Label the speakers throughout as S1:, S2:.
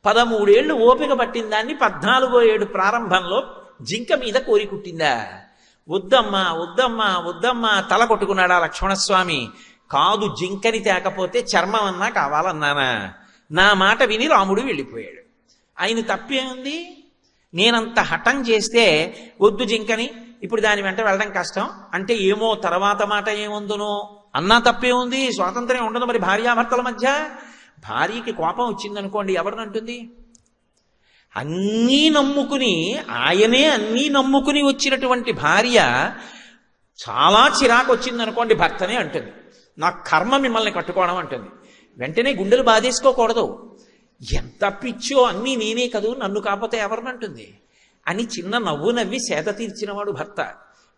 S1: 13 ఏళ్ళు ఓపిక పట్టిన దాన్ని 14వ ఏడు ప్రారంభంలో జింక మీద కోరి కుట్టిందా? వద్దమ్మా వద్దమ్మా వద్దమ్మా తల కొట్టుకున్నాడా లక్ష్మణస్వామి. కాదు, జింకని తేకపోతే చర్మం అన్నా కావాలన్నానా? నా మాట విని రాముడు వెళ్ళిపోయాడు. ఆయన తప్పేముంది? నేనంత హఠం చేస్తే వద్దు జింకని, ఇప్పుడు దాని వెంట వెళ్ళడం కష్టం అంటే ఏమో తర్వాత మాట ఏముందునో అన్నా తప్పే ఉంది. స్వాతంత్ర్యం ఉండదు మరి భార్యాభర్తల మధ్య. భార్యకి కోపం వచ్చిందనుకోండి, ఎవరినంటుంది? అన్నీ నమ్ముకుని, ఆయనే అన్నీ నమ్ముకుని వచ్చినటువంటి భార్య చాలా చిరాకు వచ్చిందనుకోండి, భర్తనే అంటుంది నా కర్మ మిమ్మల్ని కట్టుకోవడం అంటుంది. వెంటనే గుండెలు బాధేసుకోకూడదు. ఎంత పిచ్చో, అన్నీ నేనే కదూ, నన్ను కాకపోతే ఎవరినంటుంది అని చిన్న నవ్వు నవ్వి సేద తీర్చినవాడు భర్త.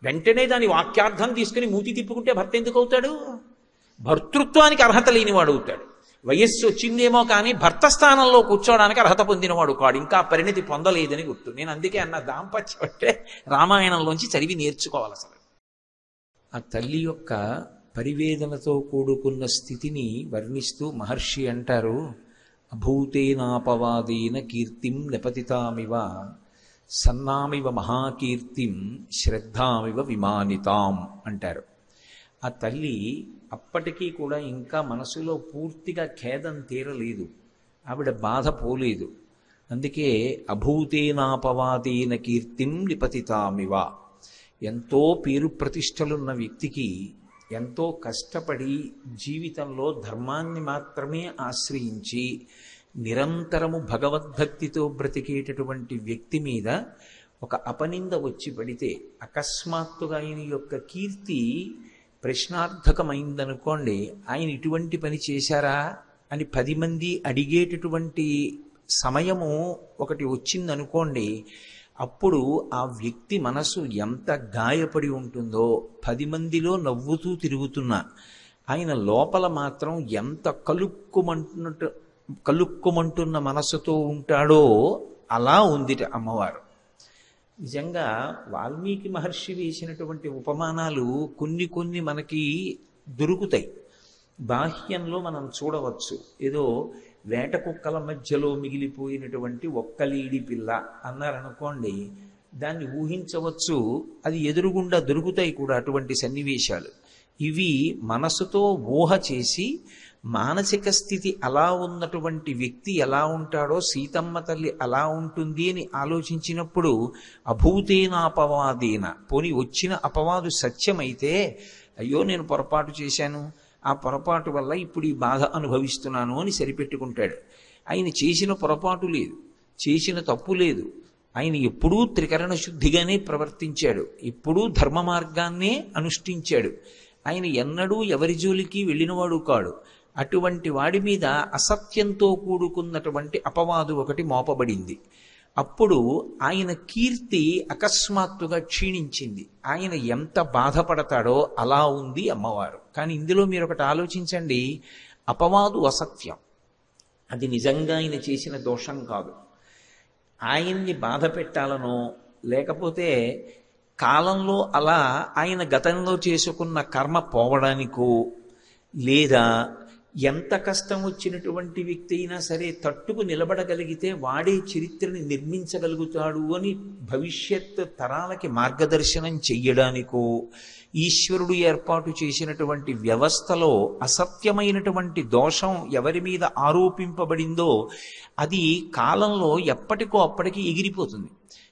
S1: వెంటనే దాని వాక్యార్థం తీసుకుని మూతి తిప్పుకుంటే భర్త ఎందుకు అవుతాడు? భర్తృత్వానికి అర్హత లేనివాడు అవుతాడు. వయస్సు వచ్చిందేమో కానీ భర్త స్థానంలో కూర్చోవడానికి అర్హత పొందినవాడు కాడు, ఇంకా పరిణతి పొందలేదని గుర్తు. నేను అందుకే అన్న దాంపత్యం అంటే రామాయణంలోంచి చదివి నేర్చుకోవాలి. అసలు ఆ తల్లి యొక్క పరివేదనతో కూడుకున్న స్థితిని వర్ణిస్తూ మహర్షి అంటారు, అభూతేనాపవాదేన కీర్తిం నిపతితామివ సన్నామివ మహాకీర్తిం శ్రద్ధామివ విమానితాం అంటారు. ఆ తల్లి అప్పటికీ కూడా ఇంకా మనసులో పూర్తిగా ఖేదం తీరలేదు, ఆవిడ బాధ పోలేదు. అందుకే అభూతేనాపవాదేన కీర్తిం నిపతితామివ. ఎంతో పేరు ప్రతిష్టలున్న వ్యక్తికి ఎంతో కష్టపడి జీవితంలో ధర్మాన్ని మాత్రమే ఆశ్రయించి నిరంతరము భగవద్భక్తితో బ్రతికేటటువంటి వ్యక్తి మీద ఒక అపనింద వచ్చి పడితే, అకస్మాత్తుగా ఆయన యొక్క కీర్తి ప్రశ్నార్థకమైందనుకోండి, ఆయన ఇటువంటి పని చేశారా అని 10 మంది అడిగేటటువంటి సమయము ఒకటి వచ్చిందనుకోండి, అప్పుడు ఆ వ్యక్తి మనసు ఎంత గాయపడి ఉంటుందో, 10 మందిలో నవ్వుతూ తిరుగుతున్నా ఆయన లోపల మాత్రం ఎంత కలుక్కుమంటున్న మనసుతో ఉంటాడో అలా ఉందిట అమ్మవారు. నిజంగా వాల్మీకి మహర్షి వేసినటువంటి ఉపమానాలు కొన్ని కొన్ని మనకి దొరుకుతాయి, బాహ్యంలో మనం చూడవచ్చు. ఏదో వేట కుక్కల మధ్యలో మిగిలిపోయినటువంటి ఒక్కలీడి పిల్ల అన్నారనుకోండి, దాన్ని ఊహించవచ్చు, అది ఎదురుగుండా దొరుకుతాయి కూడా అటువంటి సన్నివేశాలు. ఇవి మనసుతో ఊహ చేసి మానసిక స్థితి అలా ఉన్నటువంటి వ్యక్తి ఎలా ఉంటాడో సీతమ్మ తల్లి అలా ఉంటుంది అని ఆలోచించినప్పుడు అభూతేనాపవాదేన, పోని వచ్చిన అపవాదు సత్యమైతే అయ్యో నేను పొరపాటు చేశాను, ఆ పొరపాటు వల్ల ఇప్పుడు ఈ బాధ అనుభవిస్తున్నాను అని సరిపెట్టుకుంటాడు. ఆయన చేసిన పొరపాటు లేదు, చేసిన తప్పు లేదు, ఆయన ఎప్పుడూ త్రికరణ శుద్ధిగానే ప్రవర్తించాడు, ఎప్పుడూ ధర్మ మార్గాన్నే అనుష్ఠించాడు. ఆయన ఎన్నడూ ఎవరి జోలికి వెళ్ళినవాడు కాడు. అటువంటి వాడి మీద అసత్యంతో కూడుకున్నటువంటి అపవాదు ఒకటి మోపబడింది. అప్పుడు ఆయన కీర్తి అకస్మాత్తుగా క్షీణించింది. ఆయన ఎంత బాధపడతాడో అలా ఉంది అమ్మవారు. కానీ ఇందులో మీరు ఒకటి ఆలోచించండి, అపవాదు అసత్యం, అది నిజంగా ఆయన చేసిన దోషం కాదు. ఆయన్ని బాధ పెట్టాలనో లేకపోతే కాలంలో అలా ఆయన గతంలో చేసుకున్న కర్మ పోవడానికో, లేదా ఎంత కష్టం వచ్చినటువంటి వ్యక్తి అయినా సరే తట్టుకు నిలబడగలిగితే వాడే చరిత్రని నిర్మించగలుగుతాడు అని భవిష్యత్ తరాలకి మార్గదర్శనం చెయ్యడానికో, ఈశ్వరుడు ఏర్పాటు చేసినటువంటి వ్యవస్థలో అసత్యమైనటువంటి దోషం ఎవరి మీద ఆరోపింపబడిందో అది కాలంలో ఎప్పటికో అప్పటికి ఎగిరిపోతుంది.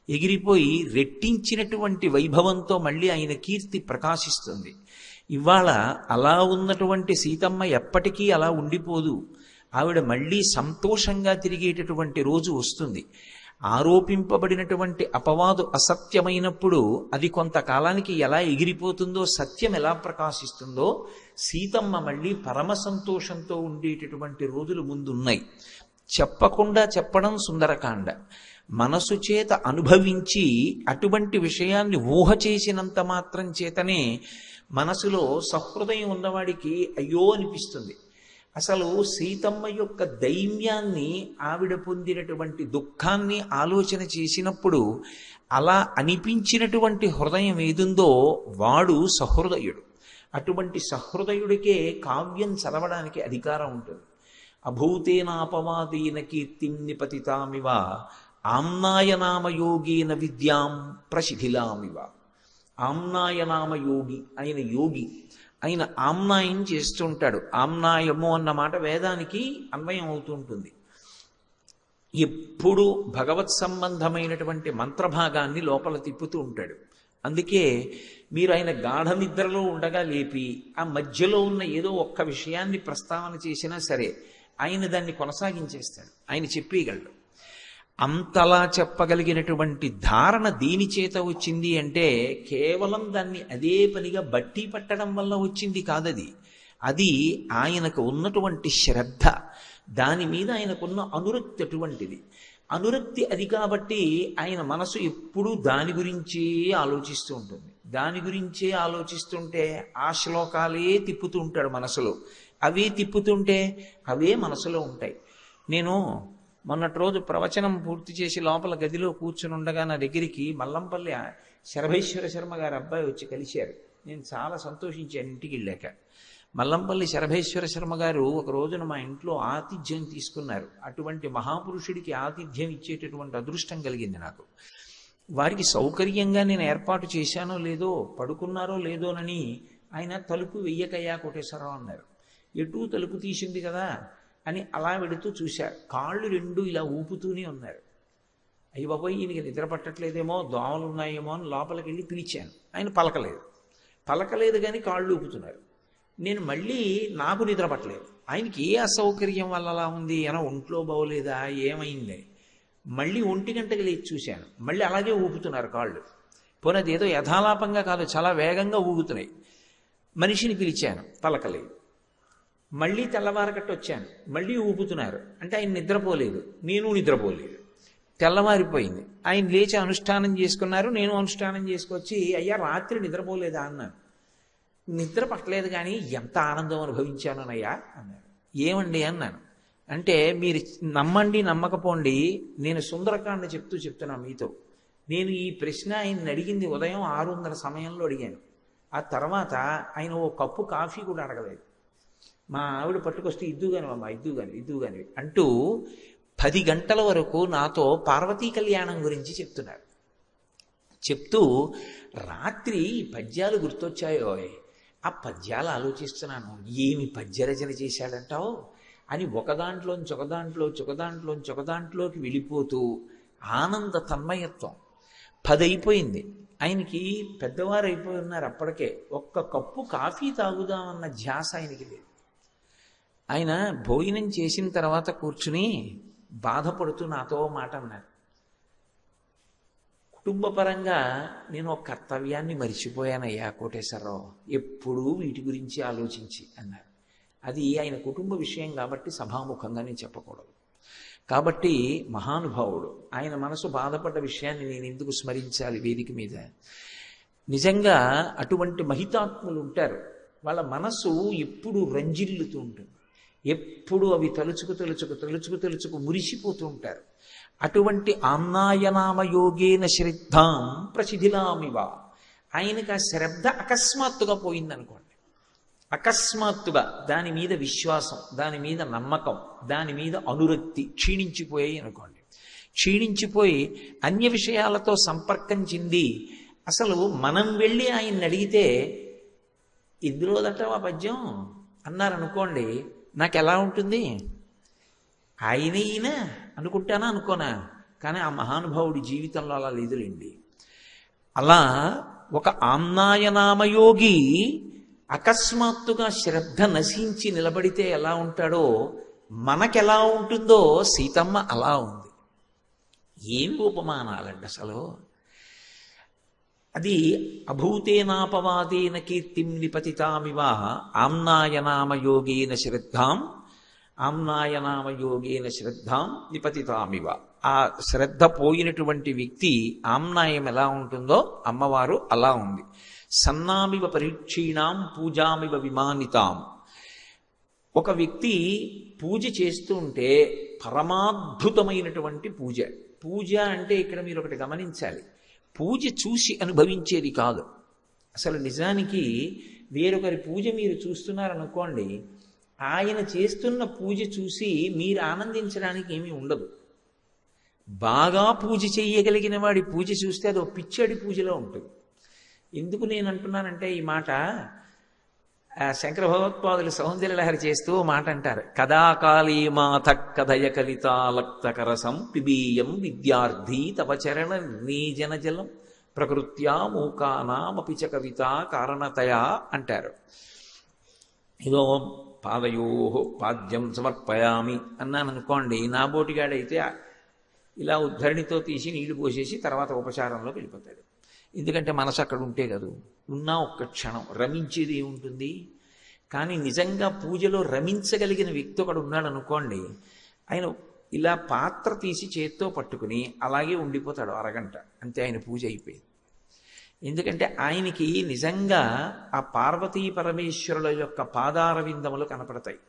S1: ఎగిరిపోయి రెట్టించినటువంటి వైభవంతో మళ్ళీ ఆయన కీర్తి ప్రకాశిస్తుంది. ఇవాళ అలా ఉన్నటువంటి సీతమ్మ ఎప్పటికీ అలా ఉండిపోదు, ఆవిడ మళ్ళీ సంతోషంగా తిరిగేటటువంటి రోజు వస్తుంది. ఆరోపింపబడినటువంటి అపవాదు అసత్యమైనప్పుడు అది కొంతకాలానికి ఎలా ఎగిరిపోతుందో, సత్యం ఎలా ప్రకాశిస్తుందో, సీతమ్మ మళ్ళీ పరమ సంతోషంతో ఉండేటటువంటి రోజులు ముందున్నాయి. చెప్పకుండా చెప్పడం సుందరకాండ, మనసు చేత అనుభవించి అటువంటి విషయాన్ని ఊహ చేసినంత మాత్రం చేతనే మనసులో సహృదయం ఉన్నవాడికి అయ్యో అనిపిస్తుంది. అసలు సీతమ్మ యొక్క దైన్యాన్ని, ఆవిడ పొందినటువంటి దుఃఖాన్ని ఆలోచన చేసినప్పుడు అలా అనిపించినటువంటి హృదయం ఏదుందో వాడు సహృదయుడు. అటువంటి సహృదయుడికే కావ్యం చదవడానికి అధికారం ఉంటుంది. అభూతేనాపవాదేన కీర్తిం నిపతితామివ ఆమ్నాయనామయోగేన విద్యాం ప్రశిథిలామివ. ఆమ్నాయనామయోగి, ఆయన యోగి, ఆయన ఆమ్నాయం చేస్తుంటాడు. ఆమ్నాయము అన్నమాట వేదానికి అన్వయం అవుతుంటుంది. ఎప్పుడు భగవత్ సంబంధమైనటువంటి మంత్రభాగాన్ని లోపల తిప్పుతూ ఉంటాడు. అందుకే మీరు ఆయన గాఢ నిద్రలో ఉండగా లేపి ఆ మధ్యలో ఉన్న ఏదో ఒక్క విషయాన్ని ప్రస్తావన చేసినా సరే ఆయన దాన్ని కొనసాగించేస్తాడు, ఆయన చెప్పేయగలడు. అంతలా చెప్పగలిగినటువంటి ధారణ దేని చేత వచ్చింది అంటే కేవలం దాన్ని అదే పనిగా బట్టి పట్టడం వల్ల వచ్చింది కాదది. అది ఆయనకు ఉన్నటువంటి శ్రద్ధ, దాని మీద ఆయనకున్న అనురక్తి అటువంటిది. అనురక్తి అది కాబట్టి ఆయన మనసు ఎప్పుడూ దాని గురించే ఆలోచిస్తూ ఉంటుంది. దాని గురించే ఆలోచిస్తుంటే ఆ శ్లోకాలే తిప్పుతూ ఉంటాడు మనసులో. అవే తిప్పుతుంటే అవే మనసులో ఉంటాయి. నేను మొన్నటి రోజు ప్రవచనం పూర్తి చేసి లోపల గదిలో కూర్చుని ఉండగా నా దగ్గరికి మల్లంపల్లి శరభేశ్వర శర్మ గారి అబ్బాయి వచ్చి కలిశారు. నేను చాలా సంతోషించాను ఇంటికి వెళ్ళాక. మల్లంపల్లి శరభేశ్వర శర్మ గారు ఒక రోజున మా ఇంట్లో ఆతిథ్యం తీసుకున్నారు. అటువంటి మహాపురుషుడికి ఆతిథ్యం ఇచ్చేటటువంటి అదృష్టం కలిగింది నాకు. వారికి సౌకర్యంగా నేను ఏర్పాటు చేశానో లేదో, పడుకున్నారో లేదోనని ఆయన తలుపు వెయ్యకయ్యా కోటేశ్వరరావు అన్నారు. ఎటూ తలుపు తీసింది కదా అని అలా వెడుతూ చూశారు. కాళ్ళు రెండు ఇలా ఊపుతూనే ఉన్నారు. అయ్యి బాబోయ్, ఈయనకి నిద్ర పట్టట్లేదేమో, దోమలు ఉన్నాయేమో అని లోపలికి వెళ్ళి పిలిచాను. ఆయన పలకలేదు కానీ కాళ్ళు ఊపుతున్నారు. నేను మళ్ళీ నాకు నిద్ర పట్టలేదు. ఆయనకి ఏ అసౌకర్యం వల్ల అలా ఉంది, ఏమో ఒంట్లో బాగోలేదా, ఏమైంది? మళ్ళీ 1 గంటకి లేచి చూశాను, మళ్ళీ అలాగే ఊపుతున్నారు కాళ్ళు. పోనీ ఏదో యథాలాపంగా కాదు, చాలా వేగంగా ఊగుతున్నాయి. మనిషిని పిలిచాను, పలకలేదు. మళ్ళీ తెల్లవారకట్టు వచ్చాను, మళ్ళీ ఊపుతున్నారు. అంటే ఆయన నిద్రపోలేదు, నేను నిద్రపోలేదు. తెల్లవారిపోయింది, ఆయన లేచి అనుష్ఠానం చేసుకున్నారు, నేను అనుష్ఠానం చేసుకొచ్చి అయ్యా రాత్రి నిద్రపోలేదా అన్నాను. నిద్ర పట్టలేదు కానీ ఎంత ఆనందం అనుభవించానయ్యా అన్నాడు. ఏమండి అన్నాను. అంటే మీరు నమ్మండి నమ్మకపోండి, నేను సుందరకాండ చెప్తున్నాను మీతో. నేను ఈ ప్రశ్న ఆయన అడిగింది ఉదయం 6:30 సమయంలో అడిగాను. ఆ తర్వాత ఆయన ఓ కప్పు కాఫీ కూడా అడగలేదు. మా ఆవిడ పట్టుకొస్తే ఇద్దుగాని అమ్మా, ఇద్దుగాని అంటూ 10 గంటల వరకు నాతో పార్వతీ కళ్యాణం గురించి చెప్తున్నారు. చెప్తూ రాత్రి పద్యాలు గుర్తొచ్చాయో, ఆ పద్యాలు ఆలోచిస్తున్నాను, ఏమి పద్యరచన చేశాడంటావు అని ఒకదాంట్లోకి వెళ్ళిపోతూ ఆనంద తన్మయత్వం. 10 అయిపోయింది, ఆయనకి పెద్దవారు అయిపోయి ఉన్నారు అప్పటికే. ఒక్క కప్పు కాఫీ తాగుదామన్న ధ్యాస ఆయనకి లేదు. ఆయన భోజనం చేసిన తర్వాత కూర్చుని బాధపడుతూ నాతో మాట అన్నారు. కుటుంబపరంగా నేను ఒక కర్తవ్యాన్ని మరిచిపోయానయ్యా కోటేశ్వరరావు, ఎప్పుడూ వీటి గురించి ఆలోచించి అన్నారు. అది ఆయన కుటుంబ విషయం కాబట్టి సభాముఖంగా నేను చెప్పకూడదు. కాబట్టి మహానుభావుడు, ఆయన మనసు బాధపడ్డ విషయాన్ని నేను ఎందుకు స్మరించాలి వేదిక మీద? నిజంగా అటువంటి మహితాత్ములు ఉంటారు, వాళ్ళ మనసు ఎప్పుడు రంజిల్లుతూ ఉంటుంది, ఎప్పుడు అవి తలుచుకు మురిసిపోతూ ఉంటారు. అటువంటి ఆమ్నాయనామయోగేన శ్రద్ధాం ప్రసిధిలామివ. ఆయనకు ఆ శ్రద్ధ అకస్మాత్తుగా పోయిందనుకోండి, అకస్మాత్తుగా దాని మీద విశ్వాసం, దాని మీద నమ్మకం, దాని మీద అనురక్తి క్షీణించిపోయాయి అనుకోండి. క్షీణించిపోయి అన్య విషయాలతో సంపర్కం చెంది అసలు మనం వెళ్ళి ఆయన్ని అడిగితే ఇందులోదట ఆ పద్యం అన్నారనుకోండి, నాకు ఎలా ఉంటుంది? ఈయన అనుకుంటానా అనుకోనా? కానీ ఆ మహానుభావుడి జీవితంలో అలా లేదులేండి. అలా ఒక ఆమ్నాయనామయోగి అకస్మాత్తుగా శ్రద్ధ నశించి నిలబడితే ఎలా ఉంటాడో, మనకెలా ఉంటుందో సీతమ్మ అలా ఉంది. ఏమి ఉపమానాలండి అసలు! అది అభూతేనాపవాదేన కీర్తిం నిపతితామివ ఆమ్నాయనామయోగేన శ్రద్ధాం నిపతితామివ. ఆ శ్రద్ధ పోయినటువంటి వ్యక్తి ఆమ్నాయం ఎలా ఉంటుందో అమ్మవారు అలా ఉంది. సన్నామివ పరీక్షీణాం పూజామివ విమానితాం. ఒక వ్యక్తి పూజ చేస్తూ ఉంటే పరమాద్భుతమైనటువంటి పూజ. పూజ అంటే ఇక్కడ మీరు ఒకటి గమనించాలి, పూజ చూసి అనుభవించేది కాదు. అసలు నిజానికి వేరొకరి పూజ మీరు చూస్తున్నారనుకోండి, ఆయన చేస్తున్న పూజ చూసి మీరు ఆనందించడానికి ఏమీ ఉండదు. బాగా పూజ చెయ్యగలిగిన వాడి పూజ చూస్తే అది ఒక పిచ్చడి పూజలో ఉంటుంది. ఎందుకు నేను అంటున్నానంటే ఈ మాట, శంకర భగవత్పాదులు సౌందర్యలహరి చేస్తూ మాట అంటారు, కదాకాళీ మాత కథయ కలితాలక్తకరసం పిబీయం విద్యార్థి తవ చరణ నీజన జలం ప్రకృత్యా మూకానామపి చ కవిత కారణతయా అంటారు. ఇదో పాదయో పాద్యం సమర్పయామి అన్నాను అనుకోండి, నా బోటిగాడైతే ఇలా ఉద్ధరణితో తీసి నీళ్లు పోసేసి తర్వాత ఉపచారంలోకి వెళ్ళిపోతాడు. ఎందుకంటే మనసు అక్కడ ఉంటే కదూ, ఉన్నా ఒక్క క్షణం రమించేది ఏముంటుంది. కానీ నిజంగా పూజలో రమించగలిగిన వ్యక్తి ఒకడు ఉన్నాడు అనుకోండి, ఆయన ఇలా పాత్ర తీసి చేత్తో పట్టుకుని అలాగే ఉండిపోతాడు అరగంట, అంతే ఆయన పూజ అయిపోయింది. ఎందుకంటే ఆయనకి నిజంగా ఆ పార్వతీ పరమేశ్వరుల యొక్క పాదారవిందములు కనపడతాయి.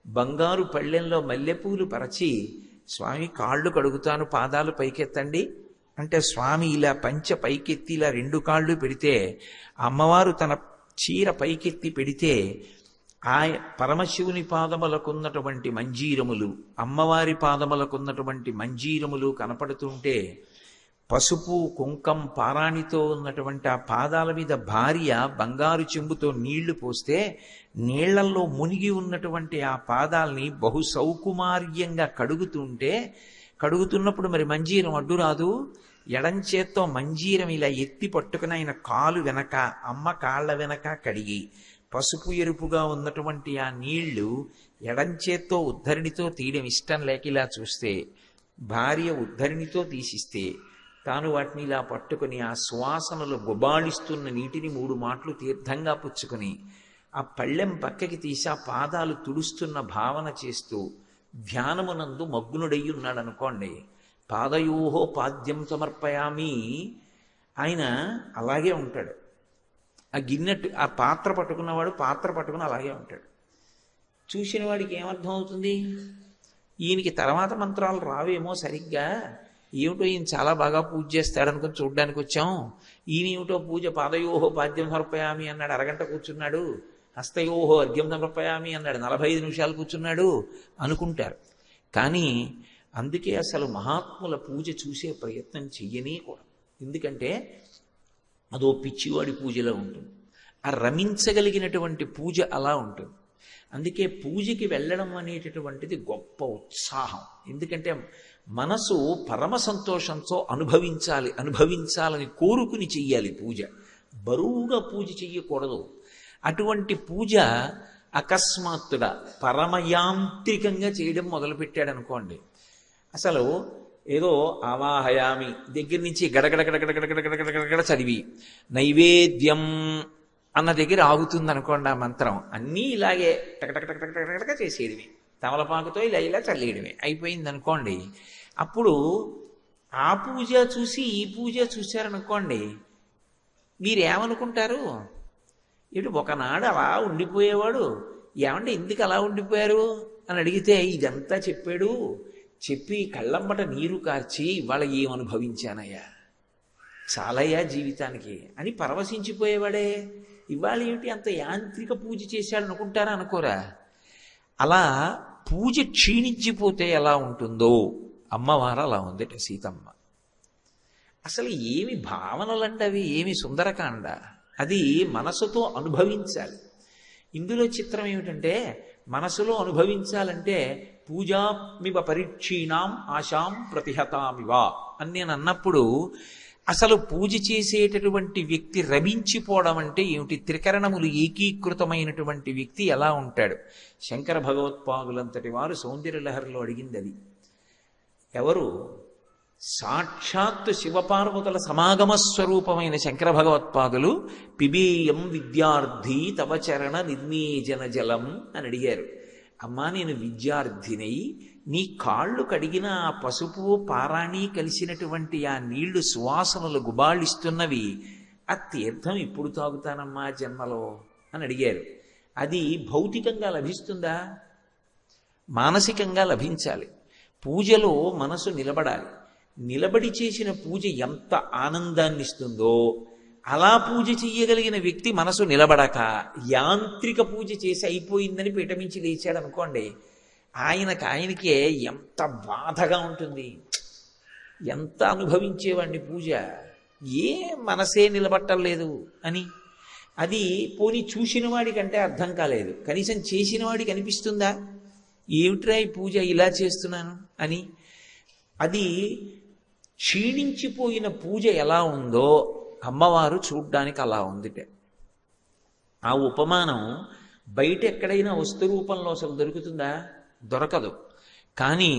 S1: బంగారు పళ్ళెంలో మల్లెపూలు పరచి, స్వామి కాళ్ళు కడుగుతాను పాదాలు పైకెత్తండి అంటే స్వామి ఇలా పంచ పైకెత్తి ఇలా రెండు కాళ్ళు పెడితే, అమ్మవారు తన చీర పైకెత్తి పెడితే ఆ పరమశివుని పాదములకున్నటువంటి మంజీరములు, అమ్మవారి పాదములకున్నటువంటి మంజీరములు కనపడుతుంటే, పసుపు కుంకం పారాణితో ఉన్నటువంటి ఆ పాదాల మీద భార్య బంగారు చెంబుతో నీళ్లు పోస్తే నీళ్లల్లో మునిగి ఉన్నటువంటి ఆ పాదాల్ని బహు సౌకుమార్యంగా కడుగుతున్నప్పుడు మరి మంజీరం అడ్డు రాదు. ఎడంచేత్తో మంజీరం ఇలా ఎత్తి పట్టుకుని ఆయన కాలు వెనక, అమ్మ కాళ్ళ వెనక కడిగి పసుపు ఎరుపుగా ఉన్నటువంటి ఆ నీళ్లు ఎడంచేత్తో ఉద్ధరణితో తీయడం ఇష్టం లేక ఇలా చూస్తే, భార్య ఉద్ధరణితో తీసిస్తే తాను వాటిని ఇలా పట్టుకుని ఆ సువాసనలు గుబాళిస్తున్న నీటిని 3 మాటలు తీర్థంగా పుచ్చుకొని ఆ పళ్ళెం పక్కకి తీసి ఆ పాదాలు తుడుస్తున్న భావన చేస్తూ ధ్యానమునందు మగ్నుడయ్యి ఉన్నాడు అనుకోండి, పాదయోహో పాద్యం సమర్పయామి, ఆయన అలాగే ఉంటాడు. ఆ గిన్నెట్టు ఆ పాత్ర పట్టుకున్నవాడు పాత్ర పట్టుకుని అలాగే ఉంటాడు. చూసిన వాడికి ఏమర్థం అవుతుంది? ఈయనకి తర్వాత మంత్రాలు రావేమో సరిగ్గా, ఏమిటో ఈయన చాలా బాగా పూజ చేస్తాడనుకుని చూడ్డానికి వచ్చాం, ఈయన ఏమిటో పూజ పాదయోహో పాద్యం సమర్పయామి అన్నాడు, అరగంట కూర్చున్నాడు, హస్తయోహో అర్ఘ్యం సమర్పయామి అన్నాడు, 45 నిమిషాలు కూర్చున్నాడు అనుకుంటారు. కానీ అందుకే అసలు మహాత్ముల పూజ చూసే ప్రయత్నం చెయ్యనే కూడా. ఎందుకంటే అదో పిచ్చివాడి పూజలో ఉంటుంది. ఆ రమించగలిగినటువంటి పూజ అలా ఉంటుంది. అందుకే పూజకి వెళ్ళడం అనేటటువంటిది గొప్ప ఉత్సాహం. ఎందుకంటే మనసు పరమ సంతోషంతో అనుభవించాలని కోరుకుని చెయ్యాలి పూజ. బరువుగా పూజ చెయ్యకూడదు. అటువంటి పూజ అకస్మాత్తుగా పరమయాంత్రికంగా చేయడం మొదలుపెట్టాడు అనుకోండి, అసలు ఏదో ఆవాహయామి దగ్గర నుంచి గడగడ చదివి నైవేద్యం అన్న దగ్గర ఆగుతుంది అనుకోండి ఆ మంత్రం, అన్నీ ఇలాగే టకటకటకటకటక చేసేయడమే, తమలపాకుతో ఇలా చల్లేయడమే అయిపోయింది అనుకోండి. అప్పుడు ఆ పూజ చూసి ఈ పూజ చూశారనుకోండి, మీరేమనుకుంటారు? ఇటు ఒకనాడు అలా ఉండిపోయేవాడు, ఏమంటే ఎందుకు అలా ఉండిపోయారు అని అడిగితే ఇదంతా చెప్పి కళ్ళమ్మట నీరు కార్చి ఇవాళ ఏమనుభవించానయ్యా, చాలయ్యా జీవితానికి అని పరవశించిపోయేవాడే. ఇవాళ ఏమిటి అంత యాంత్రిక పూజ చేశాడు అనుకుంటారా? అనుకోరా? అలా పూజ క్షీణించిపోతే ఎలా ఉంటుందో అమ్మవారు అలా ఉందట సీతమ్మ. అసలు ఏమి భావనలంటే అవి, ఏమి సుందరకాండ, అది మనసుతో అనుభవించాలి. ఇందులో చిత్రం ఏమిటంటే మనసులో అనుభవించాలంటే పూజామివ పరీక్షీణాం ఆశాం ప్రతిహతామివ అని నేను అన్నప్పుడు అసలు పూజ చేసేటటువంటి వ్యక్తి రమించిపోవడం అంటే ఏమిటి? త్రికరణములు ఏకీకృతమైనటువంటి వ్యక్తి ఎలా ఉంటాడు? శంకర భగవత్పాదులంతటి వారు సౌందర్యలహరిలో అడిగింది అది. ఎవరు? సాక్షాత్తు శివపార్వతుల సమాగమ స్వరూపమైన శంకర భగవత్పాదులు పిబీయం విద్యార్థి తవ చరణ నిర్మీజన జలం అని అడిగారు. అమ్మా, నేను విద్యార్థినై నీ కాళ్ళు కడిగిన ఆ పసుపు పారాణి కలిసినటువంటి ఆ నీళ్లు సువాసనలు గుబాళిస్తున్నవి, ఆ తీర్థం ఇప్పుడు తాగుతానమ్మా జన్మలో అని అడిగారు. అది భౌతికంగా లభిస్తుందా? మానసికంగా లభించాలి. పూజలో మనసు నిలబడాలి. నిలబడి చేసిన పూజ ఎంత ఆనందాన్ని ఇస్తుందో అలా పూజ చెయ్యగలిగిన వ్యక్తి మనసు నిలబడక యాంత్రిక పూజ చేసి అయిపోయిందని పీఠమించి లేచాడు అనుకోండి, ఆయనకే ఎంత బాధగా ఉంటుంది. ఎంత అనుభవించేవాడిని పూజ, ఏ మనసే నిలబట్టలేదు అని. అది పోనీ చూసిన వాడికంటే అర్థం కాలేదు, కనీసం చేసిన వాడికి అనిపిస్తుందా ఏమిట్రా ఈ పూజ ఇలా చేస్తున్నాను అని. అది క్షీణించిపోయిన పూజ ఎలా ఉందో అమ్మవారు చూడ్డానికి అలా ఉందిట. ఆ ఉపమానం బయట ఎక్కడైనా వస్తు రూపంలో అసలు దొరుకుతుందా? దొరకదు. కానీ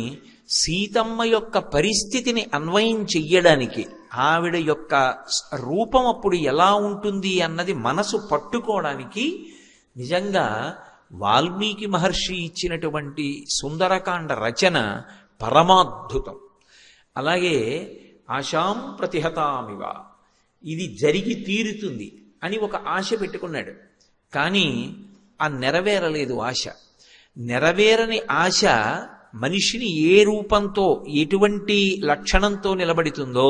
S1: సీతమ్మ యొక్క పరిస్థితిని అన్వయం చెయ్యడానికి, ఆవిడ యొక్క రూపం అప్పుడు ఎలా ఉంటుంది అన్నది మనసు పట్టుకోవడానికి నిజంగా వాల్మీకి మహర్షి ఇచ్చినటువంటి సుందరకాండ రచన పరమాద్భుతం. అలాగే ఆశాం ప్రతిహతామివ, ఇది జరిగి తీరుతుంది అని ఒక ఆశ పెట్టుకున్నాడు. కానీ ఆ నెరవేరలేదు ఆశ. నెరవేరని ఆశ మనిషిని ఏ రూపంతో ఎటువంటి లక్షణంతో నిలబడుతుందో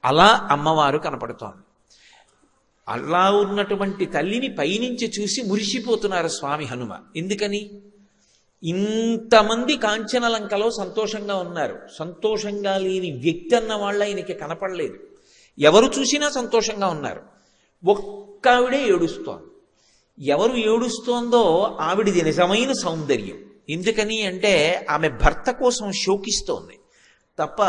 S1: అలా అమ్మవారు కనపడుతోంది. అలా ఉన్నటువంటి తల్లిని పైనుంచి చూసి మురిసిపోతున్నారు స్వామి హనుమ. ఎందుకని? ఇంతమంది కాంచనలంకలో సంతోషంగా ఉన్నారు, సంతోషంగా లేని వ్యక్తి అన్న వాళ్ళు ఆయనకి కనపడలేదు. ఎవరు చూసినా సంతోషంగా ఉన్నారు, ఒక్క ఆవిడే ఏడుస్తోంది. ఎవరు ఏడుస్తోందో ఆవిడిది నిజమైన సౌందర్యం. ఎందుకని అంటే ఆమె భర్త కోసం శోకిస్తోంది తప్ప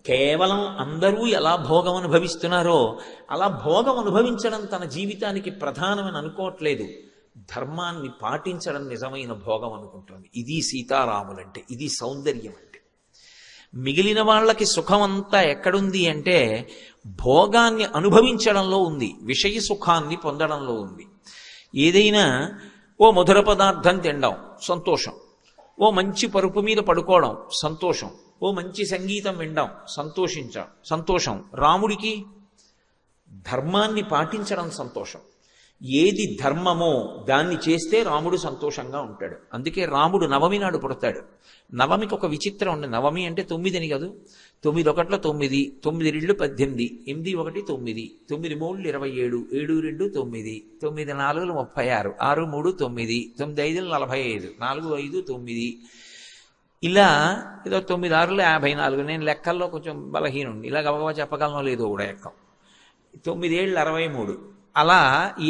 S1: కేవలం అందరూ ఎలా భోగం అనుభవిస్తున్నారో అలా భోగం అనుభవించడం తన జీవితానికి ప్రధానమని అనుకోవట్లేదు. ధర్మాన్ని పాటించడం నిజమైన భోగం అనుకుంటుంది. ఇది సీతారాములంటే, ఇది సౌందర్యం అంటే. మిగిలిన వాళ్ళకి సుఖం అంతా ఎక్కడుంది అంటే భోగాన్ని అనుభవించడంలో ఉంది, విషయ సుఖాన్ని పొందడంలో ఉంది. ఏదైనా ఓ మధుర పదార్థం తినడం సంతోషం, ఓ మంచి పరుపు మీద పడుకోవడం సంతోషం, ఓ మంచి సంగీతం వినడం సంతోషం. రాముడికి ధర్మాన్ని పాటించడం సంతోషం. ఏది ధర్మమో దాన్ని చేస్తే రాముడు సంతోషంగా ఉంటాడు. అందుకే రాముడు నవమి నాడు పుడతాడు. నవమికి ఒక విచిత్రం ఉంది. నవమి అంటే 9 అని కాదు. 9 1 9, 9 2 18, 8 1 9, 9 3 27, 7 2 9, 9 4 36, 6 3 9, 9 5 45, 4 5 9, ఇలా ఏదో 9 6 54. నేను లెక్కల్లో కొంచెం బలహీనుండి, ఇలా గబగబా చెప్పగలను లేదో కూడా ఎక్కం. 9 7 63. అలా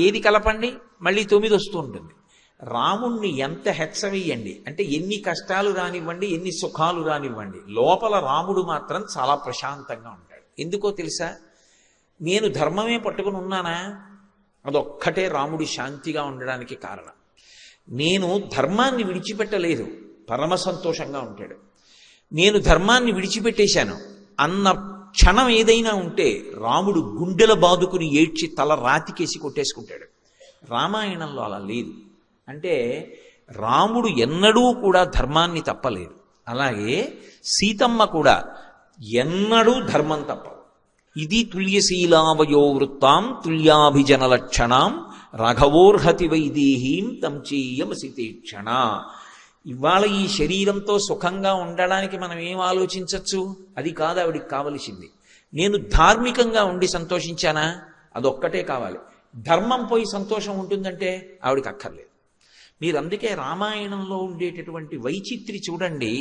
S1: ఏది కలపండి మళ్ళీ 9 వస్తూ ఉంటుంది. రాముణ్ణి ఎంత హెచ్చవేయండి అంటే ఎన్ని కష్టాలు రానివ్వండి, ఎన్ని సుఖాలు రానివ్వండి, లోపల రాముడు మాత్రం చాలా ప్రశాంతంగా ఉంటాడు. ఎందుకో తెలుసా? నేను ధర్మమే పట్టుకుని ఉన్నానా, అదొక్కటే రాముడి శాంతిగా ఉండడానికి కారణం. నేను ధర్మాన్ని విడిచిపెట్టలేదు, పరమ సంతోషంగా ఉంటాడు. నేను ధర్మాన్ని విడిచిపెట్టేశాను అన్న క్షణం ఏదైనా ఉంటే రాముడు గుండెల బాదుకుని ఏడ్చి తల రాతికేసి కొట్టేసుకుంటాడు. రామాయణంలో అలా లేదు. అంటే రాముడు ఎన్నడూ కూడా ధర్మాన్ని తప్పలేదు. అలాగే సీతమ్మ కూడా ఎన్నడూ ధర్మం తప్పదు. ఇది తుల్యశీలావయో వృత్తాం తుల్యాభిజన లక్షణాం రాఘవోర్హతి వైదేహీం తం చేయమసితేక్షణ. ఇవాళ ఈ శరీరంతో సుఖంగా ఉండడానికి మనం ఏం ఆలోచించవచ్చు? అది కాదు ఆవిడికి కావలసింది. నేను ధార్మికంగా ఉండి సంతోషించానా, అదొక్కటే కావాలి. ధర్మం పోయి సంతోషం ఉంటుందంటే ఆవిడికి అక్కర్లేదు. మీరు అందుకే రామాయణంలో ఉండేటటువంటి వైచిత్రి చూడండి.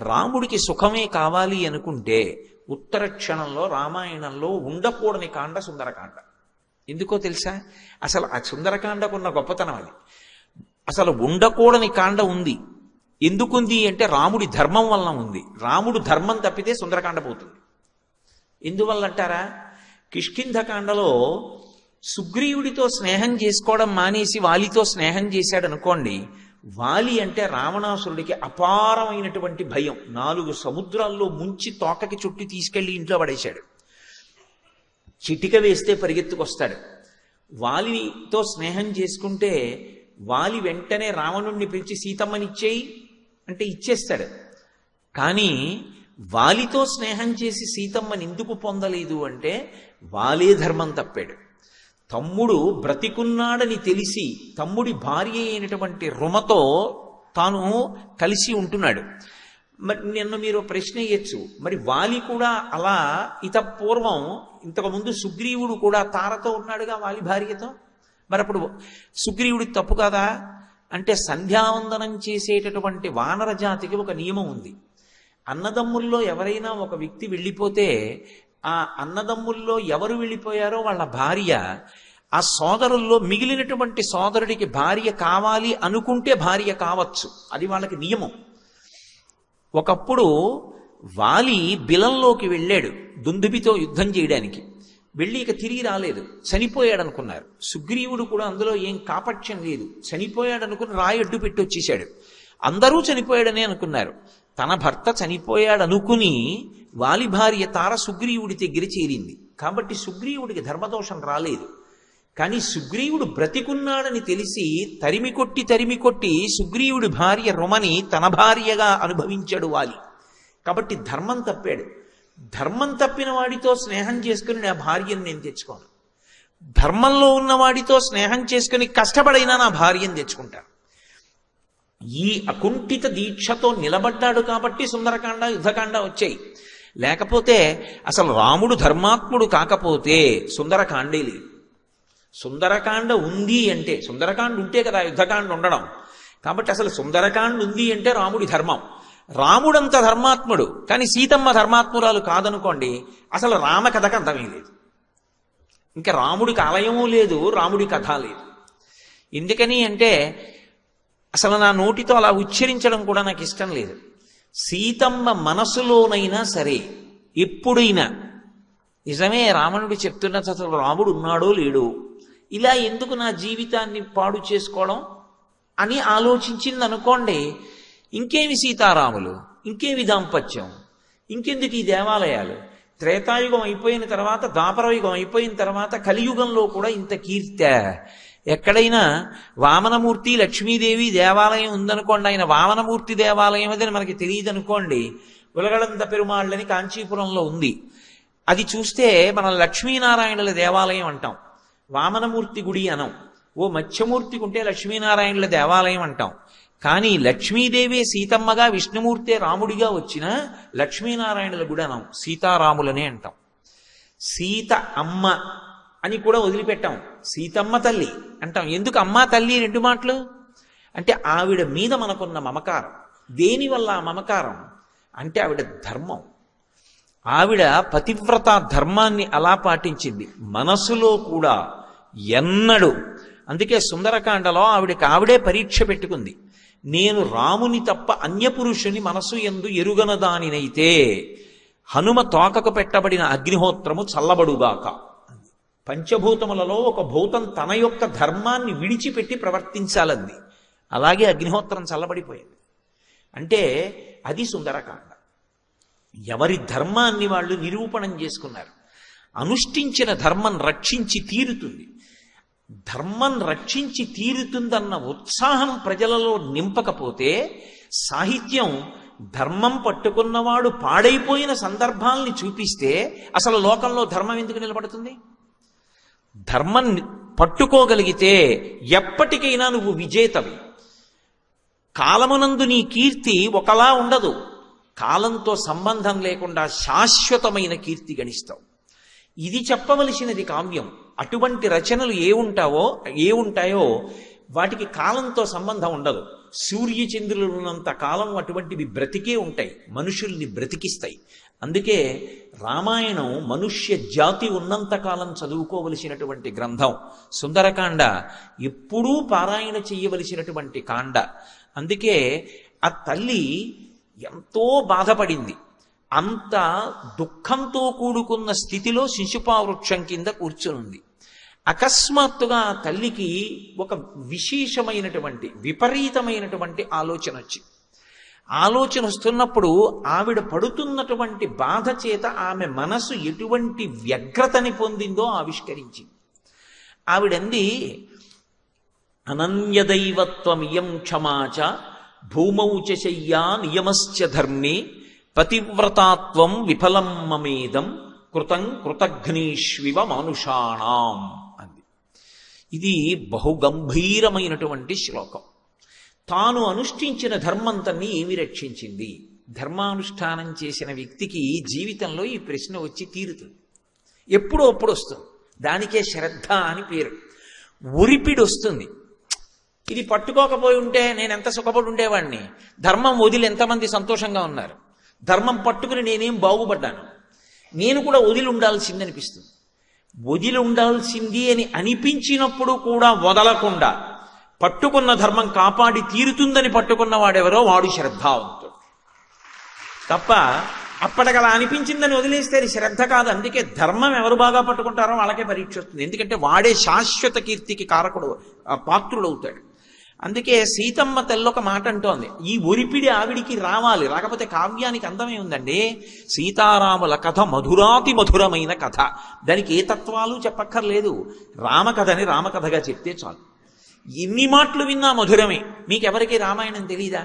S1: రాముడికి సుఖమే కావాలి అనుకుంటే ఉత్తర క్షణంలో రామాయణంలో ఉండకూడని కాండ సుందరకాండ. ఎందుకో తెలుసా? అసలు ఆ సుందరకాండకున్న గొప్పతనం అది. అసలు ఉండకూడని కాండ ఉంది. ఎందుకుంది అంటే రాముడి ధర్మం వలన ఉంది. రాముడు ధర్మం తప్పితే సుందరకాండ పోతుంది. ఎందువల్ల అంటారా? కిష్కింధకాండలో సుగ్రీవుడితో స్నేహం చేసుకోవడం మానేసి వాలితో స్నేహం చేశాడు అనుకోండి. వాలి అంటే రావణాసురుడికి అపారమైనటువంటి భయం. 4 సముద్రాల్లో ముంచి తోకకి చుట్టి తీసుకెళ్లి ఇంట్లో పడేశాడు. చిటిక వేస్తే పరిగెత్తుకొస్తాడు. వాలితో స్నేహం చేసుకుంటే వాలి వెంటనే రావణుణ్ణి పిలిచి సీతమ్మనిచ్చేయి అంటే ఇచ్చేస్తాడు. కానీ వాలితో స్నేహం చేసి సీతమ్మని ఎందుకు పొందలేదు అంటే వాలే ధర్మం తప్పాడు. తమ్ముడు బ్రతికున్నాడని తెలిసి తమ్ముడి భార్య అయినటువంటి రుమతో తాను కలిసి ఉంటున్నాడు. మరి నిన్ను మీరు ప్రశ్న వేయచ్చు, మరి వాలి కూడా అలా పూర్వం ఇంతకుముందు సుగ్రీవుడు కూడా తారతో ఉన్నాడుగా వాలి భార్యతో, మరి అప్పుడు సుగ్రీవుడికి తప్పు కాదా అంటే సంధ్యావందనం చేసేటటువంటి వానర జాతికి ఒక నియమం ఉంది. అన్నదమ్ముల్లో ఎవరైనా ఒక వ్యక్తి వెళ్ళిపోతే ఆ అన్నదమ్ముల్లో ఎవరు వెళ్ళిపోయారో వాళ్ళ భార్య ఆ సోదరుల్లో మిగిలినటువంటి సోదరుడికి భార్య కావాలి అనుకుంటే భార్య కావచ్చు, అది వాళ్ళకి నియమం. ఒకప్పుడు వాలి బిలంలోకి వెళ్ళాడు దుందుబితో యుద్ధం చేయడానికి, వెళ్ళి ఇక తిరిగి రాలేదు, చనిపోయాడు అనుకున్నారు. సుగ్రీవుడు కూడా అందులో ఏం కాపట్యం లేదు, చనిపోయాడు అనుకుని రాయి అడ్డు పెట్టి వచ్చేశాడు. అందరూ చనిపోయాడనే అనుకున్నారు. తన భర్త చనిపోయాడు అనుకుని వాలి భార్య తార సుగ్రీవుడి దగ్గర చేరింది కాబట్టి సుగ్రీవుడికి ధర్మదోషం రాలేదు. కానీ సుగ్రీవుడు బ్రతికున్నాడని తెలిసి తరిమి కొట్టి సుగ్రీవుడి భార్య రుమని తన భార్యగా అనుభవించాడు వాలి. కాబట్టి ధర్మం తప్పాడు. ధర్మం తప్పిన వాడితో స్నేహం చేసుకుని నా భార్యను నేను తెచ్చుకోను, ధర్మంలో ఉన్నవాడితో స్నేహం చేసుకుని కష్టపడైనా నా భార్యను తెచ్చుకుంటాను. ఈ అకుంఠిత దీక్షతో నిలబడ్డాడు కాబట్టి సుందరకాండ యుద్ధకాండ వచ్చాయి. లేకపోతే అసలు రాముడు ధర్మాత్ముడు కాకపోతే సుందరకాండే లేదు. సుందరకాండ ఉంది అంటే, సుందరకాండ ఉంటే కదా యుద్ధకాండ ఉండడం. కాబట్టి అసలు సుందరకాండ ఉంది అంటే రాముడి ధర్మం. రాముడంత ధర్మాత్ముడు కానీ సీతమ్మ ధర్మాత్మురాలు కాదనుకోండి, అసలు రామ కథకు అర్థమే లేదు. ఇంకా రాముడికి ఆలయము లేదు, రాముడి కథ లేదు. ఎందుకని అంటే అసలు నా నోటితో అలా ఉచ్చరించడం కూడా నాకు ఇష్టం లేదు. సీతమ్మ మనసులోనైనా సరే ఎప్పుడైనా నిజమే రావణుడు చెప్తున్నది అసలు రాముడు ఉన్నాడో లేడో, ఇలా ఎందుకు నా జీవితాన్ని పాడు చేసుకోవడం అని ఆలోచించింది అనుకోండి, ఇంకేమి సీతారాములు, ఇంకేమి దాంపత్యం, ఇంకెందుకు ఈ దేవాలయాలు. త్రేతాయుగం అయిపోయిన తర్వాత, ద్వాపరయుగం అయిపోయిన తర్వాత కలియుగంలో కూడా ఇంత కీర్తి. ఎక్కడైనా వామనమూర్తి లక్ష్మీదేవి దేవాలయం ఉందనుకోండి, ఆయన వామనమూర్తి దేవాలయం అదని మనకి తెలియదు అనుకోండి, ఉలగడంత పెరుమాళ్ళని కాంచీపురంలో ఉంది. అది చూస్తే మనం లక్ష్మీనారాయణుల దేవాలయం అంటాం, వామనమూర్తి గుడి అనం. ఓ మత్స్యమూర్తికి ఉంటే లక్ష్మీనారాయణుల దేవాలయం అంటాం. కానీ లక్ష్మీదేవి సీతమ్మగా, విష్ణుమూర్తే రాముడిగా వచ్చిన లక్ష్మీనారాయణుల గుడి అనం, సీతారాములనే అంటాం. సీత అమ్మ అని కూడా వదిలిపెట్టాం, సీతమ్మ తల్లి అంటాం. ఎందుకు అమ్మ తల్లి రెండు మాటలు అంటే ఆవిడ మీద మనకున్న మమకారం. దేనివల్ల మమకారం అంటే ఆవిడ ధర్మం. ఆవిడ పతివ్రత ధర్మాన్ని అలా పాటించింది మనసులో కూడా ఎన్నడు. అందుకే సుందరకాండలో ఆవిడే పరీక్ష పెట్టుకుంది. నేను రాముని తప్ప అన్యపురుషుని మనసు యందు ఎరుగనదానినైతే హనుమ తోకకు పెట్టబడిన అగ్నిహోత్రము చల్లబడుగాక. పంచభూతములలో ఒక భూతం తన యొక్క ధర్మాన్ని విడిచిపెట్టి ప్రవర్తించాలంది. అలాగే అగ్నిహోత్రం చల్లబడిపోయింది. అంటే అది సుందరకాండ. ఎవరి ధర్మాన్ని వాళ్ళు నిరూపణం చేసుకున్నారు. అనుష్ఠించిన ధర్మం రక్షించి తీరుతుంది. ధర్మం రక్షించి తీరుతుందన్న ఉత్సాహం ప్రజలలో నింపకపోతే సాహిత్యం ధర్మం పట్టుకున్నవాడు పాడైపోయిన సందర్భాల్ని చూపిస్తే అసలు లోకంలో ధర్మం ఎందుకు నిలబడుతుంది? ధర్మం పట్టుకోగలిగితే ఎప్పటికైనా నువ్వు విజేతవి. కాలమునందు నీ కీర్తి ఒకలా ఉండదు, కాలంతో సంబంధం లేకుండా శాశ్వతమైన కీర్తి గణిస్తావు. ఇది చెప్పవలసినది కావ్యం. అటువంటి రచనలు ఏ ఉంటాయో వాటికి కాలంతో సంబంధం ఉండదు. సూర్యచంద్రులు ఉన్నంత కాలం అటువంటివి బ్రతికే ఉంటాయి, మనుషుల్ని బ్రతికిస్తాయి. అందుకే రామాయణం మనుష్య జాతి ఉన్నంతకాలం చదువుకోవలసినటువంటి గ్రంథం. సుందరకాండ ఎప్పుడూ పారాయణ చెయ్యవలసినటువంటి కాండ. అందుకే ఆ తల్లి ఎంతో బాధపడింది. అంత దుఃఖంతో కూడుకున్న స్థితిలో శిశుపావృక్షం కింద కూర్చునుంది. అకస్మాత్తుగా ఆ తల్లికి ఒక విశేషమైనటువంటి విపరీతమైనటువంటి ఆలోచన వచ్చింది. ఆలోచన వస్తున్నప్పుడు ఆవిడ పడుతున్నటువంటి బాధ చేత ఆమె మనసు ఎటువంటి వ్యగ్రతని పొందిందో ఆవిష్కరించింది. ఆవిడంది, అనన్యదైవత్వమియం క్షమాచ భూమౌ చ శయ్యా నియమశ్చ ధర్మే పతివ్రతాత్వం విఫలం మమేదం కృతం కృతఘ్నీష్వివ మానుషాణం అంది. ఇది బహుగంభీరమైనటువంటి శ్లోకం. తాను అనుష్ఠించిన ధర్మంతన్ని ఏమి రక్షించింది ధర్మానుష్ఠానం చేసిన వ్యక్తికి జీవితంలో ఈ ప్రశ్న వచ్చి తీరుతుంది. ఎప్పుడో అప్పుడు వస్తుంది. దానికే శ్రద్ధ అని పేరు. ఉరిపిడి వస్తుంది. ఇది పట్టుకోకపోయి ఉంటే నేను ఎంత సుఖపడి ఉండేవాడిని, ధర్మం వదిలి ఎంతమంది సంతోషంగా ఉన్నారు, ధర్మం పట్టుకుని నేనేం బాగుపడ్డాను, నేను కూడా వదిలి ఉండాల్సింది అనిపిస్తుంది. వదిలి ఉండాల్సింది అని అనిపించినప్పుడు కూడా వదలకుండా పట్టుకున్న ధర్మం కాపాడి తీరుతుందని పట్టుకున్న వాడెవరో వాడు శ్రద్ధావంతుడు తప్ప అప్పటికలా అనిపించిందని వదిలేస్తే అది శ్రద్ధ కాదు. అందుకే ధర్మం ఎవరు బాగా పట్టుకుంటారో వాళ్ళకే పరీక్ష వస్తుంది. ఎందుకంటే వాడే శాశ్వత కీర్తికి కారకుడు, పాత్రుడు అవుతాడు. అందుకే సీతమ్మ తెల్లొక మాట అంటోంది, ఈ ఒరిపిడి ఆవిడికి రావాలి, రాకపోతే కావ్యానికి అందమే ఉందండి. సీతారాముల కథ మధురాతి మధురమైన కథ. దానికి ఏ తత్వాలు చెప్పక్కర్లేదు. రామకథని రామకథగా చెప్తే చాలు. ఎన్ని మాటలు విన్నా మధురమే. మీకెవరికి రామాయణం తెలీదా?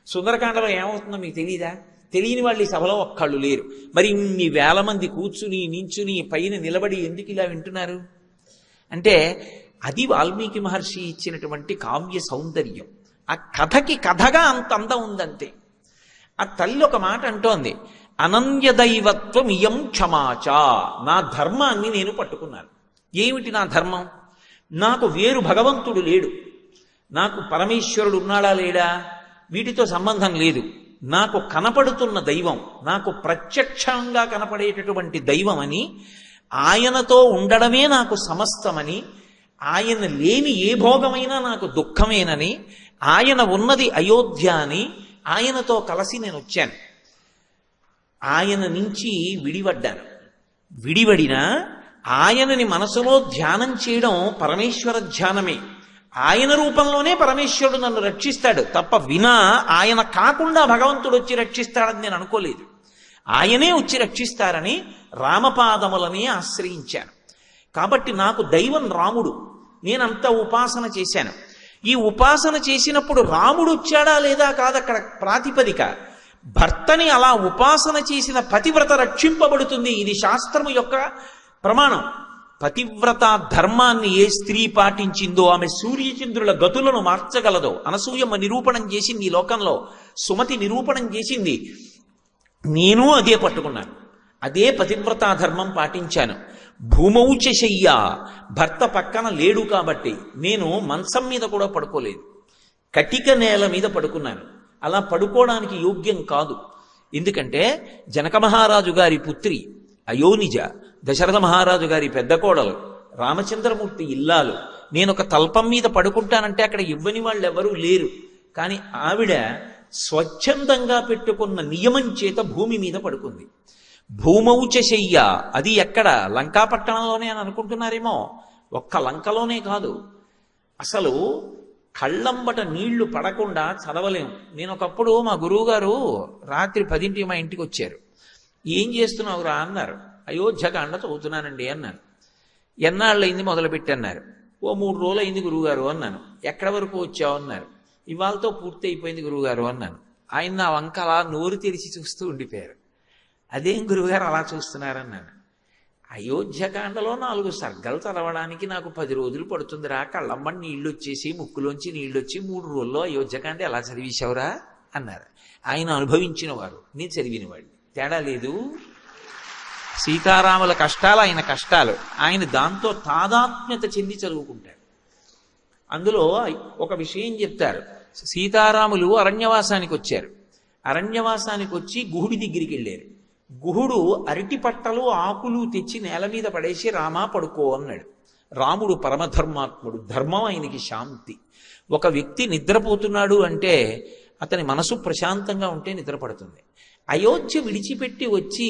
S1: సుందరకాండలో ఏమవుతుందో మీకు తెలీదా? తెలియని వాళ్ళు ఈ సభలో ఒక్కళ్ళు లేరు. మరి ఇన్ని వేల మంది కూర్చుని నించుని పైన నిలబడి ఎందుకు ఇలా వింటున్నారు అంటే అది వాల్మీకి మహర్షి ఇచ్చినటువంటి కావ్య సౌందర్యం. ఆ కథకి కథగా అంత అందం ఉందంతే. ఆ తల్లి ఒక మాట అంటోంది, అనన్య దైవత్వం ఇయం క్షమాచ. నా ధర్మాన్ని నేను పట్టుకున్నాను. ఏమిటి నా ధర్మం? నాకు వేరు భగవంతుడు లేడు, నాకు పరమేశ్వరుడు ఉన్నాడా లేడా వీటితో సంబంధం లేదు. నాకు కనపడుతున్న దైవం, నాకు ప్రత్యక్షంగా కనపడేటటువంటి దైవం అని, ఆయనతో ఉండడమే నాకు సమస్తమని, ఆయన లేని ఏ భోగమైనా నాకు దుఃఖమేనని, ఆయన ఉన్నది అయోధ్య అని, ఆయనతో కలిసి నేను వచ్చాను. ఆయన నుంచి విడిపడ్డాను. విడిపడినా ఆయనని మనసులో ధ్యానం చేయడం పరమేశ్వర ధ్యానమే. ఆయన రూపంలోనే పరమేశ్వరుడు నన్ను రక్షిస్తాడు తప్ప వినా ఆయన కాకుండా భగవంతుడు వచ్చి రక్షిస్తాడని నేను అనుకోలేదు. ఆయనే వచ్చి రక్షిస్తారని రామపాదములని ఆశ్రయించాను. కాబట్టి నాకు దైవం రాముడు. నేనంత ఉపాసన చేశాను. ఈ ఉపాసన చేసినప్పుడు రాముడు వచ్చాడా లేదా కాదక్కడ ప్రాతిపదిక. భర్తని అలా ఉపాసన చేసిన పతివ్రత రక్షింపబడుతుంది. ఇది శాస్త్రము యొక్క ప్రమాణం. పతివ్రత ధర్మాన్ని ఏ స్త్రీ పాటించిందో ఆమె సూర్యచంద్రుల గతులను మార్చగలదో అనసూయమ్మ నిరూపణం చేసింది. ఈ లోకంలో సుమతి నిరూపణం చేసింది. నేను అదే పట్టుకున్నాను, అదే పతివ్రతా ధర్మం పాటించాను. భూమౌచ శయ్య, భర్త పక్కన లేడు కాబట్టి నేను మంచం మీద కూడా పడుకోలేదు, కటిక నేల మీద పడుకున్నాను. అలా పడుకోవడానికి యోగ్యం కాదు. ఎందుకంటే జనక మహారాజు గారి పుత్రి అయోనిజ, దశరథ మహారాజు గారి పెద్ద కోడలు, రామచంద్రమూర్తి ఇల్లాలు. నేను ఒక తల్పం మీద పడుకుంటానంటే అక్కడ ఇవ్వని వాళ్ళు ఎవరూ లేరు. కానీ ఆవిడ స్వచ్ఛందంగా పెట్టుకున్న నియమం చేత భూమి మీద పడుకుంది. భూమౌచ శయ్య, అది ఎక్కడ? లంకాపట్టణంలోనే అని అనుకుంటున్నారేమో. ఒక్క లంకలోనే కాదు, అసలు కళ్ళంబట నీళ్లు పడకుండా చదవలేము. నేను ఒకప్పుడు మా గురువుగారు రాత్రి 10ంటికి మా ఇంటికి వచ్చారు. ఏం చేస్తున్నావురా అన్నారు. అయోధ్యకాండ చదువుతున్నానండి అన్నాను. ఎన్నాళ్ళయింది మొదలుపెట్టి అన్నారు. ఓ 3 రోజులు అయింది గురువుగారు అన్నాను. ఎక్కడి వరకు వచ్చావు అన్నారు. ఇవాళతో పూర్తి అయిపోయింది గురువుగారు అన్నాను. ఆయన నా వంక అలా నోరు తెరిచి చూస్తూ ఉండిపోయారు. అదేం గురువుగారు అలా చూస్తున్నారన్నాను. అయోధ్యకాండలో 4 సర్గలు చదవడానికి నాకు 10 రోజులు పడుతుందిరా. కళ్ళమ్మని నీళ్ళు వచ్చేసి ముక్కులోంచి నీళ్ళు వచ్చి 3 రోజుల్లో అయోధ్యకాండ ఎలా చదివేశావురా అన్నారు. ఆయన అనుభవించిన వారు, నేను చదివినవాడిని. తేడా లేదు. సీతారాముల కష్టాలు ఆయన కష్టాలు. ఆయన దాంతో తాదాత్మ్యత చెంది చదువుకుంటాడు. అందులో ఒక విషయం చెప్తారు. సీతారాములు అరణ్యవాసానికి వచ్చారు. అరణ్యవాసానికి వచ్చి గుహుడి దగ్గరికి వెళ్ళారు. గుహుడు అరటి పట్టలు ఆకులు తెచ్చి నేల మీద పడేసి రామా పడుకో అన్నాడు. రాముడు పరమధర్మాత్ముడు, ధర్మం ఆయనకి శాంతి. ఒక వ్యక్తి నిద్రపోతున్నాడు అంటే అతని మనసు ప్రశాంతంగా ఉంటే నిద్రపడుతుంది. అయోధ్య విడిచిపెట్టి వచ్చి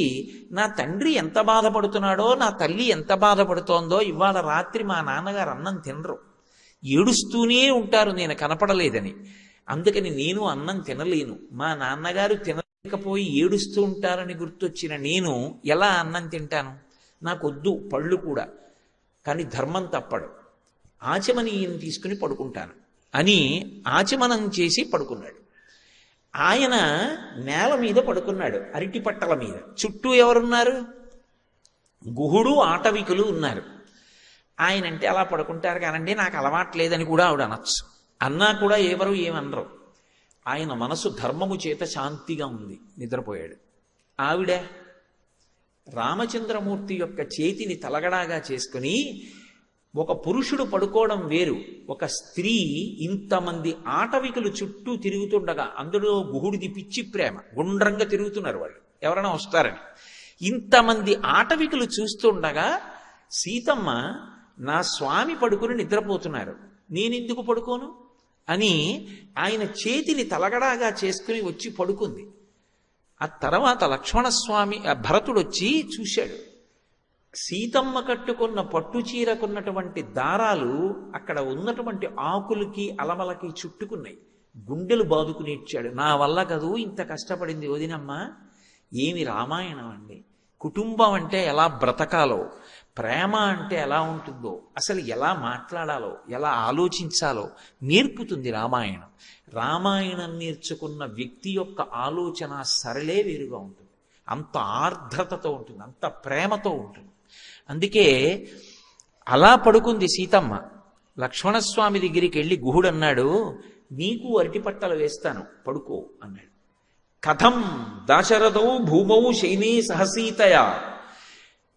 S1: నా తండ్రి ఎంత బాధపడుతున్నాడో, నా తల్లి ఎంత బాధపడుతోందో, ఇవాళ రాత్రి మా నాన్నగారు అన్నం తినరు, ఏడుస్తూనే ఉంటారు నేను కనపడలేదని. అందుకని నేను అన్నం తినలేను. మా నాన్నగారు తినలేకపోయి ఏడుస్తూ ఉంటారని గుర్తొచ్చిన నేను ఎలా అన్నం తింటాను? నాకొద్దు పళ్ళు కూడా, కానీ ధర్మం తప్పడు. ఆచమనీయం తీసుకుని పడుకుంటాను అని ఆచమనం చేసి పడుకున్నాడు. ఆయన నేల మీద పడుకున్నాడు, అరటి పట్టల మీద. చుట్టూ ఎవరున్నారు? గుహుడు, ఆటవికులు ఉన్నారు. ఆయన అంటే అలా పడుకుంటారు కానండి, నాకు అలవాట్లేదని కూడా ఆవిడ అనొచ్చు. అన్నా కూడా ఎవరు ఏమనరు. ఆయన మనసు ధర్మము చేత శాంతిగా ఉంది, నిద్రపోయాడు. ఆవిడ రామచంద్రమూర్తి యొక్క చేతిని తలగడాగా చేసుకుని, ఒక పురుషుడు పడుకోవడం వేరు, ఒక స్త్రీ ఇంతమంది ఆటవికులు చుట్టూ తిరుగుతుండగా, అందులో గుహుడిది పిచ్చి ప్రేమ, గుండ్రంగా తిరుగుతున్నారు వాళ్ళు ఎవరైనా వస్తారని, ఇంతమంది ఆటవికులు చూస్తుండగా సీతమ్మ నా స్వామి పడుకుని నిద్రపోతున్నారు, నేనెందుకు పడుకోను అని ఆయన చేతిని తలగడాగా చేసుకుని వచ్చి పడుకుంది. ఆ తర్వాత లక్ష్మణస్వామి భరతుడు వచ్చి చూశాడు. సీతమ్మ కట్టుకున్న పట్టు చీరకున్నటువంటి దారాలు అక్కడ ఉన్నటువంటి ఆకులకి అలమలకి చుట్టుకున్నాయి. గుండెలు బాదుకుని ఇచ్చాడు. నా వల్ల కదూ ఇంత కష్టపడింది వదినమ్మ. ఏమి రామాయణం అండి! కుటుంబం అంటే ఎలా బ్రతకాలో, ప్రేమ అంటే ఎలా ఉంటుందో, అసలు ఎలా మాట్లాడాలో, ఎలా ఆలోచించాలో నేర్పుతుంది రామాయణం. రామాయణం నేర్చుకున్న వ్యక్తి యొక్క ఆలోచన సరళే వేరుగా ఉంటుంది. అంత ఆర్ద్రతతో ఉంటుంది, అంత ప్రేమతో ఉంటుంది. అందుకే అలా పడుకుంది సీతమ్మ. లక్ష్మణస్వామి దగ్గరికి వెళ్ళి గుహుడు అన్నాడు, నీకు అరటిపట్టలు వేస్తాను, పడుకో అన్నాడు. కథం దాశరథౌ భూమౌ శైనే సహసీతయ,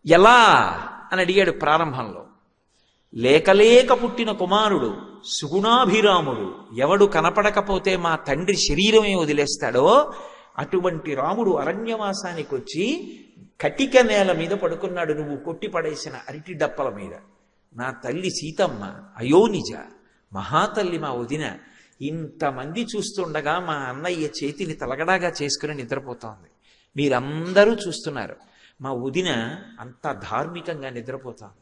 S1: ఎలా అని అడిగాడు ప్రారంభంలో. లేకలేక పుట్టిన కుమారుడు, సుగుణాభిరాముడు, ఎవడు కనపడకపోతే మా తండ్రి శరీరమే వదిలేస్తాడో అటువంటి రాముడు అరణ్యవాసానికి వచ్చి కటిక నేల మీద పడుకున్నాడు, నువ్వు కొట్టి పడేసిన అరటి డప్పల మీద. నా తల్లి సీతమ్మ అయోనిజ, మహాతల్లి మా వదిన, ఇంతమంది చూస్తుండగా మా అన్నయ్య చేతిని తలగడాగా చేసుకుని నిద్రపోతోంది. మీరందరూ చూస్తున్నారు, మా వదిన అంత ధార్మికంగా నిద్రపోతోంది.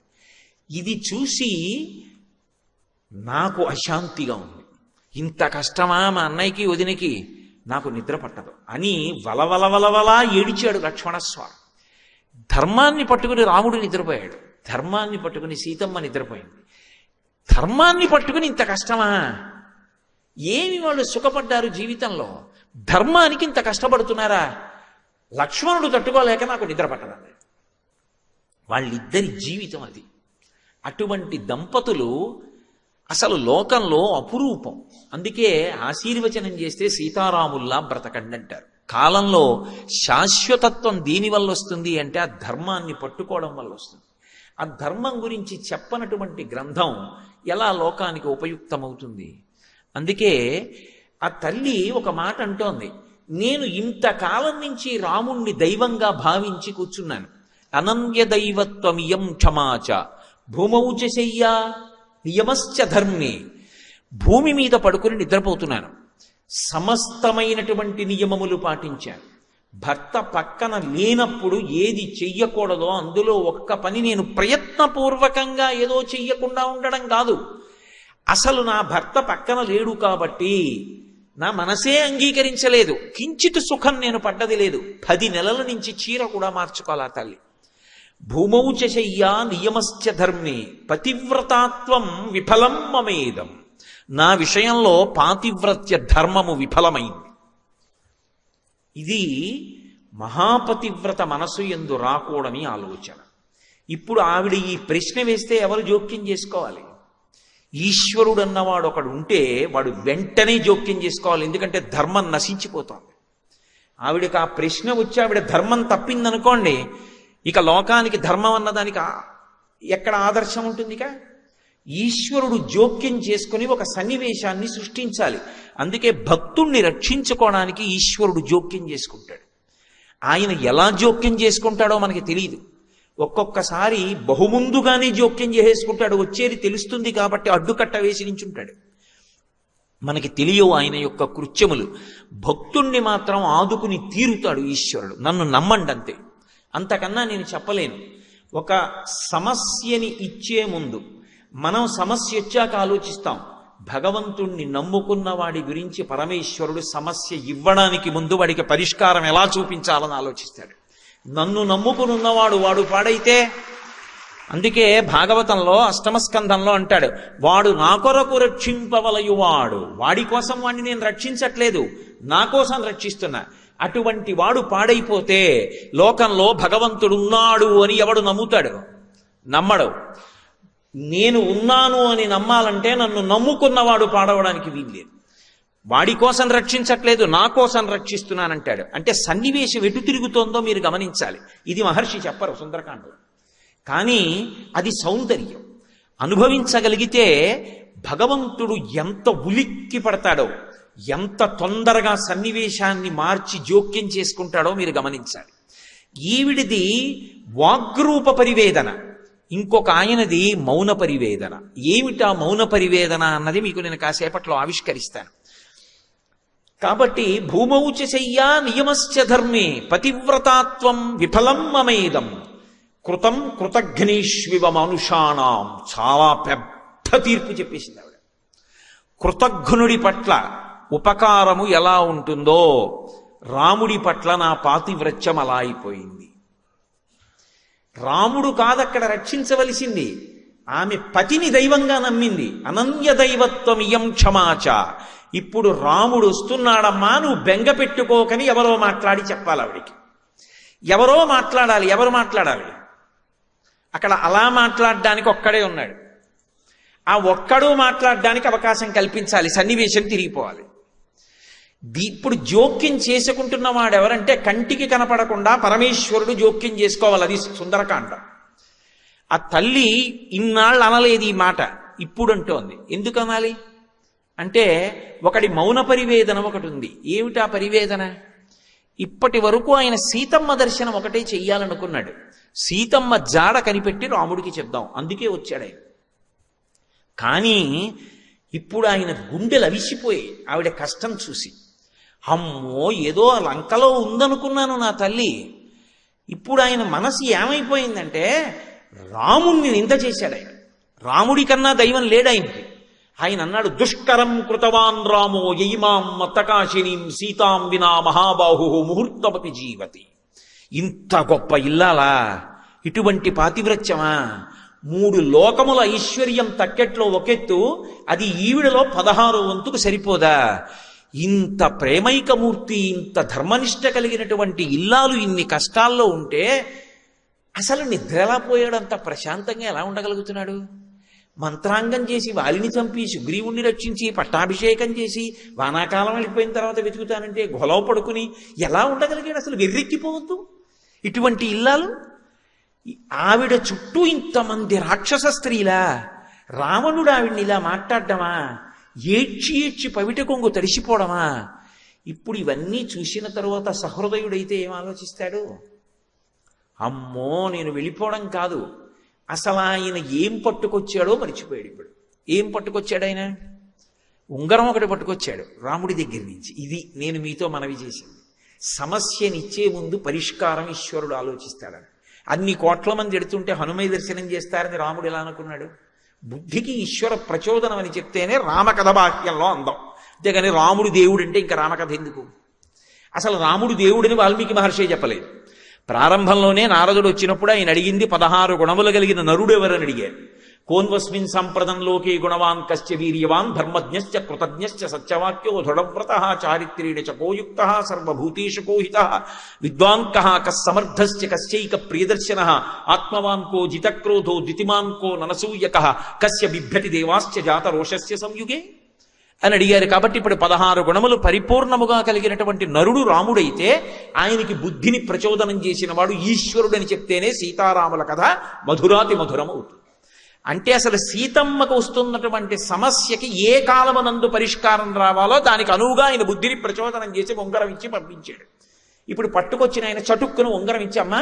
S1: ఇది చూసి నాకు అశాంతిగా ఉంది. ఇంత కష్టమా మా అన్నయ్యకి వదినకి, నాకు నిద్ర పట్టదు అని వలవలవలవలా ఏడిచాడు లక్ష్మణస్వామి. ధర్మాన్ని పట్టుకుని రాముడు నిద్రపోయాడు, ధర్మాన్ని పట్టుకుని సీతమ్మ నిద్రపోయింది. ధర్మాన్ని పట్టుకుని ఇంత కష్టమా? ఏమి వాళ్ళు సుఖపడ్డారు జీవితంలో? ధర్మానికి ఇంత కష్టపడుతున్నారా? లక్ష్మణుడు తట్టుకోలేక నాకు నిద్ర పట్టదండి. వాళ్ళిద్దరి జీవితం అది. అటువంటి దంపతులు అసలు లోకంలో అపురూపం. అందుకే ఆశీర్వచనం చేస్తే సీతారాముల్లా బ్రతకండి అంటారు. కాలంలో శాశ్వతత్వం దేని వల్ల వస్తుంది అంటే ఆ ధర్మాన్ని పట్టుకోవడం వల్ల వస్తుంది. ఆ ధర్మం గురించి చెప్పనటువంటి గ్రంథం ఎలా లోకానికి ఉపయుక్తమవుతుంది? అందుకే ఆ తల్లి ఒక మాట అంటోంది, నేను ఇంతకాలం నుంచి రాముణ్ణి దైవంగా భావించి కూర్చున్నాను. అనన్య దైవత్వమియం క్షమాచ భూమౌచ శయ్యా నియమశ్చ ధర్మే. భూమి మీద పడుకుని నిద్రపోతున్నాను, సమస్తమైనటువంటి నియమములు పాటించాను. భర్త పక్కన లేనప్పుడు ఏది చెయ్యకూడదో అందులో ఒక్క పని నేను ప్రయత్నపూర్వకంగా ఏదో చెయ్యకుండా ఉండడం కాదు. అసలు నా భర్త పక్కన లేడు కాబట్టి నా మనసే అంగీకరించలేదు, కించిత్ సుఖం నేను పడ్డది లేదు. 10 నెలల నుంచి చీర కూడా మార్చుకోవాలా తల్లి. భూమౌచ శయ్యా నియమశ్చ ధర్మే పతివ్రతాత్వం విఫలం మమేదం. నా విషయంలో పాతివ్రత్య ధర్మము విఫలమైంది. ఇది మహాపతివ్రత మనసు యందు రాకూడని ఆలోచన. ఇప్పుడు ఆవిడ ఈ ప్రశ్న వేస్తే ఎవరు జోక్యం చేసుకోవాలి? ఈశ్వరుడు అన్నవాడు ఒకడు ఉంటే వాడు వెంటనే జోక్యం చేసుకోవాలి, ఎందుకంటే ధర్మం నశించిపోతుంది. ఆవిడకి ఆ ప్రశ్న వచ్చి ఆవిడ ధర్మం తప్పిందనుకోండి, ఇక లోకానికి ధర్మం అన్నదానికి ఎక్కడ ఆదర్శం ఉంటుంది? ఇక ఈశ్వరుడు జోక్యం చేసుకుని ఒక సన్నివేశాన్ని సృష్టించాలి. అందుకే భక్తుణ్ణి రక్షించుకోవడానికి ఈశ్వరుడు జోక్యం చేసుకుంటాడు. ఆయన ఎలా జోక్యం చేసుకుంటాడో మనకి తెలియదు. ఒక్కొక్కసారి బహుముందుగానే జోక్యం చేసేసుకుంటాడు, వచ్చేది తెలుస్తుంది కాబట్టి అడ్డుకట్ట వేసి నించుంటాడు. మనకి తెలియవు ఆయన యొక్క కృత్యములు. భక్తుణ్ణి మాత్రం ఆదుకుని తీరుతాడు ఈశ్వరుడు. నన్ను నమ్మండి అంతే, అంతకన్నా నేను చెప్పలేను. ఒక సమస్యని ఇచ్చే ముందు మనం సమస్య వచ్చాక ఆలోచిస్తాం. భగవంతుణ్ణి నమ్ముకున్న వాడి గురించి పరమేశ్వరుడు సమస్య ఇవ్వడానికి ముందు వాడికి పరిష్కారం ఎలా చూపించాలని ఆలోచిస్తాడు. నన్ను నమ్ముకునున్నవాడు వాడు పాడైతే, అందుకే భాగవతంలో 8వ స్కంధంలో అంటాడు, వాడు నా కొరకు రక్షింపవలయువాడు. వాడి కోసం వాడిని నేను రక్షించట్లేదు, నా కోసం రక్షిస్తున్నా. అటువంటి వాడు పాడైపోతే లోకంలో భగవంతుడున్నాడు అని ఎవడు నమ్ముతాడు? నమ్మడు. నేను ఉన్నాను అని నమ్మాలంటే నన్ను నమ్ముకున్నవాడు పాడవడానికి వీల్లేదు. వాడి కోసం రక్షించట్లేదు, నా కోసం రక్షిస్తున్నానంటాడు. అంటే సన్నివేశం ఎటు తిరుగుతోందో మీరు గమనించాలి. ఇది మహర్షి చెప్పరు సుందరకాండలో, కానీ అది సౌందర్యం. అనుభవించగలిగితే భగవంతుడు ఎంత ఉలిక్కి పడతాడో, ఎంత తొందరగా సన్నివేశాన్ని మార్చి జోక్యం చేసుకుంటాడో మీరు గమనించాలి. ఈవిడిది వాగ్రూప పరివేదన, ఇంకొక ఆయనది మౌన పరివేదన. ఏమిటా మౌన పరివేదన అన్నది మీకు నేను కాసేపట్లో ఆవిష్కరిస్తాను. కాబట్టి భూమౌచ శయ్యా నియమశ్చ ధర్మే పతివ్రతాత్వం విఫలం మమేదం కృతం కృతఘ్నేష్వివ మనుషాణం. చాలా పెద్ద తీర్పు చెప్పేసింది ఆవిడ. కృతఘ్నుడి పట్ల ఉపకారము ఎలా ఉంటుందో రాముడి పట్ల నా పాతివ్రత్యం అలా అయిపోయింది. రాముడు కాదక్కడ రక్షించవలసింది, ఆమె పతిని దైవంగా నమ్మింది. అనన్య దైవత్వం ఇయం క్షమాచ. ఇప్పుడు రాముడు వస్తున్నాడమ్మా, నువ్వు బెంగ పెట్టుకోకని ఎవరో మాట్లాడి చెప్పాలి ఆవిడికి. ఎవరో మాట్లాడాలి. ఎవరు మాట్లాడాలి? అక్కడ అలా మాట్లాడడానికి ఒక్కడే ఉన్నాడు. ఆ ఒక్కడు మాట్లాడడానికి అవకాశం కల్పించాలి, సన్నివేశం తిరిగిపోవాలి. ఇప్పుడు జోక్యం చేసుకుంటున్నవాడు ఎవరంటే కంటికి కనపడకుండా పరమేశ్వరుడు జోక్యం చేసుకోవాలి. అది సుందరకాండ. ఆ తల్లి ఇన్నాళ్ళు అనలేదు ఈ మాట, ఇప్పుడు అంటోంది. ఎందుకు అనాలి అంటే ఒకటి మౌన పరివేదన ఒకటి ఉంది. ఏమిటా పరివేదన? ఇప్పటి వరకు ఆయన సీతమ్మ దర్శనం ఒకటే చెయ్యాలనుకున్నాడు. సీతమ్మ జాడ కనిపెట్టి రాముడికి చెప్దాం, అందుకే వచ్చాడు ఆయన. కానీ ఇప్పుడు ఆయన గుండెలు అవిసిపోయి ఆవిడ కష్టం చూసి, అమ్మో ఏదో లంకలో ఉందనుకున్నాను నా తల్లి. ఇప్పుడు ఆయన మనసు ఏమైపోయిందంటే రాముణ్ణి నింద చేశాడు ఆయన. రాముడి కన్నా దైవం లేడు ఆయనకి. ఆయన అన్నాడు, దుష్కరం కృతవాన్ రామో యయిమాం మత్తకాశినీం సీతాం వినా మహాబాహు ముహూర్తమపి జీవతి. ఇంత గొప్ప ఇల్లాలా, ఇటువంటి పాతివ్రత్యమా? 3 లోకముల ఐశ్వర్యం తక్కెట్లో ఒకెత్తు, అది ఈవిడలో 16వ వంతుకు సరిపోదా? ఇంత ప్రేమైకమూర్తి, ఇంత ధర్మనిష్ట కలిగినటువంటి ఇల్లాలు ఇన్ని కష్టాల్లో ఉంటే అసలు నిద్ర ఎలా పోయాడు? అంత ప్రశాంతంగా ఎలా ఉండగలుగుతున్నాడు? మంత్రాంగం చేసి వాలిని చంపి సుగ్రీవుణ్ణి రక్షించి పట్టాభిషేకం చేసి వానాకాలం వెళ్ళిపోయిన తర్వాత వెతుకుతానంటే గొలవ పడుకుని ఎలా ఉండగలిగాడు? అసలు వెర్రెక్కిపోవద్దు ఇటువంటి ఇల్లాలు. ఆవిడ చుట్టూ ఇంతమంది రాక్షస స్త్రీలా, రావణుడు ఆవిడ్ని ఇలా మాట్లాడడమా? ఏడ్చి ఏడ్చి పవిట కొంగు తడిసిపోవడమా? ఇప్పుడు ఇవన్నీ చూసిన తరువాత సహృదయుడైతే ఏం ఆలోచిస్తాడు? అమ్మో నేను వెళ్ళిపోవడం కాదు, అసలు ఆయన ఏం పట్టుకొచ్చాడో మర్చిపోయాడు. ఇప్పుడు ఏం పట్టుకొచ్చాడు ఆయన? ఉంగరం ఒకటి పట్టుకొచ్చాడు రాముడి దగ్గర నుంచి. ఇది నేను మీతో మనవి చేసింది. సమస్యనిచ్చే ముందు పరిష్కారం ఈశ్వరుడు ఆలోచిస్తాడని. అన్ని కోట్ల మంది ఎడుతుంటే హనుమై దర్శనం చేస్తారని రాముడు ఎలా అనుకున్నాడు? బుద్ధికి ఈశ్వర ప్రచోదనం అని చెప్తేనే రామకథ వాక్యంలో అందం. అంతేగాని రాముడు దేవుడు అంటే ఇంకా రామకథ ఎందుకు? అసలు రాముడు దేవుడిని వాల్మీకి మహర్షి చెప్పలేదు. ప్రారంభంలోనే నారదుడు వచ్చినప్పుడు ఆయన అడిగింది 16 గుణములు కలిగిన నరుడు ఎవరని అడిగారు. కోన్వస్మిన్ సంప్రదంలోకే గుణవాన్ కశ్చ వీర్యవాన్ ధర్మజ్ఞశ్చ కృతజ్ఞశ్చ సత్యవాక్యో దృఢవ్రతః చారిత్రేణ చకోయుక్తః సర్వభూతేషు కోహితః విద్వాన్ కః కస్సమర్థశ్చ కశ్చైక ప్రియదర్శనః ఆత్మవాన్ కో జితక్రోధో ద్వితిమాన్ కో ననసూయకః కస్య బిభ్యతి దేవాశ్చ జాతరోషస్య సంయుగే అని అడిగారు. కాబట్టి ఇప్పుడు 16 గుణములు పరిపూర్ణముగా కలిగినటువంటి నరుడు రాముడైతే ఆయనకి బుద్ధిని ప్రచోదనం చేసిన వాడు ఈశ్వరుడు అని చెప్తేనే సీతారాముల కథ మధురాతి మధురం అవుతుంది. అంటే అసలు సీతమ్మకు వస్తున్నటువంటి సమస్యకి ఏ కాలమునందు పరిష్కారం రావాలో దానికి అనువుగా ఆయన బుద్ధిని ప్రచోదనం చేసి ఉంగరం ఇచ్చి పంపించాడు. ఇప్పుడు పట్టుకొచ్చిన ఆయన చటుక్కును ఉంగరం ఇచ్చి, అమ్మా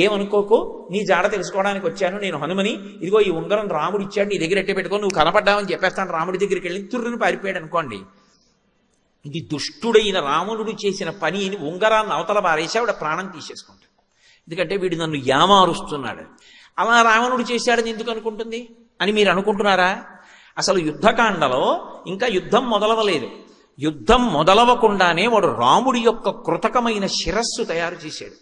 S1: ఏమనుకోకు, నీ జాడ తెలుసుకోవడానికి వచ్చాను, నేను హనుమని, ఇదిగో ఈ ఉంగరం రాముడు ఇచ్చాడు, నీ దగ్గర ఎట్టి పెట్టుకో, నువ్వు కనపడ్డావని చెప్పేస్తాను. రాముడి దగ్గరికి వెళ్ళి తుర్రుని పారిపోయాడు అనుకోండి. ఇది దుష్టుడైన రావణుడు చేసిన పని అని ఉంగరాన్ని అవతల పారేసి ఆవిడ ప్రాణం తీసేసుకుంటాడు. ఎందుకంటే వీడు నన్ను యామారుస్తున్నాడు. అలా రావణుడు చేశాడని ఎందుకు అనుకుంటుంది అని మీరు అనుకుంటున్నారా? అసలు యుద్ధకాండలో ఇంకా యుద్ధం మొదలవలేదు. యుద్ధం మొదలవకుండానే వాడు రాముడి యొక్క కృతకమైన శిరస్సు తయారు చేశాడు.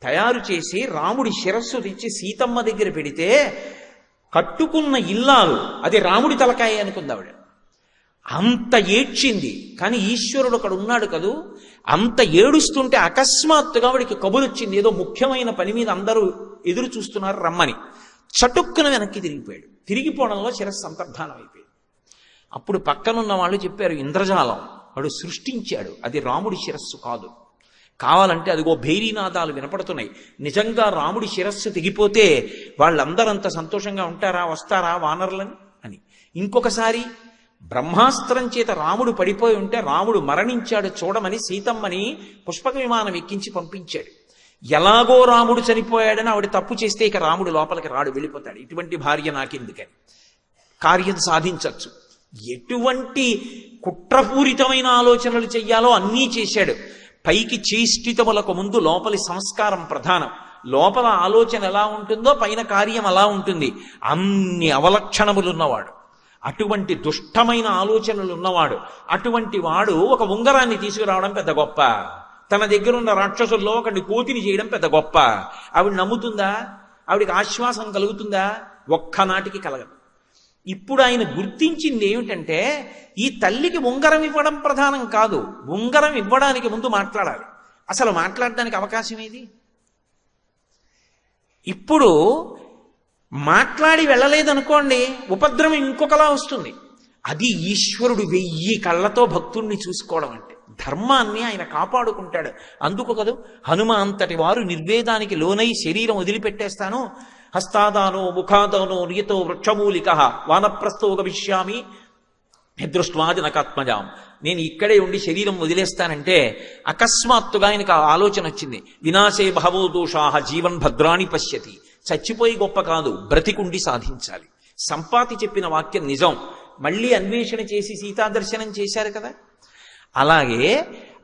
S1: తయారు చేసి రాముడి శిరస్సు తెచ్చి సీతమ్మ దగ్గర పెడితే కట్టుకున్న ఇల్లాలు అది రాముడి తలకాయ అనుకుంది ఆవిడ. అంత ఏడ్చింది. కానీ ఈశ్వరుడు అక్కడ ఉన్నాడు కదూ. అంత ఏడుస్తుంటే అకస్మాత్తుగా వాడికి కబురు వచ్చింది, ఏదో ముఖ్యమైన పని మీద అందరూ ఎదురు చూస్తున్నారు రమ్మని. చటుక్కున వెనక్కి తిరిగిపోవడంలో శిరస్సు అంతర్ధానం అయిపోయింది. అప్పుడు పక్కనున్న వాళ్ళు చెప్పారు, ఇంద్రజాలం వాడు సృష్టించాడు, అది రాముడి శిరస్సు కాదు. కావాలంటే అదిగో భైరీనాదాలు వినపడుతున్నాయి. నిజంగా రాముడి శిరస్సు తెగిపోతే వాళ్ళందరంత సంతోషంగా ఉంటారా, వస్తారా వానరులని అని. ఇంకొకసారి బ్రహ్మాస్త్రం చేత రాముడు పడిపోయి ఉంటే రాముడు మరణించాడు చూడమని సీతమ్మని పుష్పక విమానం ఎక్కించి పంపించాడు. ఎలాగో రాముడు చనిపోయాడని ఆవిడ తప్పు చేస్తే ఇక రాముడు లోపలికి రాడు, వెళ్ళిపోతాడు. ఇటువంటి భార్య నాకెందుకని కార్యం సాధించవచ్చు. ఎటువంటి కుట్రపూరితమైన ఆలోచనలు చెయ్యాలో అన్నీ చేశాడు. పైకి చేష్టితములకు ముందు లోపలి సంస్కారం ప్రధానం. లోపల ఆలోచన ఎలా ఉంటుందో పైన కార్యం అలా ఉంటుంది. అన్ని అవలక్షణములున్నవాడు, అటువంటి దుష్టమైన ఆలోచనలు ఉన్నవాడు, అటువంటి వాడు ఒక ఉంగరాన్ని తీసుకురావడం పెద్ద గొప్ప. తన దగ్గరున్న రాక్షసుల్లో ఒకటి కోతిని చేయడం పెద్ద గొప్ప. ఆవిడ నమ్ముతుందా? ఆవిడికి ఆశ్వాసం కలుగుతుందా? ఒక్కనాటికి కలగదు. ఇప్పుడు ఆయన గుర్తించింది ఏమిటంటే ఈ తల్లికి ఉంగరం ఇవ్వడం ప్రధానం కాదు, ఉంగరం ఇవ్వడానికి ముందు మాట్లాడాలి. అసలు మాట్లాడడానికి అవకాశం ఏది? ఇప్పుడు మాట్లాడి వెళ్ళలేదనుకోండి, ఉపద్రవం ఇంకొకలా వస్తుంది. అది ఈశ్వరుడు 1000 కళ్ళతో భక్తుణ్ణి చూసుకోవడం అంటే. ధర్మాన్ని ఆయన కాపాడుకుంటాడు. అందుకు కదా హనుమ అంతటి వారు నిర్వేదానికి లోనై శరీరం వదిలిపెట్టేస్తాను, హస్తాదానో ముఖాదానో నియతో వృక్షమూలిక వానప్రస్థో గమిష్యామి దృష్ట్వా జనకాత్మజాం, నేను ఇక్కడే ఉండి శరీరం వదిలేస్తానంటే అకస్మాత్తుగా ఆయనకు ఆలోచన వచ్చింది. వినాశే బహవో దోషాః జీవన్ భద్రాణి పశ్యతి. చచ్చిపోయి గొప్ప కాదు, బ్రతికుండి సాధించాలి. సంపాతి చెప్పిన వాక్యం నిజం. మళ్ళీ అన్వేషణ చేసి సీతాదర్శనం చేశారు కదా. అలాగే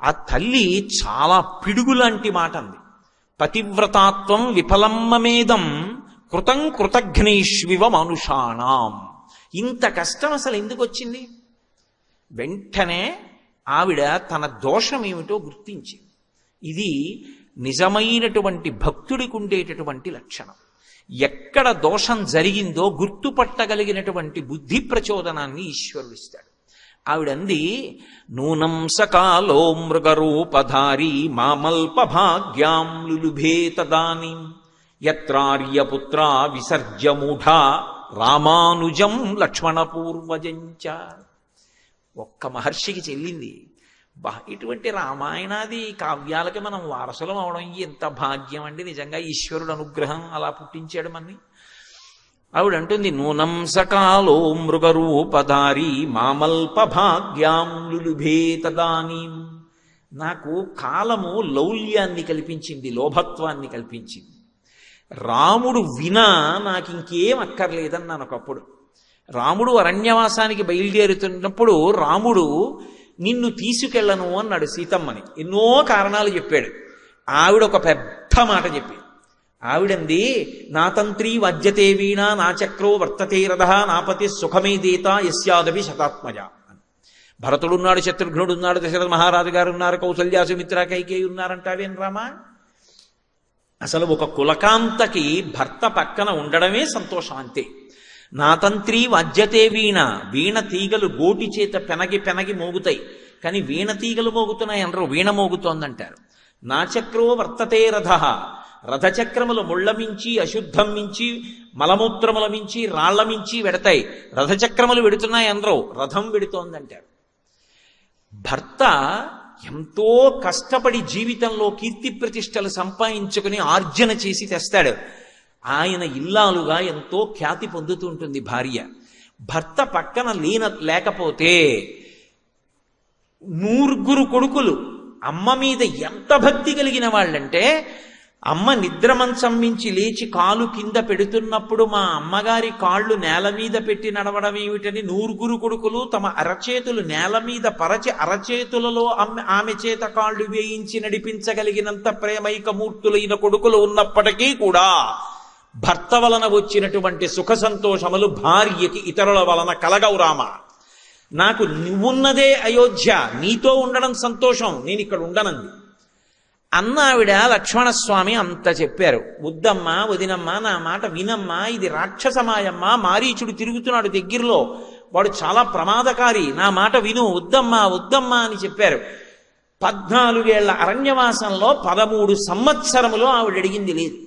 S1: ఆ తల్లి చాలా పిడుగులాంటి మాట అంది. పతివ్రతాత్వం విఫలమ్మమేదం కృతం కృతఘ్నైష్వివ మనుషాణం. ఇంత కష్టం అసలు ఎందుకు వచ్చింది? వెంటనే ఆవిడ తన దోషం ఏమిటో గుర్తించింది. ఇది నిజమైనటువంటి భక్తుడికి ఉండేటటువంటి లక్షణం. ఎక్కడ దోషం జరిగిందో గుర్తుపట్టగలిగినటువంటి బుద్ధి ప్రచోదనాన్ని ఈశ్వరుడు ఇస్తాడు. ఆవిడంది, నూనం సకాలో మృగరూపధారీ మామల్ప భాగ్యాం లులుభే తదానీ యత్రార్యపుత్రా విసర్జ్యమూఢా రామానుజం లక్ష్మణపూర్వజంచ. ఒక్క మహర్షికి చెల్లింది. ఇటువంటి రామాయణాది కావ్యాలకి మనం వారసులం అవడం ఎంత భాగ్యం అండి. నిజంగా ఈశ్వరుడు అనుగ్రహం అలా పుట్టించాడు మనని. ఆవిడ అంటుంది, నూనం సకాలో మృగరూపధారీ మామల్ప భాగ్యాం లులుభే తదానీం. నాకు కాలము లౌల్యాన్ని కల్పించింది, లోభత్వాన్ని కల్పించింది. రాముడు వినా నాకు ఇంకేం అక్కర్లేదన్నాను ఒకప్పుడు. రాముడు అరణ్యవాసానికి బయలుదేరుతున్నప్పుడు రాముడు నిన్ను తీసుకెళ్ళను అన్నాడు సీతమ్మని. ఎన్నో కారణాలు చెప్పాడు. ఆవిడ ఒక పెద్ద మాట చెప్పి, ఆవిడంది, నా తంత్రీ వజ్యతే వీణ నా చక్రో వర్తతే రథ నాపతి సుఖమే దేత యస్యాదవి శతాత్మజ. భరతుడున్నాడు, శత్రుఘ్నుడున్నాడు, దశరథ మహారాజు గారు ఉన్నారు, కౌసల్య సుమిత్ర కైకేయి ఉన్నారంటావేం రామా? అసలు ఒక కులకాంతకి భర్త పక్కన ఉండడమే సంతోషం అంతే. నా తంత్రి వజ్యతే వీణ, వీణ తీగలు గోటి చేత పెనగి పెనగి మోగుతాయి, కానీ వీణ తీగలు మోగుతున్నాయి అనరు, వీణ మోగుతోందంటారు. నా చక్రో వర్తతే రథ, రథచక్రములు ముళ్ల మించి అశుద్ధం మించి మలమూత్రముల మించి రాళ్ల మించి వెడతాయి, రథచక్రములు వెడుతున్నాయి అనరు, రథం వెడుతోందంటారు. భర్త ఎంతో కష్టపడి జీవితంలో కీర్తి ప్రతిష్టలు సంపాదించుకుని ఆర్జన చేసి తెస్తాడు. ఆయన ఇల్లాలుగా ఎంతో ఖ్యాతి పొందుతూ ఉంటుంది భార్య. భర్త పక్కన లేకపోతే 9 కొడుకులు అమ్మ మీద ఎంత భక్తి కలిగిన వాళ్ళంటే, అమ్మ నిద్ర మంచం మించి లేచి కాలు కింద పెడుతున్నప్పుడు మా అమ్మగారి కాళ్ళు నేల మీద పెట్టి నడవడం ఏమిటని 9 కొడుకులు తమ అరచేతులు నేల మీద పరచి అరచేతులలో ఆమె చేత కాళ్ళు వేయించి నడిపించగలిగినంత ప్రేమైకమూర్తులైన కొడుకులు ఉన్నప్పటికీ కూడా భర్త వలన వచ్చినటువంటి సుఖ సంతోషములు భార్యకి ఇతరుల వలన కలగవు రామ. నాకు నువ్వున్నదే అయోధ్య, నీతో ఉండడం సంతోషం, నేను ఇక్కడ ఉండనంది అన్న ఆవిడ. లక్ష్మణస్వామి అంత చెప్పారు, వద్దమ్మా వదినమ్మా నా మాట వినమ్మా, ఇది రాక్షసమాయమ్మా, మారీచుడు తిరుగుతున్నాడు దగ్గరలో, వాడు చాలా ప్రమాదకారి, నా మాట విను, వద్దమ్మా వద్దమ్మా అని చెప్పారు. 14 ఏళ్ల అరణ్యవాసంలో 13 సంవత్సరములు ఆవిడ అడిగింది లేదు,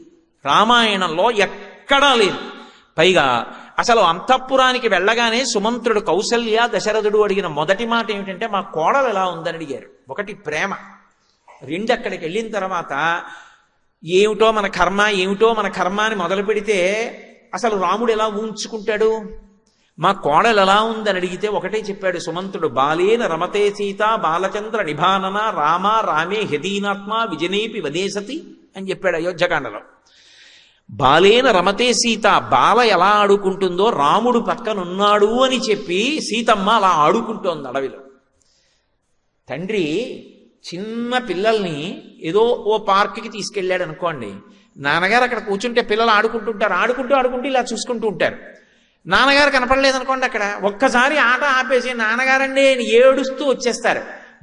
S1: రామాయణంలో ఎక్కడా లేదు. పైగా అసలు అంతఃపురానికి వెళ్ళగానే సుమంత్రుడు కౌసల్య దశరథుడు అడిగిన మొదటి మాట ఏమిటంటే మా కోడలు ఎలా ఉందని అడిగారు. ఒకటి ప్రేమ, రెండు అక్కడికి వెళ్ళిన తర్వాత ఏమిటో మన కర్మ అని మొదలు పెడితే అసలు రాముడు ఎలా ఊంచుకుంటాడు. మా కోడలు ఎలా ఉందని అడిగితే ఒకటే చెప్పాడు సుమంతుడు, బాలేన రమతే సీత బాలచంద్ర నిభానన రామ రామే హృదీనాత్మ విజనేపి వదేశతి అని చెప్పాడు అయోధ్యకాండలో. బాలేన రమతే సీత, బాల ఎలా ఆడుకుంటుందో రాముడు పక్కనున్నాడు అని చెప్పి సీతమ్మ అలా ఆడుకుంటోంది అడవిలో. తండ్రి చిన్న పిల్లల్ని ఏదో ఓ పార్క్కి తీసుకెళ్ళాడు అనుకోండి, నాన్నగారు అక్కడ కూర్చుంటే పిల్లలు ఆడుకుంటుంటారు, ఆడుకుంటూ ఇలా చూసుకుంటూ ఉంటారు. నాన్నగారు కనపడలేదనుకోండి, అక్కడ ఒక్కసారి ఆట ఆపేసి నాన్నగారండి ఏడుస్తూ వచ్చేస్తారు.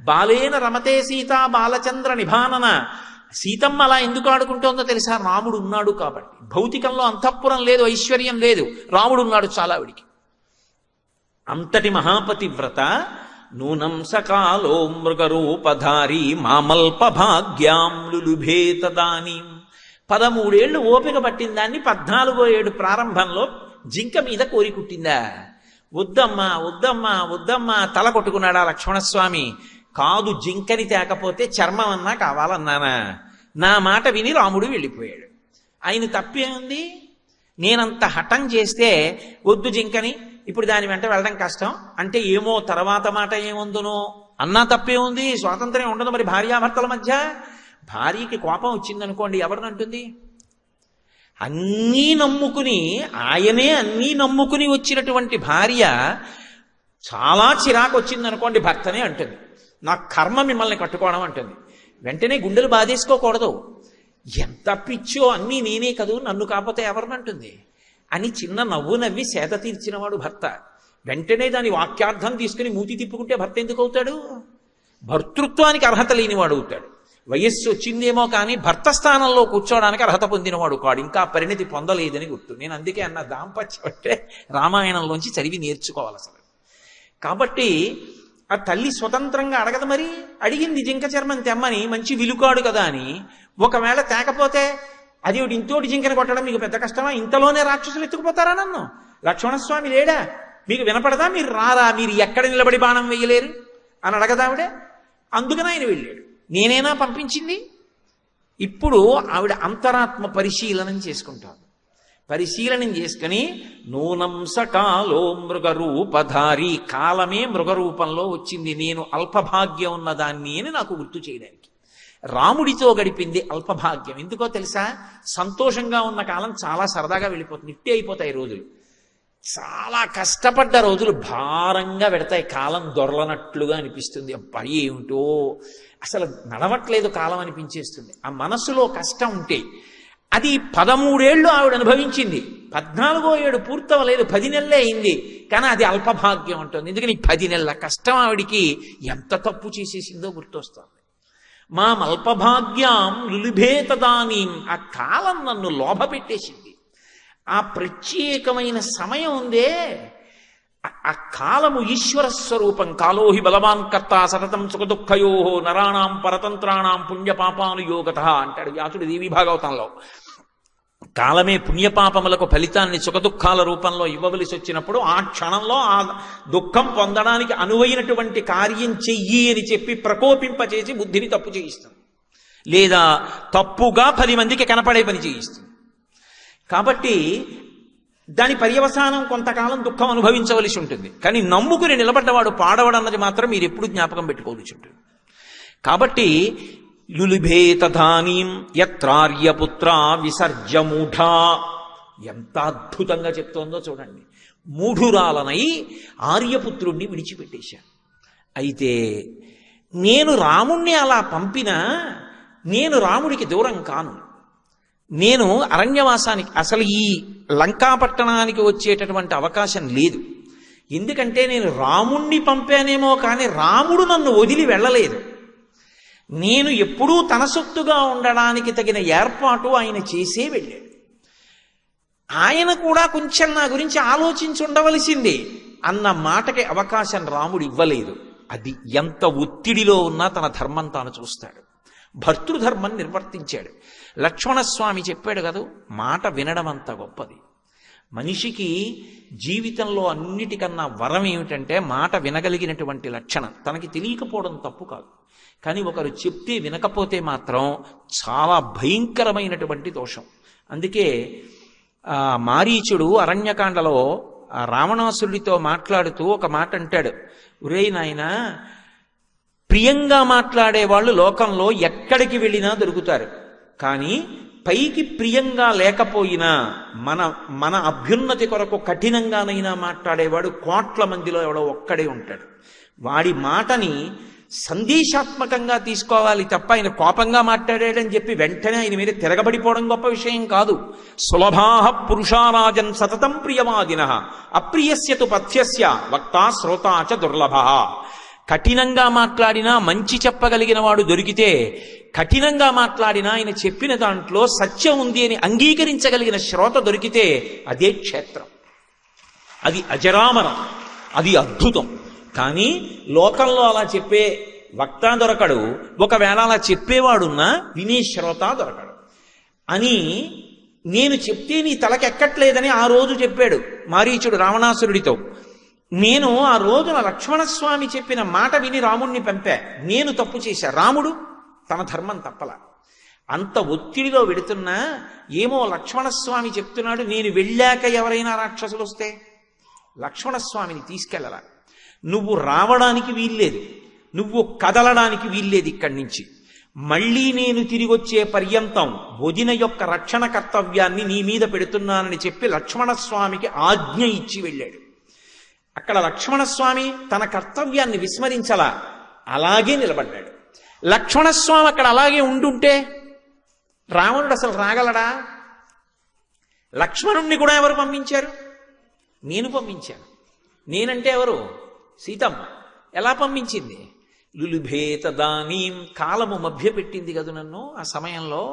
S1: బాలేన రమతే సీత బాలచంద్ర నిభానన, సీతమ్మ అలా ఎందుకు ఆడుకుంటోందో తెలుసా, రాముడు ఉన్నాడు కాబట్టి. భౌతికంలో అంతఃపురం లేదు, ఐశ్వర్యం లేదు, రాముడు ఉన్నాడు చాలా ఆవిడికి. అంతటి మహాపతివ్రత నూనం సకాలో మృగరూపధారి మామల్ప భాగ్యాం లులుభే తదానీం. 13 ఏళ్లు ఓపిక పట్టిన దాన్ని 14వ ఏడు ప్రారంభంలో జింక మీద కోరికుట్టిందా. వద్దమ్మా వద్దమ్మా వద్దమ్మా తల కొట్టుకున్నాడా లక్ష్మణస్వామి. కాదు, జింకని తేకపోతే చర్మం అన్నా కావాలన్నానా. నా మాట విని రాముడు వెళ్ళిపోయాడు. ఆయన తప్పేముంది, నేనంత హఠం చేస్తే వద్దు జింకని, ఇప్పుడు దాని వెంట వెళ్ళడం కష్టం అంటే ఏమో తర్వాత మాట ఏముందునో అన్నా తప్పే ఉంది. స్వాతంత్ర్యం ఉండదు మరి భార్యాభర్తల మధ్య. భార్యకి కోపం వచ్చిందనుకోండి ఎవరినంటుంది. అన్నీ నమ్ముకుని ఆయనే అన్నీ నమ్ముకుని వచ్చినటువంటి భార్య చాలా చిరాకు వచ్చిందనుకోండి భర్తనే అంటుంది, నా కర్మ మిమ్మల్ని కట్టుకోవడం అంటుంది. వెంటనే గుండెలు బాధేసుకోకూడదు. ఎంత పిచ్చో, అన్నీ నేనే కదూ, నన్ను కాకపోతే ఎవరినంటుంది అని చిన్న నవ్వు నవ్వి సేద తీర్చినవాడు భర్త. వెంటనే దాని వాక్యార్థం తీసుకుని మూతి తిప్పుకుంటే భర్త ఎందుకు అవుతాడు? భర్తృత్వానికి అర్హత లేనివాడు అవుతాడు. వయస్సు వచ్చిందేమో కానీ భర్త స్థానంలో కూర్చోవడానికి అర్హత పొందినవాడు కాడు, ఇంకా పరిణతి పొందలేదని గుర్తు. నేను అందుకే అన్న దాంపత్యం అంటే రామాయణంలోంచి చదివి నేర్చుకోవాలి అసలు. కాబట్టి ఆ తల్లి స్వతంత్రంగా అడగదు. మరి అడిగింది జింక చర్మం తెమ్మని, మంచి విలుకాడు కదా అని. ఒకవేళ తేకపోతే అది ఒకటి ఇంతోటి జింకని కొట్టడం మీకు పెద్ద కష్టమా? ఇంతలోనే రాక్షసులు ఎత్తుకుపోతారా నన్ను? లక్ష్మణస్వామి లేడా? మీకు వినపడదా? మీరు రారా? మీరు ఎక్కడ నిలబడి బాణం వేయలేరు అని అడగదావిడే. అందుకని ఆయన వెళ్ళాడు. నేనేనా పంపించింది? ఇప్పుడు ఆవిడ అంతరాత్మ పరిశీలనం చేసుకుంటాను. పరిశీలనం చేసుకుని నూనం సకాలో మృగరూపధారి, కాలమే మృగరూపంలో వచ్చింది, నేను అల్పభాగ్యం ఉన్నదాన్ని అని నాకు గుర్తు చేయడానికి. రాముడితో గడిపింది అల్పభాగ్యం. ఎందుకో తెలుసా? సంతోషంగా ఉన్న కాలం చాలా సరదాగా వెళ్ళిపోతుంది, ఇట్టే అయిపోతాయి రోజులు. చాలా కష్టపడ్డ రోజులు భారంగా పెడతాయి, కాలం దొరలనట్లుగా అనిపిస్తుంది. అబ్బా ఏమిటో అసలు నడవట్లేదు కాలం అనిపించేస్తుంది. ఆ మనసులో కష్టం ఉంటే అది 13 ఏళ్ళు ఆవిడ అనుభవించింది. 14వ ఏడు పూర్తవలేదు, 10 నెలలే అయింది. కానీ అది అల్పభాగ్యం అంటుంది. ఎందుకని 10 నెలల కష్టం ఆవిడికి ఎంత తప్పు చేసేసిందో గుర్తొస్తుంది. మా అల్పభాగ్యం లులుభే తదానీం, ఆ కాలం నన్ను లోభపెట్టేసింది. ఆ ప్రత్యేకమైన సమయం ఉందే, ఆ కాలము ఈశ్వర స్వరూపం. కాలోహి బలవాన్ కర్త సతతం సుఖ దుఃఖయో నరాణాం పరతంత్రాణం పుణ్యపాపానుయోగత అంటాడు వ్యాసుడు దేవీ భాగవతంలో. కాలమే పుణ్యపాపములకు ఫలితాన్ని సుఖదుఖాల రూపంలో ఇవ్వవలసి వచ్చినప్పుడు ఆ క్షణంలో ఆ దుఃఖం పొందడానికి అనువైనటువంటి కార్యం చెయ్యి అని చెప్పి ప్రకోపింపచేసి బుద్ధిని తప్పు చేయిస్తుంది, లేదా తప్పుగా 10 మందికి కనపడే పని చేయిస్తుంది. కాబట్టి దాని పర్యవసానం కొంతకాలం దుఃఖం అనుభవించవలసి ఉంటుంది. కానీ నమ్ముకుని నిలబడ్డవాడు పాడవడన్నది మాత్రం మీరు ఎప్పుడు జ్ఞాపకం పెట్టుకోవలసి ఉంటుంది. కాబట్టి లులుభే తథానీం యత్రార్యపుత్ర విసర్జమూఢా, ఎంత అద్భుతంగా చెప్తోందో చూడండి. మూఢురాలనై ఆర్యపుత్రుణ్ణి విడిచిపెట్టేశాను. అయితే నేను రాముణ్ణి అలా పంపినా నేను రాముడికి దూరం కాను. నేను అరణ్యవాసానికి, అసలు ఈ లంకాపట్టణానికి వచ్చేటటువంటి అవకాశం లేదు. ఎందుకంటే నేను రాముణ్ణి పంపానేమో కానీ రాముడు నన్ను వదిలి వెళ్ళలేదు. నేను ఎప్పుడూ తన సొత్తుగా ఉండడానికి తగిన ఏర్పాటు ఆయన చేసే వెళ్ళాడు. ఆయన కూడా కొంచెం నా గురించి ఆలోచించి ఉండవలసింది అన్న మాటకి అవకాశం రాముడు ఇవ్వలేదు. అది ఎంత ఒత్తిడిలో ఉన్నా తన ధర్మం తాను చూస్తాడు. భర్తృధర్మం నిర్వర్తించాడు. లక్ష్మణస్వామి చెప్పాడు కదా, మాట వినడం అంత గొప్పది. మనిషికి జీవితంలో అన్నిటికన్నా వరం ఏమిటంటే మాట వినగలిగినటువంటి లక్షణం. తనకి తెలియకపోవడం తప్పు కాదు, కానీ ఒకరు చెప్తే వినకపోతే మాత్రం చాలా భయంకరమైనటువంటి దోషం. అందుకే మారీచుడు అరణ్యకాండలో రావణాసురుడితో మాట్లాడుతూ ఒక మాట అంటాడు, ఒరేయ్ నాయనా, ప్రియంగా మాట్లాడేవాళ్ళు లోకంలో ఎక్కడికి వెళ్ళినా దొరుకుతారు, కానీ పైకి ప్రియంగా లేకపోయినా మన అభ్యున్నతి కొరకు కఠినంగానైనా మాట్లాడేవాడు కోట్ల మందిలో ఎవడో ఒక్కడే ఉంటాడు. వాడి మాటని సందేశాత్మకంగా తీసుకోవాలి తప్ప ఆయన కోపంగా మాట్లాడాడని చెప్పి వెంటనే ఆయన మీద తిరగబడిపోవడం గొప్ప విషయం కాదు. సులభాః పురుషారాజన్ సతతం ప్రియవాదినః అప్రియస్యతు పథ్యస్య వక్తా శ్రోతా చ దుర్లభః. కఠినంగా మాట్లాడినా మంచి చెప్పగలిగిన వాడు దొరికితే, కఠినంగా మాట్లాడినా ఆయన చెప్పిన దాంట్లో సత్యం ఉంది అని అంగీకరించగలిగిన శ్రోత దొరికితే అదే క్షేత్రం, అది అజరామరం, అది అద్భుతం. కానీ లోకంలో అలా చెప్పే వక్త దొరకడు, ఒకవేళ అలా చెప్పేవాడున్నా వినే శ్రోత దొరకడు అని నేను చెప్తే నీ తలకెక్కట్లేదని ఆ రోజు చెప్పాడు మారీచుడు రావణాసురుడితో. నేను ఆ రోజున లక్ష్మణస్వామి చెప్పిన మాట విని రాముణ్ణి పంపా, నేను తప్పు చేశా, రాముడు తన ధర్మం తప్పల. అంత ఒత్తిడిలో వెడుతున్నా ఏమో లక్ష్మణస్వామి చెప్తున్నాడు, నేను వెళ్ళాక ఎవరైనా రాక్షసులు వస్తే లక్ష్మణస్వామిని తీసుకెళ్ళలా, నువ్వు రావడానికి వీల్లేదు, నువ్వు కదలడానికి వీల్లేదు ఇక్కడి నుంచి, మళ్ళీ నేను తిరిగొచ్చే పర్యంతం వదిన యొక్క రక్షణ కర్తవ్యాన్ని నీ మీద పెడుతున్నానని చెప్పి లక్ష్మణస్వామికి ఆజ్ఞ ఇచ్చి వెళ్ళాడు. అక్కడ లక్ష్మణస్వామి తన కర్తవ్యాన్ని విస్మరించలా, అలాగే నిలబడ్డాడు. లక్ష్మణస్వామి అక్కడ అలాగే ఉండుంటే రావణుడు అసలు రాగలడా? లక్ష్మణుణ్ణి కూడా ఎవరు పంపించారు? నేను పంపించాను. నేనంటే ఎవరు? సీతమ్మ. ఎలా పంపించింది? లులుభేత దానీం, కాలము మభ్య పెట్టింది కదా నన్ను. ఆ సమయంలో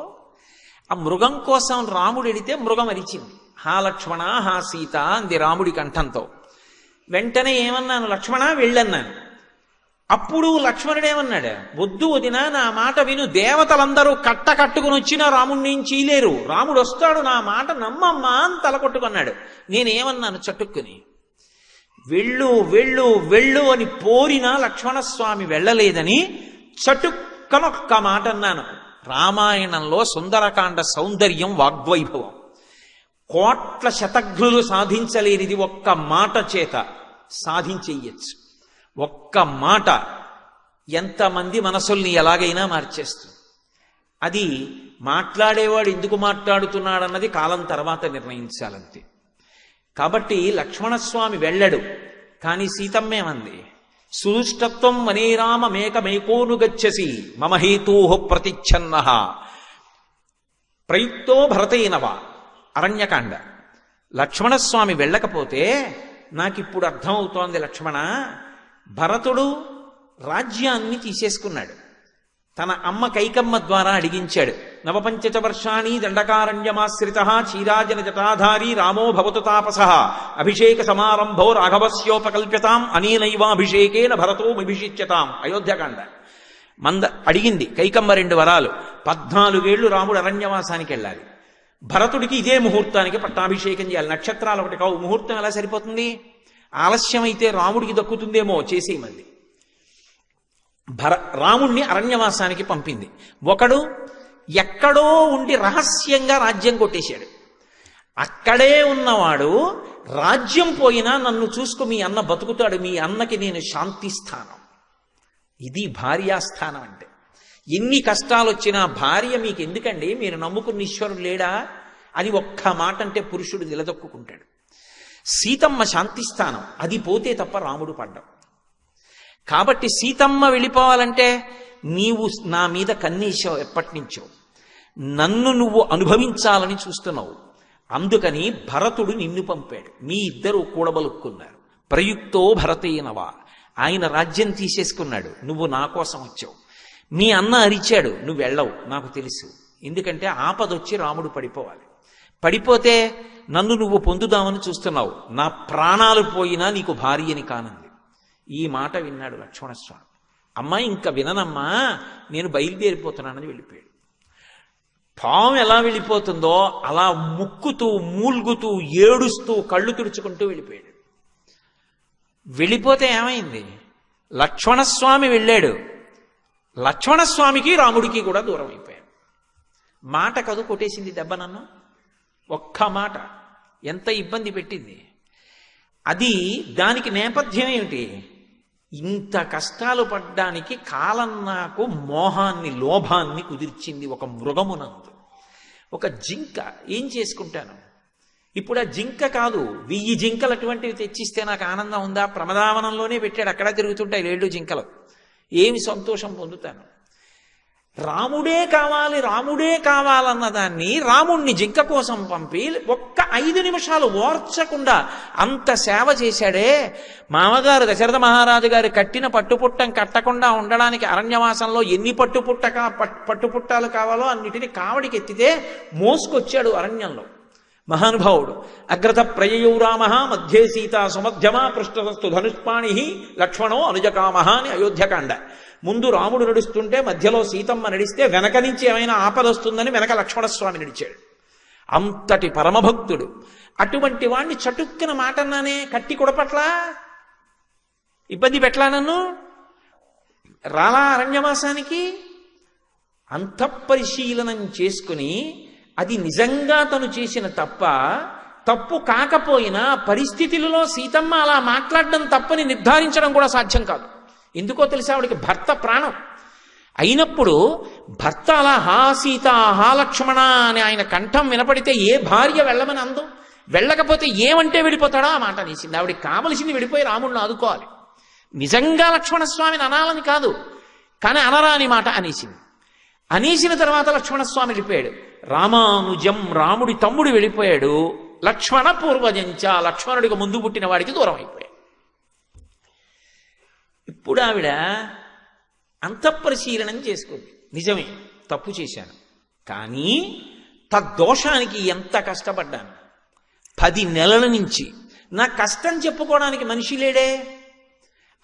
S1: ఆ మృగం కోసం రాముడు ఎడితే మృగం అరిచింది, హా లక్ష్మణ హా సీత అంది రాముడి కంఠంతో. వెంటనే ఏమన్నాను, లక్ష్మణ వెళ్ళన్నాను. అప్పుడు లక్ష్మణుడేమన్నాడు, వద్దు వదిన, నా మాట విను, దేవతలందరూ కట్టుకుని వచ్చినా రాముడిని ఏం చేయలేరు, రాముడు వస్తాడు, నా మాట నమ్మమ్మా అని తలకొట్టుకున్నాడు. నేనేమన్నాను చటుక్కుని, వెళ్ళు వెళ్ళు వెళ్ళు అని పోరినా లక్ష్మణస్వామి వెళ్ళలేదని చటుక్కనొక్క మాట అన్నాను. రామాయణంలో సుందరకాండ సౌందర్యం వాగ్వైభవం. కోట్ల శతఘ్నులు సాధించలేనిది ఒక్క మాట చేత సాధించేయచ్చు. ఒక్క మాట ఎంతమంది మనసుల్ని ఎలాగైనా మార్చేస్తుంది. అది మాట్లాడేవాడు ఎందుకు మాట్లాడుతున్నాడన్నది కాలం తర్వాత నిర్ణయించాలంతే. కాబట్టి లక్ష్మణస్వామి వెళ్ళడు, కానీ సీతమ్మేమంది, సుదుష్టత్వం వనేరామ మేకమేకోను గచ్చసి మమ హేతోః ప్రతిచ్ఛన్నః ప్రయుక్తో భరతేనవా. అరణ్యకాండ. లక్ష్మణస్వామి వెళ్ళకపోతే నాకిప్పుడు అర్థమవుతోంది, లక్ష్మణ, భరతుడు రాజ్యాన్ని తీసేసుకున్నాడు, తన అమ్మ కైకమ్మ ద్వారా అడిగించాడు. నవపంచచ వర్షాణి దండకారణ్యమాశ్రితః క్షీరాజన జటాధారీ రామో భవతు తాపసః అభిషేక సమారంభో రాఘవస్యోపకల్ప్యతాం అనేనైవాభిషేకేన భరతోమభిషిచ్యతాం. అయోధ్యకాండ. అడిగింది కైకమ్మ 2 వరాలు. 14 ఏళ్లు రాముడు అరణ్యవాసానికి వెళ్ళాలి, భరతుడికి ఇదే ముహూర్తానికి పట్టాభిషేకం చేయాలి. నక్షత్రాలు ఒకటి కావు, ముహూర్తం ఎలా సరిపోతుంది? ఆలస్యమైతే రాముడికి దక్కుతుందేమో, చేసేయమంది. రాముణ్ణి అరణ్యవాసానికి పంపింది. ఒకడు ఎక్కడో ఉండి రహస్యంగా రాజ్యం కొట్టేశాడు. అక్కడే ఉన్నవాడు రాజ్యం పోయినా నన్ను చూసుకు మీ అన్న బతుకుతాడు, మీ అన్నకి నేను శాంతిస్థానం. ఇది భార్యాస్థానం అంటే. ఎన్ని కష్టాలు వచ్చినా భార్య మీకు ఎందుకండి, మీరు నమ్ముకున్న ఈశ్వరుడు లేడా అని ఒక్క మాట అంటే పురుషుడు నిలదొక్కుంటాడు. సీతమ్మ శాంతిస్థానం, అది పోతే తప్ప రాముడు పడ్డం. కాబట్టి సీతమ్మ వెళ్ళిపోవాలంటే నీవు నా మీద కన్నేశావు, ఎప్పటి నుంచో నన్ను నువ్వు అనుభవించాలని చూస్తున్నావు, అందుకని భరతుడు నిన్ను పంపాడు. మీ ఇద్దరు కూడబలుక్కున్నారు. ప్రయుక్తో భరతేనవా, ఆయన రాజ్యం తీసేసుకున్నాడు, నువ్వు నా కోసం వచ్చావు. మీ అన్న అరిచాడు, నువ్వు వెళ్ళవు, నాకు తెలుసు. ఎందుకంటే ఆపదొచ్చి రాముడు పడిపోవాలి. పడిపోతే నన్ను నువ్వు పొందుదామని చూస్తున్నావు, నా ప్రాణాలు పోయినా నీకు భార్యని కానంది. ఈ మాట విన్నాడు లక్ష్మణస్వామి. అమ్మాయి ఇంకా విననమ్మా, నేను బయలుదేరిపోతున్నానని వెళ్ళిపోయాడు. పాము ఎలా వెళ్ళిపోతుందో అలా ముక్కుతూ మూల్గుతూ ఏడుస్తూ కళ్ళు తుడుచుకుంటూ వెళ్ళిపోయాడు. వెళ్ళిపోతే ఏమైంది? లక్ష్మణస్వామి వెళ్ళాడు. లక్ష్మణస్వామికి రాముడికి కూడా దూరం అయిపోయాడు. మాట కదు కొట్టేసింది దెబ్బ నన్ను. ఒక్క మాట ఎంత ఇబ్బంది పెట్టింది. అది దానికి నేపథ్యం ఏమిటి? ఇంత కష్టాలు పడ్డానికి కాలం నాకు మోహాన్ని లోభాన్ని కుదిర్చింది. ఒక మృగమునందు ఒక జింక ఏం చేసుకుంటాను ఇప్పుడు? ఆ జింక కాదు 1000 జింకలు అటువంటివి తెచ్చిస్తే నాకు ఆనందం ఉందా? ప్రమదావనంలోనే పెట్టాడు, అక్కడ తిరుగుతుంటాయి 7 జింకలు. ఏమి సంతోషం పొందుతాను? రాముడే కావాలి రాముడే కావాలన్న దాన్ని రాముణ్ణి జింక కోసం పంపి ఒక్క 5 నిమిషాలు ఓర్చకుండా అంత సేవ చేశాడే. మామగారు దశరథ మహారాజు గారు కట్టిన పట్టుపుట్టం కట్టకుండా ఉండడానికి అరణ్యవాసంలో ఎన్ని పట్టుపుట్టాలు కావాలో అన్నిటినీ కావడికి ఎత్తితే మోసుకొచ్చాడు అరణ్యంలో. మహానుభావుడు. అగ్రత ప్రయయౌ రామ మధ్యే సీతా సుమధ్యమా పృష్ఠస్తు ధనుష్పాణి లక్ష్మణో అనుజకామహ అని అయోధ్యకాండ. ముందు రాముడు నడుస్తుంటే మధ్యలో సీతమ్మ నడిస్తే వెనక నుంచి ఏమైనా ఆపదొస్తుందని వెనక లక్ష్మణస్వామి నడిచాడు. అంతటి పరమభక్తుడు. అటువంటి వాణ్ణి చటుక్కున మాటన్నానే కట్టి కొడపట్లా, ఇబ్బంది పెట్లా, నన్ను రాలా అరణ్యవాసానికి. అంతఃపరిశీలనం చేసుకుని అది నిజంగా తను చేసిన తప్పు కాకపోయినా పరిస్థితులలో సీతమ్మ అలా మాట్లాడడం తప్పని నిర్ధారించడం కూడా సాధ్యం కాదు. ఎందుకో తెలిసి ఆవిడికి భర్త ప్రాణం అయినప్పుడు భర్త అలా హా సీత హా లక్ష్మణ అని ఆయన కంఠం వినపడితే ఏ భార్య వెళ్ళమని అందు? వెళ్ళకపోతే ఏమంటే వెళ్ళిపోతాడో ఆ మాట అనేసింది. ఆవిడికి కావలసింది వెళ్ళిపోయి రాముడిని ఆదుకోవాలి. నిజంగా లక్ష్మణస్వామిని అనాలని కాదు, కానీ అనరాని మాట అనేసింది. అనేసిన తర్వాత లక్ష్మణస్వామి వెళ్ళిపోయాడు. రామానుజం రాముడి తమ్ముడు వెళ్ళిపోయాడు. లక్ష్మణ పూర్వజంచ లక్ష్మణుడికి ముందు పుట్టిన వాడికి దూరం అయిపోయాడు. ఇప్పుడు ఆవిడ అంతఃపరిశీలనం చేసుకుంది. నిజమే, తప్పు చేశాను, కానీ తద్దోషానికి ఎంత కష్టపడ్డాను. 10 నెలల నుంచి నా కష్టం చెప్పుకోవడానికి మనిషి లేడే.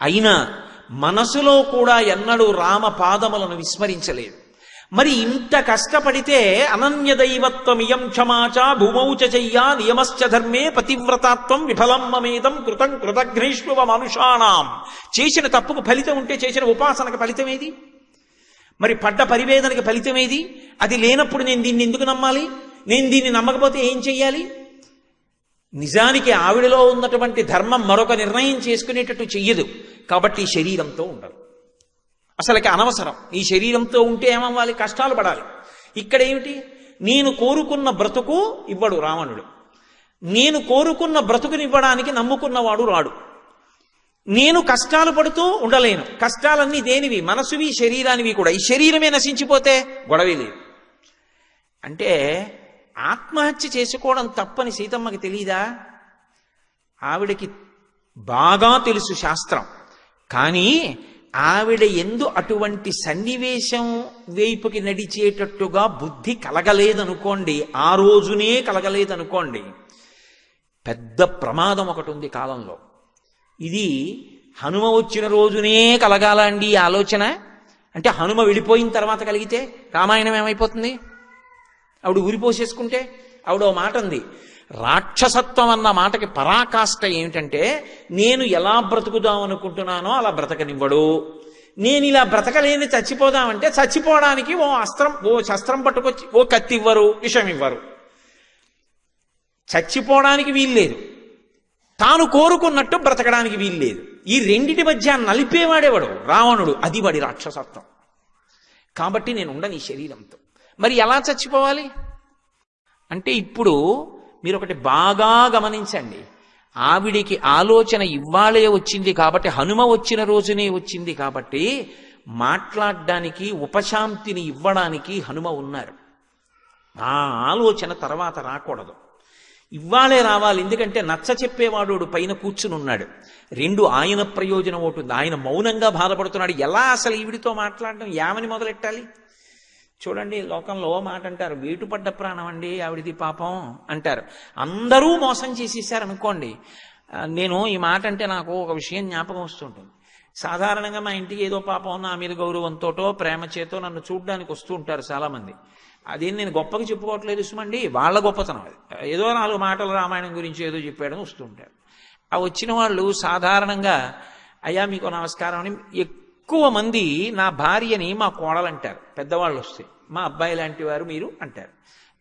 S1: అయినా మనసులో కూడా ఎన్నడూ రామ పాదములను విస్మరించలేదు. మరి ఇంత కష్టపడితే అనన్య దైవత్వమియం క్షమాచ భూమౌచ చెయ్యా నియమశ్చ ధర్మే పతివ్రతాత్వం విఫలం మమేదం కృతం కృతఘ్నేష్వ మనుషాణం. చేసిన తప్పుకు ఫలితం ఉంటే చేసిన ఉపాసనకు ఫలితం ఏది? మరి పడ్డ పరివేదనకి ఫలితం ఏది? అది లేనప్పుడు నేను దీన్ని ఎందుకు నమ్మాలి? నేను దీన్ని నమ్మకపోతే ఏం చెయ్యాలి? నిజానికి ఆవిడలో ఉన్నటువంటి ధర్మం మరొక నిర్ణయం చేసుకునేటట్టు చెయ్యదు. కాబట్టి ఈ శరీరంతో ఉండదు, అసలుకి అనవసరం. ఈ శరీరంతో ఉంటే ఏమవ్వాలి? కష్టాలు పడాలి. ఇక్కడ ఏమిటి? నేను కోరుకున్న బ్రతుకు ఇవ్వడు రావణుడు. నేను కోరుకున్న బ్రతుకునివ్వడానికి నమ్ముకున్నవాడు రాడు. నేను కష్టాలు పడుతూ ఉండలేను. కష్టాలన్నీ దేనివి? మనసువి, శరీరానివి కూడా. ఈ శరీరమే నశించిపోతే గొడవే లేదు. అంటే ఆత్మహత్య చేసుకోవడం తప్పని సీతమ్మకి తెలీదా? ఆవిడకి బాగా తెలుసు శాస్త్రం. కానీ ఆవిడ ఎందు అటువంటి సన్నివేశం వైపుకి నడిచేటట్టుగా బుద్ధి కలగలేదనుకోండి, ఆ రోజునే కలగలేదనుకోండి, పెద్ద ప్రమాదం ఒకటి ఉంది కాలంలో. ఇది హనుమ వచ్చిన రోజునే కలగాల అండి ఈ ఆలోచన. అంటే హనుమ వెళ్ళిపోయిన తర్వాత కలిగితే రామాయణం ఏమైపోతుంది? ఆవిడ ఊరిపోసేసుకుంటే. ఆవిడ ఓ మాట ఉంది, రాక్షసత్వం అన్న మాటకి పరాకాష్ట ఏమిటంటే, నేను ఎలా బ్రతుకుదాం అనుకుంటున్నానో అలా బ్రతకనివ్వడు. నేను ఇలా బ్రతకలేని చచ్చిపోదామంటే చచ్చిపోవడానికి ఓ శస్త్రం పట్టుకొచ్చి ఓ కత్తి ఇవ్వరు, విషం ఇవ్వరు. చచ్చిపోవడానికి వీల్లేదు, తాను కోరుకున్నట్టు బ్రతకడానికి వీల్లేదు. ఈ రెండిటి మధ్య నలిపేవాడేవాడు రావణుడు. అది వాడి రాక్షసత్వం. కాబట్టి నేను ఉండను ఈ శరీరంతో. మరి ఎలా చచ్చిపోవాలి అంటే, ఇప్పుడు మీరు ఒకటి బాగా గమనించండి. ఆవిడికి ఆలోచన ఇవ్వాలే వచ్చింది కాబట్టి, హనుమ వచ్చిన రోజునే వచ్చింది కాబట్టి, మాట్లాడడానికి ఉపశాంతిని ఇవ్వడానికి హనుమ ఉన్నారు. ఆ ఆలోచన తర్వాత రాకూడదు, ఇవ్వాలే రావాలి. ఎందుకంటే నచ్చ చెప్పేవాడు పైన కూర్చుని ఉన్నాడు. 2 ఆయన ప్రయోజనం అవుతుంది. ఆయన మౌనంగా బాధపడుతున్నాడు. ఎలా అసలు ఈవిడితో మాట్లాడడం, ఏమని మొదలెట్టాలి? చూడండి, లోకంలో మాట అంటారు, వేటుపడ్డ ప్రాణం అండి ఆవిడిది పాపం అంటారు. అందరూ మోసం చేసేసారనుకోండి. నేను ఈ మాట అంటే నాకు ఒక విషయం జ్ఞాపకం వస్తుంటుంది. సాధారణంగా మా ఇంటికి ఏదో పాపం నా మీద గౌరవంతోటో ప్రేమ చేతో నన్ను చూడ్డానికి వస్తూ ఉంటారు చాలామంది. అదేం నేను గొప్పగా చెప్పుకోవట్లేదు సుమండి, వాళ్ళ గొప్పతనం అది. ఏదో 4 మాటలు రామాయణం గురించి ఏదో చెప్పాడని వస్తుంటారు. ఆ వచ్చిన వాళ్ళు సాధారణంగా అయ్యా మీకు నమస్కారం అని ఎక్కువ మంది నా భార్యని మా కోడలంటారు. పెద్దవాళ్ళు వస్తే మా అబ్బాయి లాంటి వారు మీరు అంటారు.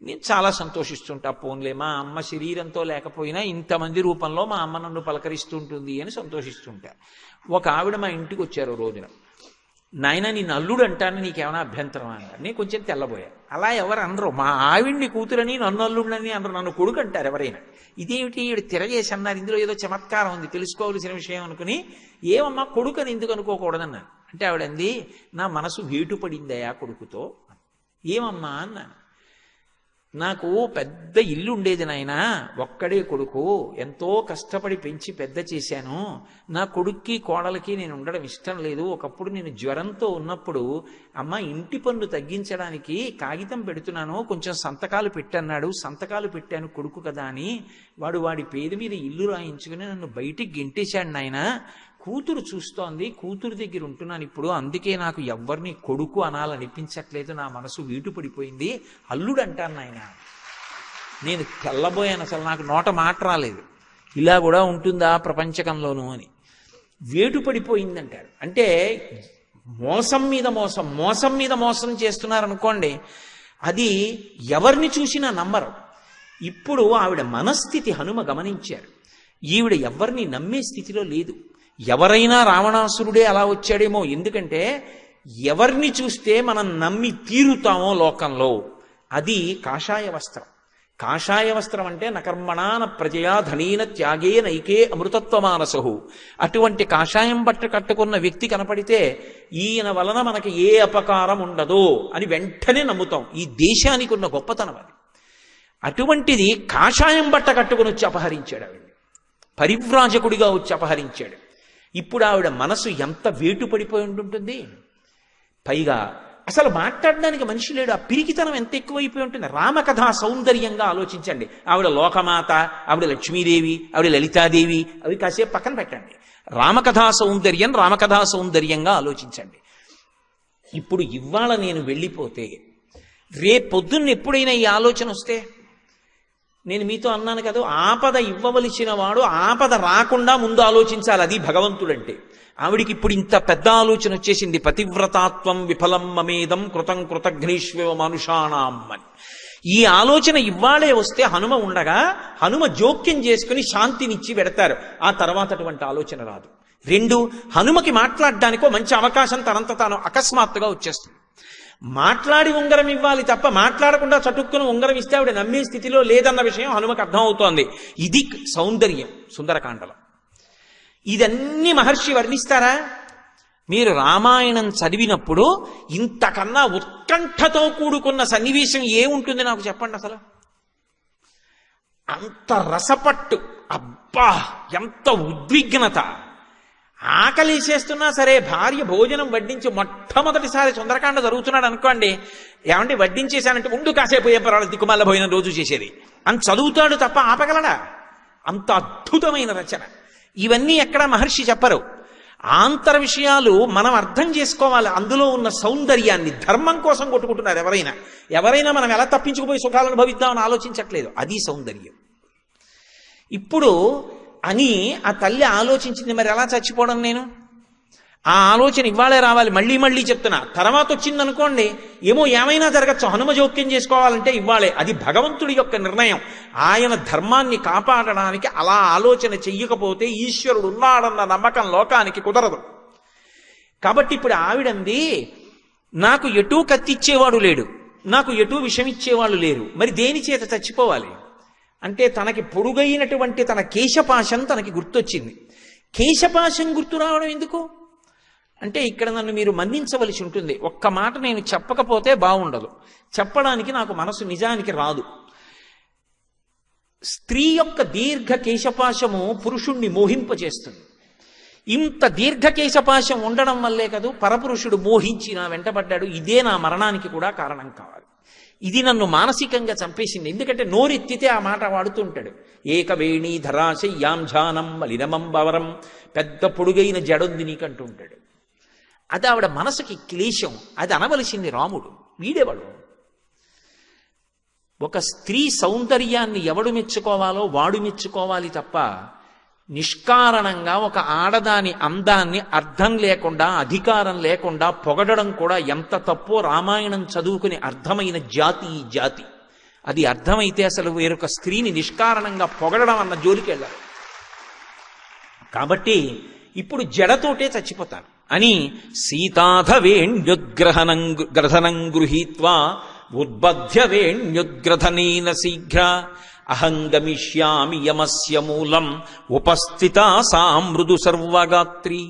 S1: నేను చాలా సంతోషిస్తుంటా. పోన్లే మా అమ్మ శరీరంతో లేకపోయినా ఇంతమంది రూపంలో మా అమ్మ నన్ను పలకరిస్తుంటుంది అని సంతోషిస్తుంటా. ఒక ఆవిడ మా ఇంటికి వచ్చారు రోజున. నాయన నీ నల్లుడు అంటాను, నీకేమైనా అభ్యంతరం అన్నారు. నేను కొంచెం తెల్లబోయా. అలా ఎవరు అనరు, మా ఆవిడ్ని కూతురని నన్ను అల్లుడిని అనరు, నన్ను కొడుకు అంటారు ఎవరైనా. ఇదేమిటి ఈవిడ తిరగేసి అన్నారు, ఇందులో ఏదో చమత్కారం ఉంది, తెలుసుకోవాల్సిన విషయం అనుకుని ఏమమ్మా కొడుకు అని ఎందుకు అనుకోకూడదన్నాను. అంటే ఆవిడంది, నా మనసు వేటు పడిందయా కొడుకుతో. ఏమమ్మా అన్నాను. నాకు పెద్ద ఇల్లు ఉండేది నాయనా, ఒక్కడే కొడుకు, ఎంతో కష్టపడి పెంచి పెద్ద చేశాను. నా కొడుక్కి కోడలకి నేను ఉండడం ఇష్టం లేదు. ఒకప్పుడు నేను జ్వరంతో ఉన్నప్పుడు అమ్మ ఇంటి పన్ను తగ్గించడానికి కాగితం పెడుతున్నాను, కొంచెం సంతకాలు పెట్టన్నాడు, సంతకాలు పెట్టాను కొడుకు కదా అని. వాడి పేరు మీద ఇల్లు రాయించుకుని నన్ను బయటికి గెంటేశాడు నాయన. కూతురు చూస్తోంది, కూతురు దగ్గర ఉంటున్నాను ఇప్పుడు, అందుకే నాకు ఎవ్వరిని కొడుకు అనాలనిపించట్లేదు, నా మనసు వీటు పడిపోయింది, అల్లుడు అంటాను నాయన. నేను తెల్లబోయాను, అసలు నాకు నోట మాట రాలేదు, ఇలా కూడా ఉంటుందా ప్రపంచకంలోనూ అని. వేటు పడిపోయిందంటారు. అంటే మోసం మీద మోసం, మోసం మీద మోసం చేస్తున్నారనుకోండి, అది ఎవరిని చూసినా నమ్మరు. ఇప్పుడు ఆవిడ మనస్థితి హనుమ గమనించారు. ఈవిడ ఎవరిని నమ్మే స్థితిలో లేదు. ఎవరైనా రావణాసురుడే అలా వచ్చాడేమో, ఎందుకంటే ఎవరిని చూస్తే మనం నమ్మి తీరుతామో లోకంలో, అది కాషాయ వస్త్రం. కాషాయ వస్త్రం అంటే నకర్మణాన ప్రజయా ధనీన త్యాగే నైకే అమృతత్వమానసహు. అటువంటి కాషాయం బట్ట కట్టుకున్న వ్యక్తి కనపడితే ఈయన వలన మనకి ఏ అపకారం ఉండదో అని వెంటనే నమ్ముతాం. ఈ దేశానికి ఉన్న గొప్పతనం అది. అటువంటిది కాషాయం బట్ట కట్టుకుని వచ్చి అపహరించాడు ఆవిడ, పరివ్రాజకుడిగా వచ్చి అపహరించాడు. ఇప్పుడు ఆవిడ మనసు ఎంత వేటు పడిపోయి ఉంటుంటుంది. పైగా అసలు మాట్లాడడానికి మనిషి లేడు, ఆ పిరికితనం ఎంత ఎక్కువైపోయి ఉంటుంది. రామకథా సౌందర్యంగా ఆలోచించండి. ఆవిడ లోకమాత, ఆవిడ లక్ష్మీదేవి, ఆవిడ లలితాదేవి, అవి కాసేపు పక్కన పెట్టండి. రామకథా సౌందర్యంగా ఆలోచించండి. ఇప్పుడు ఇవాళ నేను వెళ్ళిపోతే రేపొద్దున్న ఎప్పుడైనా ఈ ఆలోచన వస్తే, నేను మీతో అన్నాను కదా, ఆపద ఇవ్వవలసిన వాడు ఆపద రాకుండా ముందు ఆలోచించాలి, అది భగవంతుడంటే. ఆవిడికి ఇప్పుడు ఇంత పెద్ద ఆలోచన వచ్చేసింది. పతివ్రతాత్వం విఫలం మమేదం కృతం కృతఘ్నేష్వ మనుషాణం అని. ఈ ఆలోచన ఇవ్వాలే వస్తే హనుమ ఉండగా హనుమ జోక్యం చేసుకుని శాంతినిచ్చి పెడతారు. ఆ తర్వాత అటువంటి ఆలోచన రాదు. 2, హనుమకి మాట్లాడడానికో మంచి అవకాశం తనంత తాను అకస్మాత్తుగా వచ్చేస్తుంది. మాట్లాడి ఉంగరం ఇవ్వాలి తప్ప మాట్లాడకుండా చటుక్కును ఉంగరం ఇస్తే ఆవిడ నమ్మే స్థితిలో లేదన్న విషయం హనుమకు అర్థమవుతోంది. ఇది సౌందర్యం సుందరకాండలో. ఇదన్నీ మహర్షి వర్ణిస్తారా? మీరు రామాయణం చదివినప్పుడు ఇంతకన్నా ఉత్కంఠతో కూడుకున్న సన్నివేశం ఏముంటుంది నాకు చెప్పండి. అసలు అంత రసపట్టు, అబ్బా ఎంత ఉద్విగ్నత. ఆకలిసేస్తున్నా సరే భార్య భోజనం వడ్డించి మొట్టమొదటిసారి సుందరకాండ జరుగుతున్నాడు అనుకోండి, ఏమంటే వడ్డించేశానంటే ఉండు కాసేపు ఏ పర్వాలేదు దిక్కుమాల భోజనం రోజు చేసేది అని చదువుతాడు తప్ప ఆపగలడా? అంత అద్భుతమైన రచన. ఇవన్నీ ఎక్కడ మహర్షి చెప్పరు. ఆంతర విషయాలు మనం అర్థం చేసుకోవాలి. అందులో ఉన్న సౌందర్యాన్ని. ధర్మం కోసం కొట్టుకుంటున్నారు ఎవరైనా మనం ఎలా తప్పించుకుపోయి సుఖాలను భవిద్దామని ఆలోచించట్లేదు. అది సౌందర్యం. ఇప్పుడు అని ఆ తల్లి ఆలోచించింది, మరి ఎలా చచ్చిపోవడం నేను? ఆ ఆలోచన ఇవ్వాలే రావాలి. మళ్ళీ చెప్తున్నా. తర్వాత వచ్చిందనుకోండి, ఏమైనా జరగచ్చు. హనుమ జోక్యం చేసుకోవాలంటే ఇవ్వాలే. అది భగవంతుడి యొక్క నిర్ణయం. ఆయన ధర్మాన్ని కాపాడడానికి అలా ఆలోచన చెయ్యకపోతే ఈశ్వరుడు ఉన్నాడన్న నమ్మకం లోకానికి కుదరదు. కాబట్టి ఇప్పుడు ఆవిడంది, నాకు ఎటూ కత్తిచ్చేవాడు లేడు, నాకు ఎటూ విషమిచ్చేవాళ్ళు లేరు, మరి దేని చేత చచ్చిపోవాలి అంటే తనకి పొడుగైనటువంటి తన కేశపాశం తనకి గుర్తొచ్చింది. కేశపాశం గుర్తు రావడం ఎందుకు అంటే, ఇక్కడ నన్ను మీరు మన్నించవలసి ఉంటుంది. ఒక్క మాట నేను చెప్పకపోతే బాగుండదు. చెప్పడానికి నాకు మనసు నిజానికి రాదు. స్త్రీ యొక్క దీర్ఘ కేశపాశము పురుషుణ్ణి మోహింపచేస్తుంది. ఇంత దీర్ఘ కేశపాశం ఉండడం వల్లే కదూ పరపురుషుడు మోహించి నా వెంటబడ్డాడు. ఇదే నా మరణానికి కూడా కారణం కావాలి. ఇది నన్ను మానసికంగా చంపేసింది. ఎందుకంటే నోరెత్తితే ఆ మాట వాడుతుంటాడు. ఏకవేణి ధరాశయ్యాం ఝానం మలినమం బవరం, పెద్ద పొడుగైన జడుంది నీకంటూ ఉంటాడు. అది ఆవిడ మనసుకి క్లేశం. అది అనవలసింది రాముడు. వీడేవాడు. ఒక స్త్రీ సౌందర్యాన్ని ఎవడు మెచ్చుకోవాలో వాడు మెచ్చుకోవాలి తప్ప నిష్కారణంగా ఒక ఆడదాని అందాన్ని అర్థం లేకుండా అధికారం లేకుండా పొగడడం కూడా ఎంత తప్పో రామాయణం చదువుకుని అర్థమైన జాతి ఈ జాతి. అది అర్థమైతే అసలు వేరొక స్త్రీని నిష్కారణంగా పొగడడం అన్న జోలికి వెళ్ళారు. కాబట్టి ఇప్పుడు జడతోటే చచ్చిపోతాను అని సీతాధవేణ్యుద్గ్రథనం గృహీత్వా ఉద్బధ్య వేణ్యుద్గ్రథనేన శీఘ్ర అహంగమిష్యామి యమస్య మూలం ఉపస్థిత సా మృదు సర్వగాత్రి.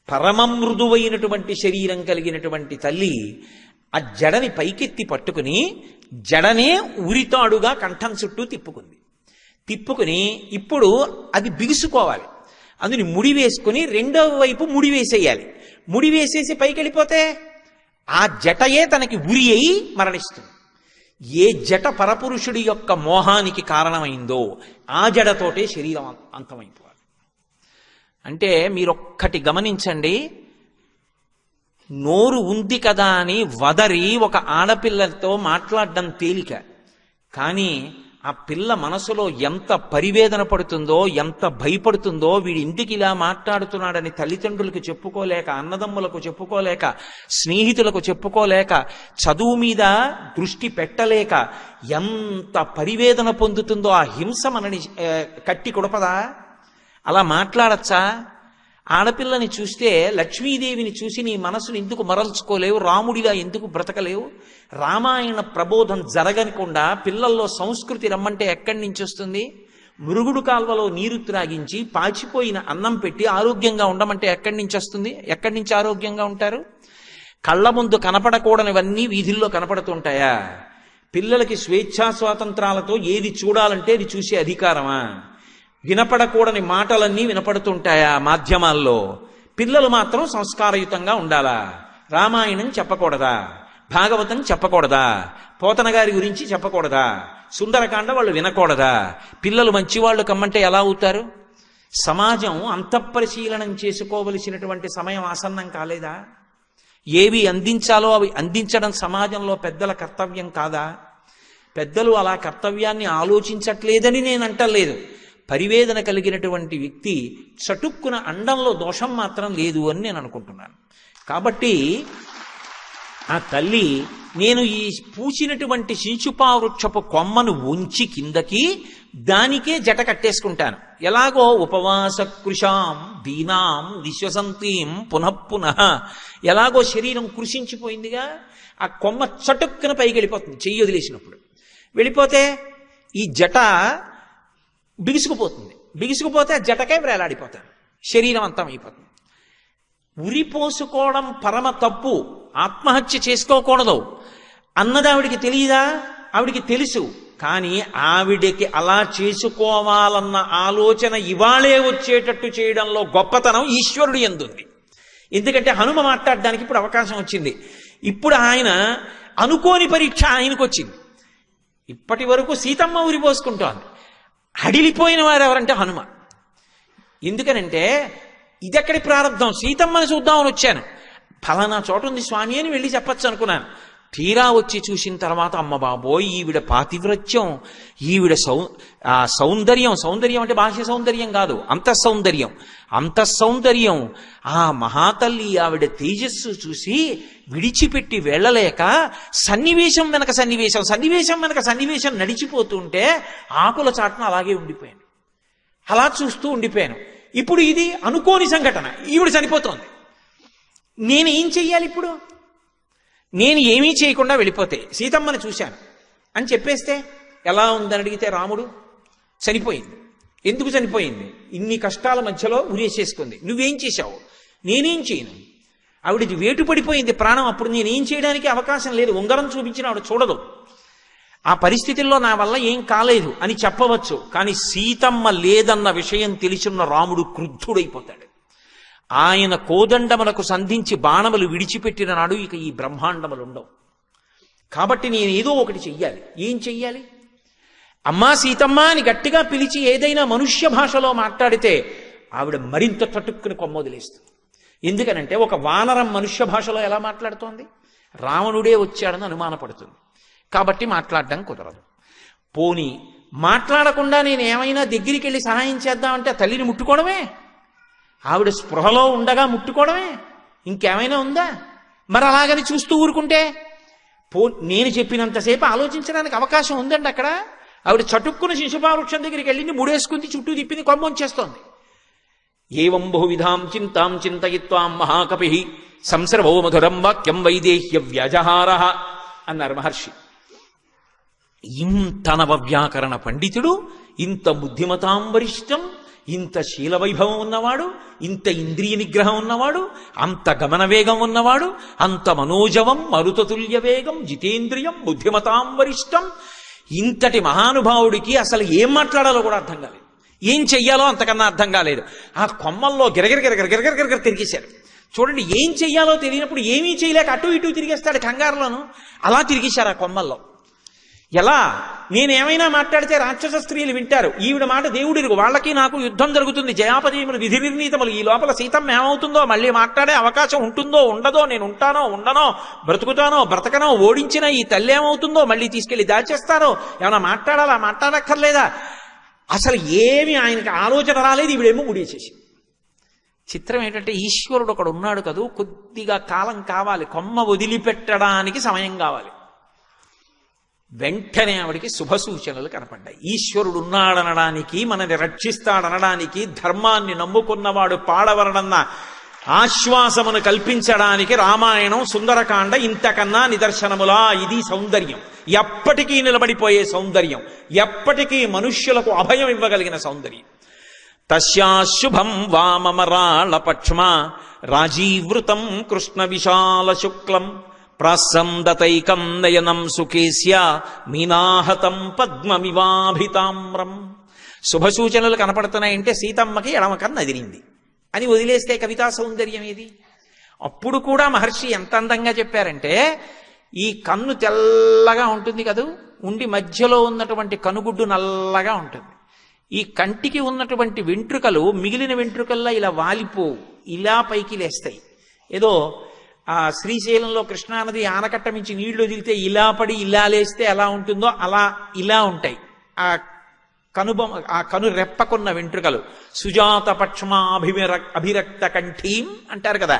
S1: పరమ మృదువైనటువంటి శరీరం కలిగినటువంటి తల్లి ఆ జడని పైకెత్తి పట్టుకుని జడనే ఉరితాడుగా కంఠం చుట్టూ తిప్పుకుని ఇప్పుడు అది బిగుసుకోవాలి. అందుని ముడి వేసుకుని రెండవ వైపు ముడి వేసేయాలి. ముడి వేసేసి పైకి వెళ్ళిపోతే ఆ జటయే తనకి ఉరి అయి మరణిస్తుంది. ఏ జట పరపురుషుడి యొక్క మోహానికి కారణమైందో ఆ జడతోటే శరీరం అంతమైపోవాలి. అంటే మీరొక్కటి గమనించండి, నోరు ఉంది కదా అని వదరి ఒక ఆడపిల్లతో మాట్లాడడం తేలిక, కానీ ఆ పిల్ల మనసులో ఎంత పరివేదన పడుతుందో, ఎంత భయపడుతుందో, వీడి ఇంటికి ఇలా మాట్లాడుతున్నాడని తల్లిదండ్రులకు చెప్పుకోలేక, అన్నదమ్ములకు చెప్పుకోలేక, స్నేహితులకు చెప్పుకోలేక, చదువు మీద దృష్టి పెట్టలేక ఎంత పరివేదన పొందుతుందో. ఆ హింస మనని కట్టి కొడపదా? అలా మాట్లాడచ్చా? ఆడపిల్లని చూస్తే లక్ష్మీదేవిని చూసి నీ మనసును ఎందుకు మరల్చుకోలేవు? రాముడిలా ఎందుకు బ్రతకలేవు? రామాయణ ప్రబోధం జరగకుండా పిల్లల్లో సంస్కృతి రమ్మంటే ఎక్కడి నుంచి వస్తుంది? మురుగుడు కాల్వలో నీరు త్రాగించి పాచిపోయిన అన్నం పెట్టి ఆరోగ్యంగా ఉండమంటే ఎక్కడి నుంచి వస్తుంది? ఎక్కడి నుంచి ఆరోగ్యంగా ఉంటారు? కళ్ళ ముందు కనపడకూడనివన్నీ వీధుల్లో కనపడుతుంటాయా? పిల్లలకి స్వేచ్ఛా స్వాతంత్రాలతో ఏది చూడాలంటే అది చూసే అధికారమా? వినపడకూడని మాటలన్నీ వినపడుతుంటాయా మాధ్యమాల్లో? పిల్లలు మాత్రం సంస్కారయుతంగా ఉండాలా? రామాయణం చెప్పకూడదా? భాగవతం చెప్పకూడదా? పోతన గారి గురించి చెప్పకూడదా? సుందరకాండ వాళ్ళు వినకూడదా? పిల్లలు మంచివాళ్ళు కమ్మంటే ఎలా అవుతారు? సమాజం అంతఃపరిశీలనం చేసుకోవలసినటువంటి సమయం ఆసన్నం కాలేదా? ఏవి అందించాలో అవి అందించడం సమాజంలో పెద్దల కర్తవ్యం కాదా? పెద్దలు అలా కర్తవ్యాన్ని ఆలోచించట్లేదని నేను అంటలేదు. పరివేదన కలిగినటువంటి వ్యక్తి చటుక్కున అండంలో దోషం మాత్రం లేదు అని నేను అనుకుంటున్నాను. కాబట్టి ఆ తల్లి, నేను ఈ పూచినటువంటి శించుపావృక్షపు కొమ్మను ఉంచి కిందకి దానికే జట కట్టేసుకుంటాను. ఎలాగో ఉపవాస కృషాం దీనాం విశ్వసంతీం పునఃపునః, ఎలాగో శరీరం కృషించిపోయిందిగా, ఆ కొమ్మ చటుక్కున పైకి వెళ్ళిపోతుంది చెయ్యి వదిలేసినప్పుడు. వెళ్ళిపోతే ఈ జట బిగుసుకుపోతే ఆ జటకే వేలాడిపోతాను, శరీరం అంతం అయిపోతుంది. ఉరిపోసుకోవడం పరమ తప్పు, ఆత్మహత్య చేసుకోకూడదు అన్నది ఆవిడికి తెలియదా? ఆవిడికి తెలుసు. కానీ ఆవిడికి అలా చేసుకోవాలన్న ఆలోచన ఇవాళే వచ్చేటట్టు చేయడంలో గొప్పతనం ఈశ్వరుడు యందుంది. ఎందుకంటే హనుమ మాట్లాడడానికి ఇప్పుడు అవకాశం వచ్చింది. ఇప్పుడు ఆయన అనుకోని పరీక్ష ఆయనకు వచ్చింది. ఇప్పటి వరకు సీతమ్మ ఉరిపోసుకుంటోంది. అడిలిపోయిన వారు ఎవరంటే హనుమ. ఎందుకనంటే ఇదెక్కడి ప్రారంభం, సీతమ్మని చూద్దామని వచ్చాను, ఫలానా చోట ఉంది స్వామి అని వెళ్ళి చెప్పచ్చు అనుకున్నాను. తీరా వచ్చి చూసిన తర్వాత అమ్మ బాబోయ్, ఈవిడ పాతివ్రత్యం, ఈవిడ సౌందర్యం అంటే బాహ్య సౌందర్యం కాదు, అంతఃసౌందర్యం, ఆ మహాతల్లి ఆవిడ తేజస్సు చూసి విడిచిపెట్టి వెళ్ళలేక సన్నివేశం వెనక సన్నివేశం నడిచిపోతుంటే ఆకుల చాటున అలాగే ఉండిపోయాను. అలా చూస్తూ ఉండిపోయాను. ఇప్పుడు ఇది అనుకోని సంఘటన, ఈవిడ చనిపోతోంది. నేనేం చెయ్యాలి ఇప్పుడు? నేను ఏమీ చేయకుండా వెళ్ళిపోతే సీతమ్మని చూశాను అని చెప్పేస్తే ఎలా ఉందని అడిగితే రాముడు చనిపోయింది. ఎందుకు చనిపోయింది? ఇన్ని కష్టాల మధ్యలో ఉరేసేసుకుంది. నువ్వేం చేశావు? నేనేం చేయను. ఆవిడది వేటు పడిపోయింది ప్రాణం. అప్పుడు నేనేం చేయడానికి అవకాశం లేదు. ఉంగరం చూపించిన ఆవిడ చూడదు. ఆ పరిస్థితుల్లో నా వల్ల ఏం కాలేదు అని చెప్పవచ్చు. కానీ సీతమ్మ లేదన్న విషయం తెలిసిన రాముడు క్రుద్ధుడైపోతాడు. ఆయన కోదండములకు సంధించి బాణములు విడిచిపెట్టిన నాడు ఇక ఈ బ్రహ్మాండములు ఉండవు. కాబట్టి నేనేదో ఒకటి చెయ్యాలి. ఏం చెయ్యాలి? అమ్మా సీతమ్మ అని గట్టిగా పిలిచి ఏదైనా మనుష్య భాషలో మాట్లాడితే ఆవిడ మరింత చటుక్కుని కొమ్మొదిలేస్తుంది. ఎందుకనంటే ఒక వానరం మనుష్య భాషలో ఎలా మాట్లాడుతోంది? రావణుడే వచ్చాడని అనుమానపడుతుంది. కాబట్టి మాట్లాడడం కుదరదు. పోనీ మాట్లాడకుండా నేను ఏమైనా దగ్గరికి వెళ్ళి సహాయం చేద్దామంటే ఆ తల్లిని ముట్టుకోవడమే, ఆవిడ స్పృహలో ఉండగా ముట్టుకోవడమే, ఇంకేమైనా ఉందా? మరి అలాగని చూస్తూ ఊరుకుంటే నేను చెప్పినంతసేపు ఆలోచించడానికి అవకాశం ఉందండి. అక్కడ ఆవిడ చటుక్కున శిశుపావృక్షం దగ్గరికి వెళ్ళింది, ముడేసుకుంది, చుట్టూ తిప్పింది, కొమ్మొంచేస్తోంది. ఏవం బహువిధాం చింతాం చింతయిత్వాం మహాకపి సంసర్వో మధురం వాక్యం వైదేహ్య వ్యాజహార అన్నారు మహర్షి. ఇంత నవవ్యాకరణ పండితుడు, ఇంత బుద్ధిమతాం వరిష్టం, ఇంత శీలవైభవం ఉన్నవాడు, ఇంత ఇంద్రియ నిగ్రహం ఉన్నవాడు, అంత గమన వేగం ఉన్నవాడు, అంత మనోజవం మరుతతుల్య వేగం జితేంద్రియం బుద్ధిమతాం వరిష్టం, ఇంతటి మహానుభావుడికి అసలు ఏం మాట్లాడాలో కూడా అర్థం కాలేదు, ఏం చెయ్యాలో అంతకన్నా అర్థం కాలేదు. ఆ కొమ్మల్లో గిరగిర తిరిగేశారు. చూడండి, ఏం చెయ్యాలో తెలియనప్పుడు ఏమీ చేయలేక అటు ఇటు తిరిగేస్తాడు కంగారులోను. అలా తిరిగేశారు ఆ కొమ్మల్లో. ఎలా? నేనేమైనా మాట్లాడితే రాక్షస స్త్రీలు వింటారు, ఈవిడ మాట దేవుడిరుగు, వాళ్ళకి నాకు యుద్ధం జరుగుతుంది, జయాపజయములు విధి నిర్ణీతములు, ఈ లోపల సీతమ్మ ఏమవుతుందో, మళ్ళీ మాట్లాడే అవకాశం ఉంటుందో ఉండదో, నేను ఉంటానో ఉండనో, బ్రతుకుతానో బ్రతకనో, ఓడించిన ఈ తల్లి ఏమవుతుందో, మళ్ళీ తీసుకెళ్లి దాచేస్తారో, ఏమైనా మాట్లాడాలా మాట్లాడక్కర్లేదా, అసలు ఏమి ఆయనకి ఆలోచన రాలేదు. ఈవిడేమో ముడిచేసి. చిత్రం ఏంటంటే ఈశ్వరుడు ఒకడు ఉన్నాడు కదూ, కొద్దిగా కాలం కావాలి, కొమ్మ వదిలిపెట్టడానికి సమయం కావాలి. వెంటనే ఆవిడికి శుభ సూచనలు కనపడ్డాయి. ఈశ్వరుడు ఉన్నాడనడానికి, మనని రక్షిస్తాడనడానికి, ధర్మాన్ని నమ్ముకున్నవాడు పాడవరడన్న ఆశ్వాసమును కల్పించడానికి రామాయణం సుందరకాండ ఇంతకన్నా నిదర్శనములా. ఇది సౌందర్యం, ఎప్పటికీ నిలబడిపోయే సౌందర్యం, ఎప్పటికీ మనుష్యులకు అభయం ఇవ్వగలిగిన సౌందర్యం. తస్యాశుభం వామమరాళ పక్ష్మ రాజీవృతం కృష్ణ విశాల శుక్లం ప్రాసందతైకం నయనం సుఖేస్య మీనాహతం పద్మమివాభితామ్రం. శుభసూచనలు కనపడుతున్నాయంటే సీతమ్మకి ఎడమ కన్ను అదిరింది అని వదిలేస్తే కవితా సౌందర్యం ఏది? అప్పుడు కూడా మహర్షి ఎంత అందంగా చెప్పారంటే, ఈ కన్ను తెల్లగా ఉంటుంది కదూ, ఉండి మధ్యలో ఉన్నటువంటి కనుగుడ్డు నల్లగా ఉంటుంది. ఈ కంటికి ఉన్నటువంటి వెంట్రుకలు మిగిలిన వెంట్రుకల్లా ఇలా వాలిపోవు, ఇలా పైకి లేస్తాయి. ఏదో ఆ శ్రీశైలంలో కృష్ణానది ఆనకట్ట మించి నీళ్లు వదిలితే ఇలా పడి ఇలా లేస్తే ఎలా ఉంటుందో అలా ఇలా ఉంటాయి ఆ కను రెప్పకున్న వెంట్రుకలు. సుజాత పక్ష్మాభిరక్త కంఠీం అంటారు కదా,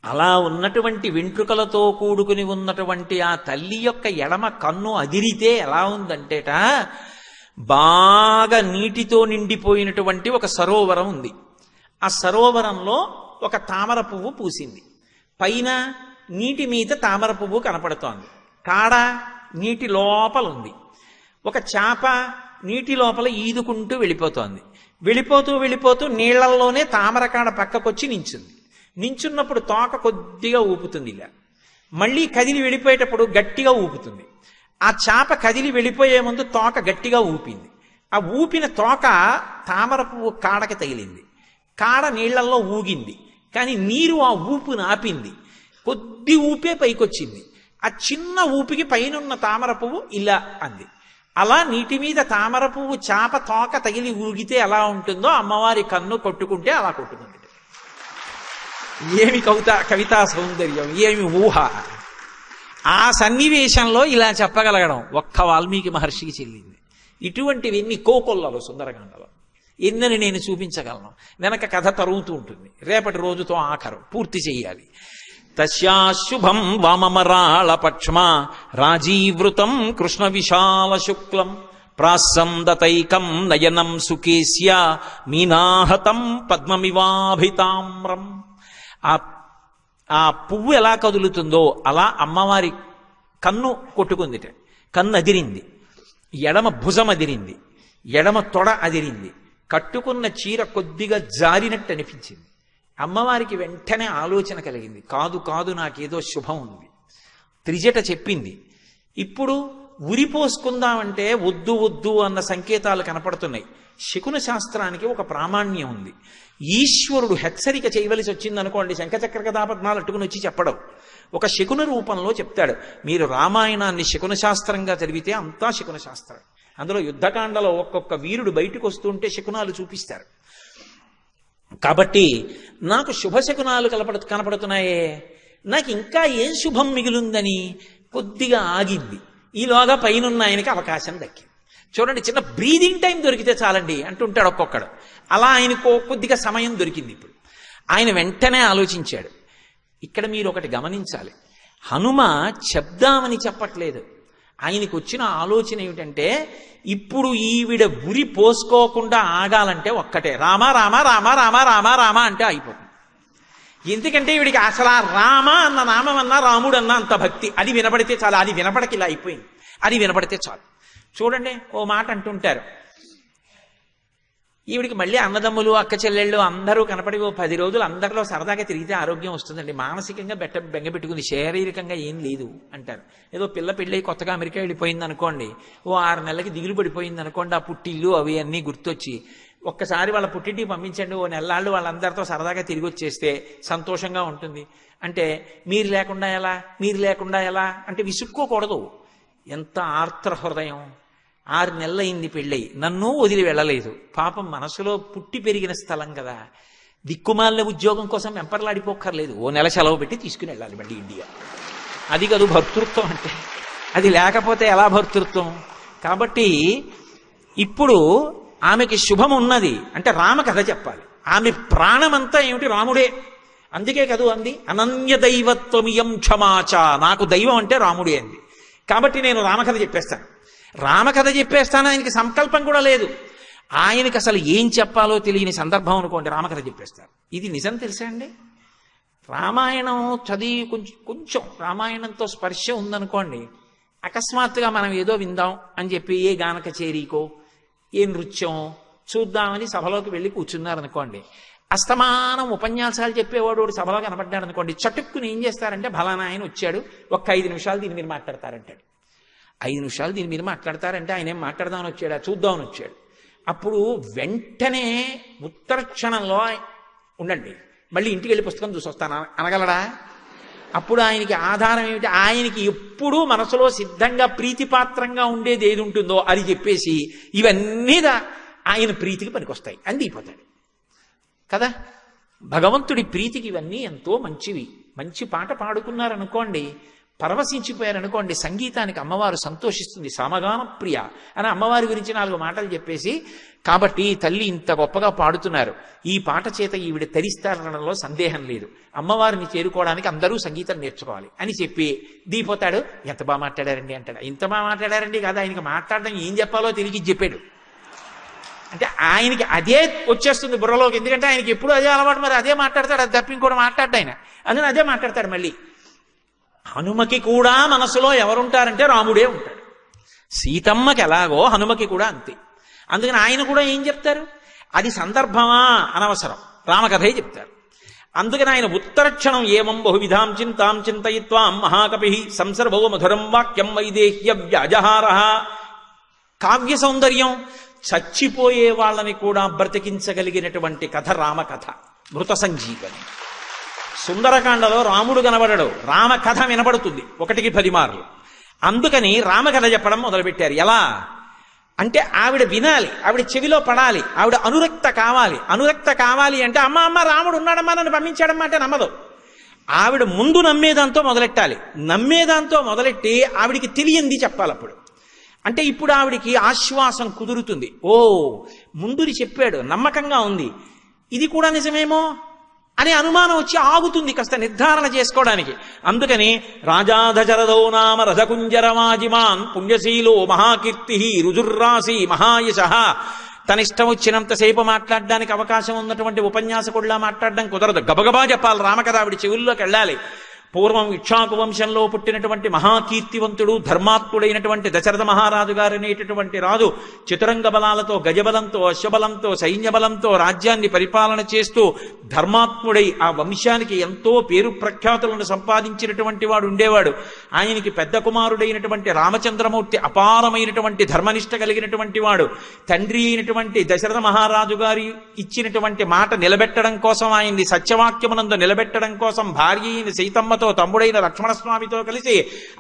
S1: అలా ఉన్నటువంటి వెంట్రుకలతో కూడుకుని ఉన్నటువంటి ఆ తల్లి యొక్క ఎడమ కన్ను అదిరితే ఎలా ఉందంటేట, బాగా నీటితో నిండిపోయినటువంటి ఒక సరోవరం ఉంది. ఆ సరోవరంలో ఒక తామర పువ్వు పూసింది. పైన నీటి మీద తామర పువ్వు కనపడుతోంది, కాడ నీటి లోపల ఉంది. ఒక చేప నీటి లోపల ఈదుకుంటూ వెళ్ళిపోతోంది. వెళ్ళిపోతూ నీళ్లల్లోనే తామరకాడ పక్కకొచ్చి నించుంది. నించున్నప్పుడు తోక కొద్దిగా ఊపుతుంది, ఇలా మళ్ళీ కదిలి వెళ్ళిపోయేటప్పుడు గట్టిగా ఊపుతుంది. ఆ చేప కదిలి వెళ్ళిపోయే ముందు తోక గట్టిగా ఊపింది. ఆ ఊపిన తోక తామర పువ్వు కాడకి తగిలింది. కాడ నీళ్లల్లో ఊగింది, కానీ నీరు ఆ ఊపును ఆపింది. కొద్ది ఊపే పైకొచ్చింది. ఆ చిన్న ఊపికి పైనున్న తామర పువ్వు ఇలా అంది. అలా నీటి మీద తామర పువ్వు చాప తోక తగిలి ఊగితే ఎలా ఉంటుందో అమ్మవారి కన్ను కొట్టుకుంటే అలా కొట్టుకుంది. ఏమి కవితా సౌందర్యం, ఏమి ఊహ! ఆ సన్నివేశంలో ఇలా చెప్పగలగడం ఒక్క వాల్మీకి మహర్షికి చెల్లింది. ఇటువంటివి ఎన్ని కోకొల్లలు సుందరకాండలో, ఎన్నని నేను చూపించగలను. వెనక కథ తరుగుతూ ఉంటుంది, రేపటి రోజుతో ఆఖరు పూర్తి చెయ్యాలి. తస్యాశుభం వామమరాళ పక్ష్మ రాజీవృతం కృష్ణ విశాల శుక్లం ప్రాసందతైకం నయనం సుకేస్య మీనాహతం పద్మమివాభితామ్రం. ఆ పువ్వు ఎలా కదులుతుందో అలా అమ్మవారి కన్ను కొట్టుకుందిట. కన్ను అదిరింది, ఎడమ భుజం అదిరింది, ఎడమ తొడ అదిరింది, కట్టుకున్న చీర కొద్దిగా జారినట్టు అనిపించింది. అమ్మవారికి వెంటనే ఆలోచన కలిగింది, కాదు నాకేదో శుభం ఉంది. త్రిజట చెప్పింది. ఇప్పుడు ఉరిపోసుకుందామంటే వద్దు అన్న సంకేతాలు కనపడుతున్నాయి. శకున శాస్త్రానికి ఒక ప్రామాణ్యం ఉంది. ఈశ్వరుడు హెచ్చరిక చేయవలసి వచ్చిందనుకోండి, శంఖచక్ర గదాపద్మాలు అట్టుకుని వచ్చి చెప్పడం, ఒక శకున రూపంలో చెప్తాడు. మీరు రామాయణాన్ని శకున శాస్త్రంగా చదివితే అంతా శకున శాస్త్రం. అందులో యుద్ధకాండలో ఒక్కొక్క వీరుడు బయటకు వస్తుంటే శకునాలు చూపిస్తారు. కాబట్టి నాకు శుభశకునాలు కనపడుతున్నాయే, నాకు ఇంకా ఏం శుభం మిగిలిందని కొద్దిగా ఆగింది. ఈలోగా పైనున్న ఆయనకి అవకాశం దక్కింది. చూడండి, చిన్న బ్రీదింగ్ టైం దొరికితే చాలండి అంటుంటాడు ఒక్కొక్కడు. అలా ఆయనకు కొద్దిగా సమయం దొరికింది. ఇప్పుడు ఆయన వెంటనే ఆలోచించాడు. ఇక్కడ మీరు ఒకటి గమనించాలి, హనుమ చెప్దామని చెప్పట్లేదు. ఆయనకు వచ్చిన ఆలోచన ఏమిటంటే, ఇప్పుడు ఈవిడ ఉరి పోసుకోకుండా ఆగాలంటే ఒక్కటే, రామ రామ రామ రామ రామ రామ అంటే అయిపోతుంది. ఎందుకంటే వీడికి అసలు ఆ రామ అన్న నామం అన్నా రాముడు అన్న అంత భక్తి. అది వినపడితే చాలు. అది వినపడకి ఇలా అయిపోయింది. అది వినపడితే చాలు. చూడండి, ఓ మాట అంటుంటారు, ఈవిడికి మళ్ళీ అన్నదమ్ములు అక్క చెల్లెళ్ళు అందరూ కనపడి ఓ 10 రోజులు అందరిలో సరదాగా తిరిగితే ఆరోగ్యం వస్తుందండి. మానసికంగా బెంగ పెట్టుకుంది, శారీరకంగా ఏం లేదు అంటారు. ఏదో పిల్ల పెళ్ళి కొత్తగా అమెరికా వెళ్ళిపోయింది అనుకోండి, ఓ 6 నెలలకి దిగులు పడిపోయింది అనుకోండి, ఆ పుట్టిల్లు అవి అన్నీ గుర్తొచ్చి ఒక్కసారి వాళ్ళ పుట్టింటికి పంపించండి, ఓ నెలలాళ్ళు వాళ్ళందరితో సరదాగా తిరిగి వచ్చేస్తే సంతోషంగా ఉంటుంది. అంటే మీరు లేకుండా ఎలా అంటే విసుక్కోకూడదు. ఎంత ఆర్ద్ర హృదయం. 6 నెలలైంది పెళ్ళై, నన్ను వదిలి వెళ్ళలేదు. పాపం మనసులో పుట్టి పెరిగిన స్థలం కదా, దిక్కుమాలిన ఉద్యోగం కోసం వెంపర్లాడిపోక్కర్లేదు. ఓ నెల సెలవు పెట్టి తీసుకుని వెళ్ళాలి మళ్ళీ ఇండియా. అది కాదు భర్తృత్వం అంటే. అది లేకపోతే ఎలా భర్తృత్వం? కాబట్టి ఇప్పుడు ఆమెకి శుభం ఉన్నది అంటే రామకథ చెప్పాలి. ఆమె ప్రాణమంతా ఏమిటి? రాముడే. అందుకే కదూ అంది, అనన్య దైవత్వమియం క్షమాచ, నాకు దైవం అంటే రాముడే అంది. కాబట్టి నేను రామకథ చెప్పేస్తాను. రామకథ చెప్పేస్తాను. ఆయనకి సంకల్పం కూడా లేదు. ఆయనకి అసలు ఏం చెప్పాలో తెలియని సందర్భం అనుకోండి, రామకథ చెప్పేస్తారు. ఇది నిజం తెలుసా అండి? రామాయణం చదివి కొంచెం రామాయణంతో స్పర్శ ఉందనుకోండి, అకస్మాత్తుగా మనం ఏదో విందాం అని చెప్పి ఏ గాన కచేరీకో ఏ నృత్యం చూద్దామని సభలోకి వెళ్ళి కూర్చున్నారనుకోండి, అస్తమానం ఉపన్యాసాలు చెప్పేవాడు సభలో కనపడ్డాడు అనుకోండి, చటుక్కుని ఏం చేస్తారంటే, ఫలానా ఆయన వచ్చాడు, ఒక్క 5 నిమిషాలు దీని మీరు మాట్లాడతారంటాడు. 5 నిమిషాలు దీని మీరు మాట్లాడతారంటే ఆయన ఏం మాట్లాడదామని వచ్చాడా, చూద్దామని వచ్చాడు. అప్పుడు వెంటనే ఉత్తర క్షణంలో ఉండండి, మళ్ళీ ఇంటికి వెళ్ళి పుస్తకం చూసి వస్తాను అనగలడా? అప్పుడు ఆయనకి ఆధారం ఏమిటి? ఆయనకి ఎప్పుడూ మనసులో సిద్ధంగా ప్రీతిపాత్రంగా ఉండేది ఏది ఉంటుందో అది చెప్పేసి ఇవన్నీ ఆయన ప్రీతికి పనికొస్తాయి అని దిగిపోతాడు కదా. భగవంతుడి ప్రీతికి ఇవన్నీ ఎంతో మంచివి. మంచి పాట పాడుకున్నారనుకోండి, పరవశించిపోయారనుకోండి, సంగీతానికి అమ్మవారు సంతోషిస్తుంది. సమగాన ప్రియ అని అమ్మవారి గురించి 4 మాటలు చెప్పేసి, కాబట్టి తల్లి ఇంత గొప్పగా పాడుతున్నారు, ఈ పాట చేత ఈవిడ తరిస్తారనడంలో సందేహం లేదు, అమ్మవారిని చేరుకోవడానికి అందరూ సంగీతం నేర్చుకోవాలి అని చెప్పి దిగిపోతాడు. ఎంత బాగా మాట్లాడారండి అంటాడు. ఇంత బాగా మాట్లాడారండి కాదు, ఆయనకి మాట్లాడడం ఏం చెప్పాలో తెలియకి చెప్పాడు. అంటే ఆయనకి అదే వచ్చేస్తుంది బుర్రలోకి. ఎందుకంటే ఆయనకి ఎప్పుడు అదే అలవాటు, మరి అదే మాట్లాడతాడు. అది తప్ప ఇంకోటి మాట్లాడ్డా ఆయన, అందుకని అదే మాట్లాడతాడు. మళ్ళీ హనుమకి కూడా మనసులో ఎవరుంటారంటే రాముడే ఉంటాడు. సీతమ్మకి ఎలాగో హనుమకి కూడా అంతే. అందుకని ఆయన కూడా ఏం చెప్తారు? అది సందర్భమా అనవసరం, రామకథే చెప్తారు. అందుకని ఆయన ఉత్తరక్షణం ఏమం బహువిధాం చింతాం చింతయిత్వాం మహాకపి సంసర్భో మధురం వాక్యం వైదేహ్య వ్యాజహార. కావ్య సౌందర్యం, చచ్చిపోయే వాళ్ళని కూడా బ్రతికించగలిగినటువంటి కథ రామకథ, మృత సంజీవని. సుందరకాండలో రాముడు కనబడడు, రామకథ వినబడుతుంది 1కి 10 మార్లు. అందుకని రామకథ చెప్పడం మొదలుపెట్టారు. ఎలా అంటే ఆవిడ వినాలి, ఆవిడ చెవిలో పడాలి, ఆవిడ అనురక్త కావాలి. అనురక్త కావాలి అంటే అమ్మ రాముడు ఉన్నాడమ్మా నన్ను పంపించాడమ్మా అంటే నమ్మదు. ఆవిడ ముందు నమ్మేదాంతో మొదలెట్టాలి. నమ్మేదాంతో మొదలెట్టి ఆవిడికి తెలియంది చెప్పాలి. అప్పుడు అంటే ఇప్పుడు ఆవిడికి ఆశ్వాసం కుదురుతుంది. ఓ ముందుని చెప్పాడు, నమ్మకంగా ఉంది, ఇది కూడా నిజమేమో అనే అనుమానం వచ్చి ఆగుతుంది కాస్త నిర్ధారణ చేసుకోవడానికి. అందుకని రాజాధజరదో నామ రథకుంజరమాజిమాన్ పుణ్యశీలో మహాకీర్తి రుజుర్రాసి మహాయశ. తన ఇష్టం వచ్చినంతసేపు మాట్లాడడానికి అవకాశం ఉన్నటువంటి ఉపన్యాసకుడిలా మాట్లాడడం కుదరదు. గబగబా చెప్పాలి రామకథ, ఆవిడ చెవుల్లోకి వెళ్ళాలి. పూర్వం ఇక్ష్వాకు వంశంలో పుట్టినటువంటి మహాకీర్తివంతుడు ధర్మాత్ముడైనటువంటి దశరథ మహారాజు గారు అనేటటువంటి రాజు చతురంగ బలాలతో, గజబలంతో, అశ్వబలంతో, సైన్యబలంతో రాజ్యాన్ని పరిపాలన చేస్తూ ధర్మాత్ముడై ఆ వంశానికి ఎంతో పేరు ప్రఖ్యాతులను సంపాదించినటువంటి వాడు ఉండేవాడు. ఆయనకి పెద్ద కుమారుడైనటువంటి రామచంద్రమూర్తి అపారమైనటువంటి ధర్మనిష్ట కలిగినటువంటి వాడు. తండ్రి అయినటువంటి దశరథ మహారాజు గారి ఇచ్చినటువంటి మాట నిలబెట్టడం కోసం, ఆయన్ని సత్యవాక్యమునందు నిలబెట్టడం కోసం భార్య అయిన సీతమ్మతో లక్ష్మణుడితో తమ్ముడైన లక్ష్మణస్వామితో కలిసి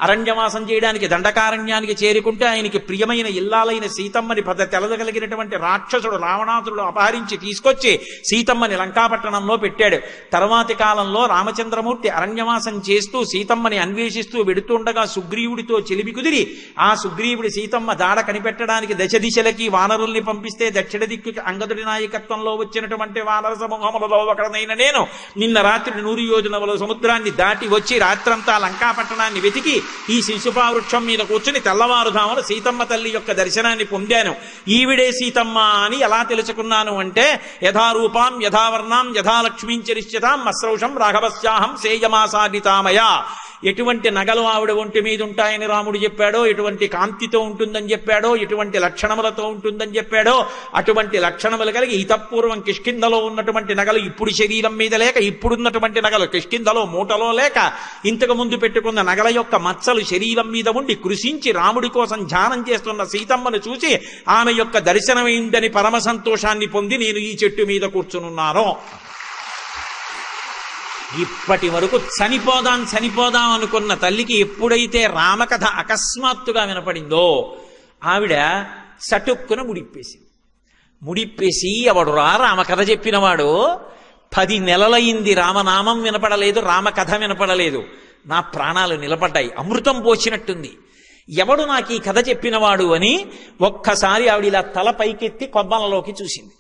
S1: అరణ్యవాసం చేయడానికి దండకారణ్యానికి చేరుకుంటే ఆయనకి ప్రియమైన ఇల్లాలైన సీతమ్మని తెలదగలిగినటువంటి రాక్షసుడు రావణాసురుడు అపహరించి తీసుకొచ్చి సీతమ్మని లంకాపట్టణంలో పెట్టాడు. తర్వాతి కాలంలో రామచంద్రమూర్తి అరణ్యవాసం చేస్తూ సీతమ్మని అన్వేషిస్తూ వెడుతుండగా సుగ్రీవుడితో చెలిమి కుదిరి ఆ సుగ్రీవుడి సీతమ్మ దాడ కనిపెట్టడానికి దశ దిశలకి వానరుల్ని పంపిస్తే దక్షిణ దిక్కుకి అంగదుడి నాయకత్వంలో వచ్చినటువంటి వానర సమూహములలో ఒకడనైన నేను నిన్న రాత్రి 100 యోజనముల సముద్రాన్ని దాటి వచ్చి రాత్రంతా లంకాపట్టణాన్ని వెతికి ఈ శిశుపా వృక్షం మీద కూర్చుని తెల్లవారుధామున సీతమ్మ తల్లి యొక్క దర్శనాన్ని పొందాను. ఈవిడే సీతమ్మ అని ఎలా తెలుసుకున్నాను అంటే యథారూపాం యథావర్ణాం యథాలక్ష్మీం చరిష్యతాం మస్రౌషం రాఘవస్యాహం సేయమాసాదితామయ. ఎటువంటి నగలు ఆవిడ ఒంటి మీద ఉంటాయని రాముడు చెప్పాడో, ఎటువంటి కాంతితో ఉంటుందని చెప్పాడో, ఎటువంటి లక్షణములతో ఉంటుందని చెప్పాడో అటువంటి లక్షణములు కలిగి ఇతపూర్వం కిష్కింధలో ఉన్నటువంటి నగలు ఇప్పుడు శరీరం మీద లేక, ఇప్పుడున్నటువంటి నగలు కిష్కింధలో మూటలో లేక, ఇంతకు ముందు పెట్టుకున్న నగల యొక్క మచ్చలు శరీరం మీద ఉండి కృషించి రాముడి కోసం ధ్యానం చేస్తున్న సీతమ్మను చూసి ఆమె యొక్క దర్శనమైందని పరమ సంతోషాన్ని పొంది నేను ఈ చెట్టు మీద కూర్చునున్నాను. ఇప్పటి వరకు చనిపోదాం అనుకున్న తల్లికి ఎప్పుడైతే రామకథ అకస్మాత్తుగా వినపడిందో ఆవిడ సటుక్కున ముడిప్పేసి ఎవడురా రామకథ చెప్పినవాడు, 10 నెలలైంది రామనామం వినపడలేదు, రామకథ వినపడలేదు, నా ప్రాణాలు నిలబడ్డాయి, అమృతం పోసినట్టుంది, ఎవడు నాకు ఈ కథ చెప్పినవాడు అని ఒక్కసారి ఆవిడ ఇలా తల పైకెత్తి కొబ్బలలోకి చూసింది.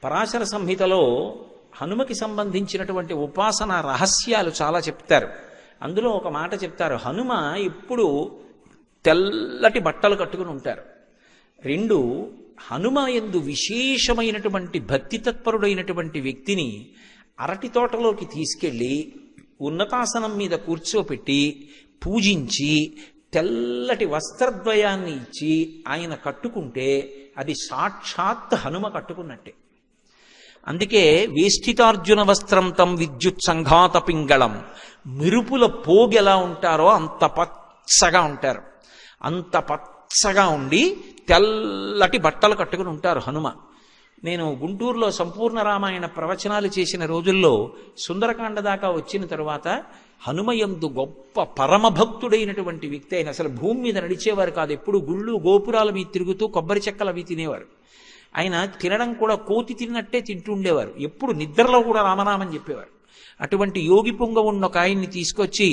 S1: పరాశర సంహితలో హనుమకి సంబంధించినటువంటి ఉపాసన రహస్యాలు చాలా చెప్తారు. అందులో ఒక మాట చెప్తారు, హనుమ ఎప్పుడు తెల్లటి బట్టలు కట్టుకుని ఉంటారు. 2, హనుమ యందు విశేషమైనటువంటి భక్తి తత్పరుడైనటువంటి వ్యక్తిని అరటి తోటలోకి తీసుకెళ్ళి ఉన్నతాసనం మీద కూర్చోపెట్టి పూజించి తెల్లటి వస్త్రద్వయాన్ని ఇచ్చి ఆయన కట్టుకుంటే అది సాక్షాత్ హనుమ కట్టుకున్నట్టే. అందుకే వేష్టితార్జున వస్త్రం తం విద్యుత్ సంఘాత పింగళం, మిరుపుల పోగెలా ఉంటారో అంత పచ్చగా ఉంటారు, అంత పచ్చగా ఉండి తెల్లటి బట్టలు కట్టుకుని ఉంటారు హనుమ. నేను గుంటూరులో సంపూర్ణ రామాయణ ప్రవచనాలు చేసిన రోజుల్లో సుందరకాండ దాకా వచ్చిన తరువాత హనుమయందు గొప్ప పరమభక్తుడైనటువంటి వ్యక్తి అయిన, అసలు భూమి మీద నడిచేవారు కాదు, ఎప్పుడు గుళ్ళు గోపురాల మీద తిరుగుతూ కొబ్బరి చెక్కలు అవి తినేవారు. ఆయన తినడం కూడా కోతి తిన్నట్టే తింటూ ఉండేవారు, ఎప్పుడు నిద్రలో కూడా రామనామం చెప్పేవారు. అటువంటి యోగి పొంగ ఉన్న ఒక ఆయన్ని తీసుకొచ్చి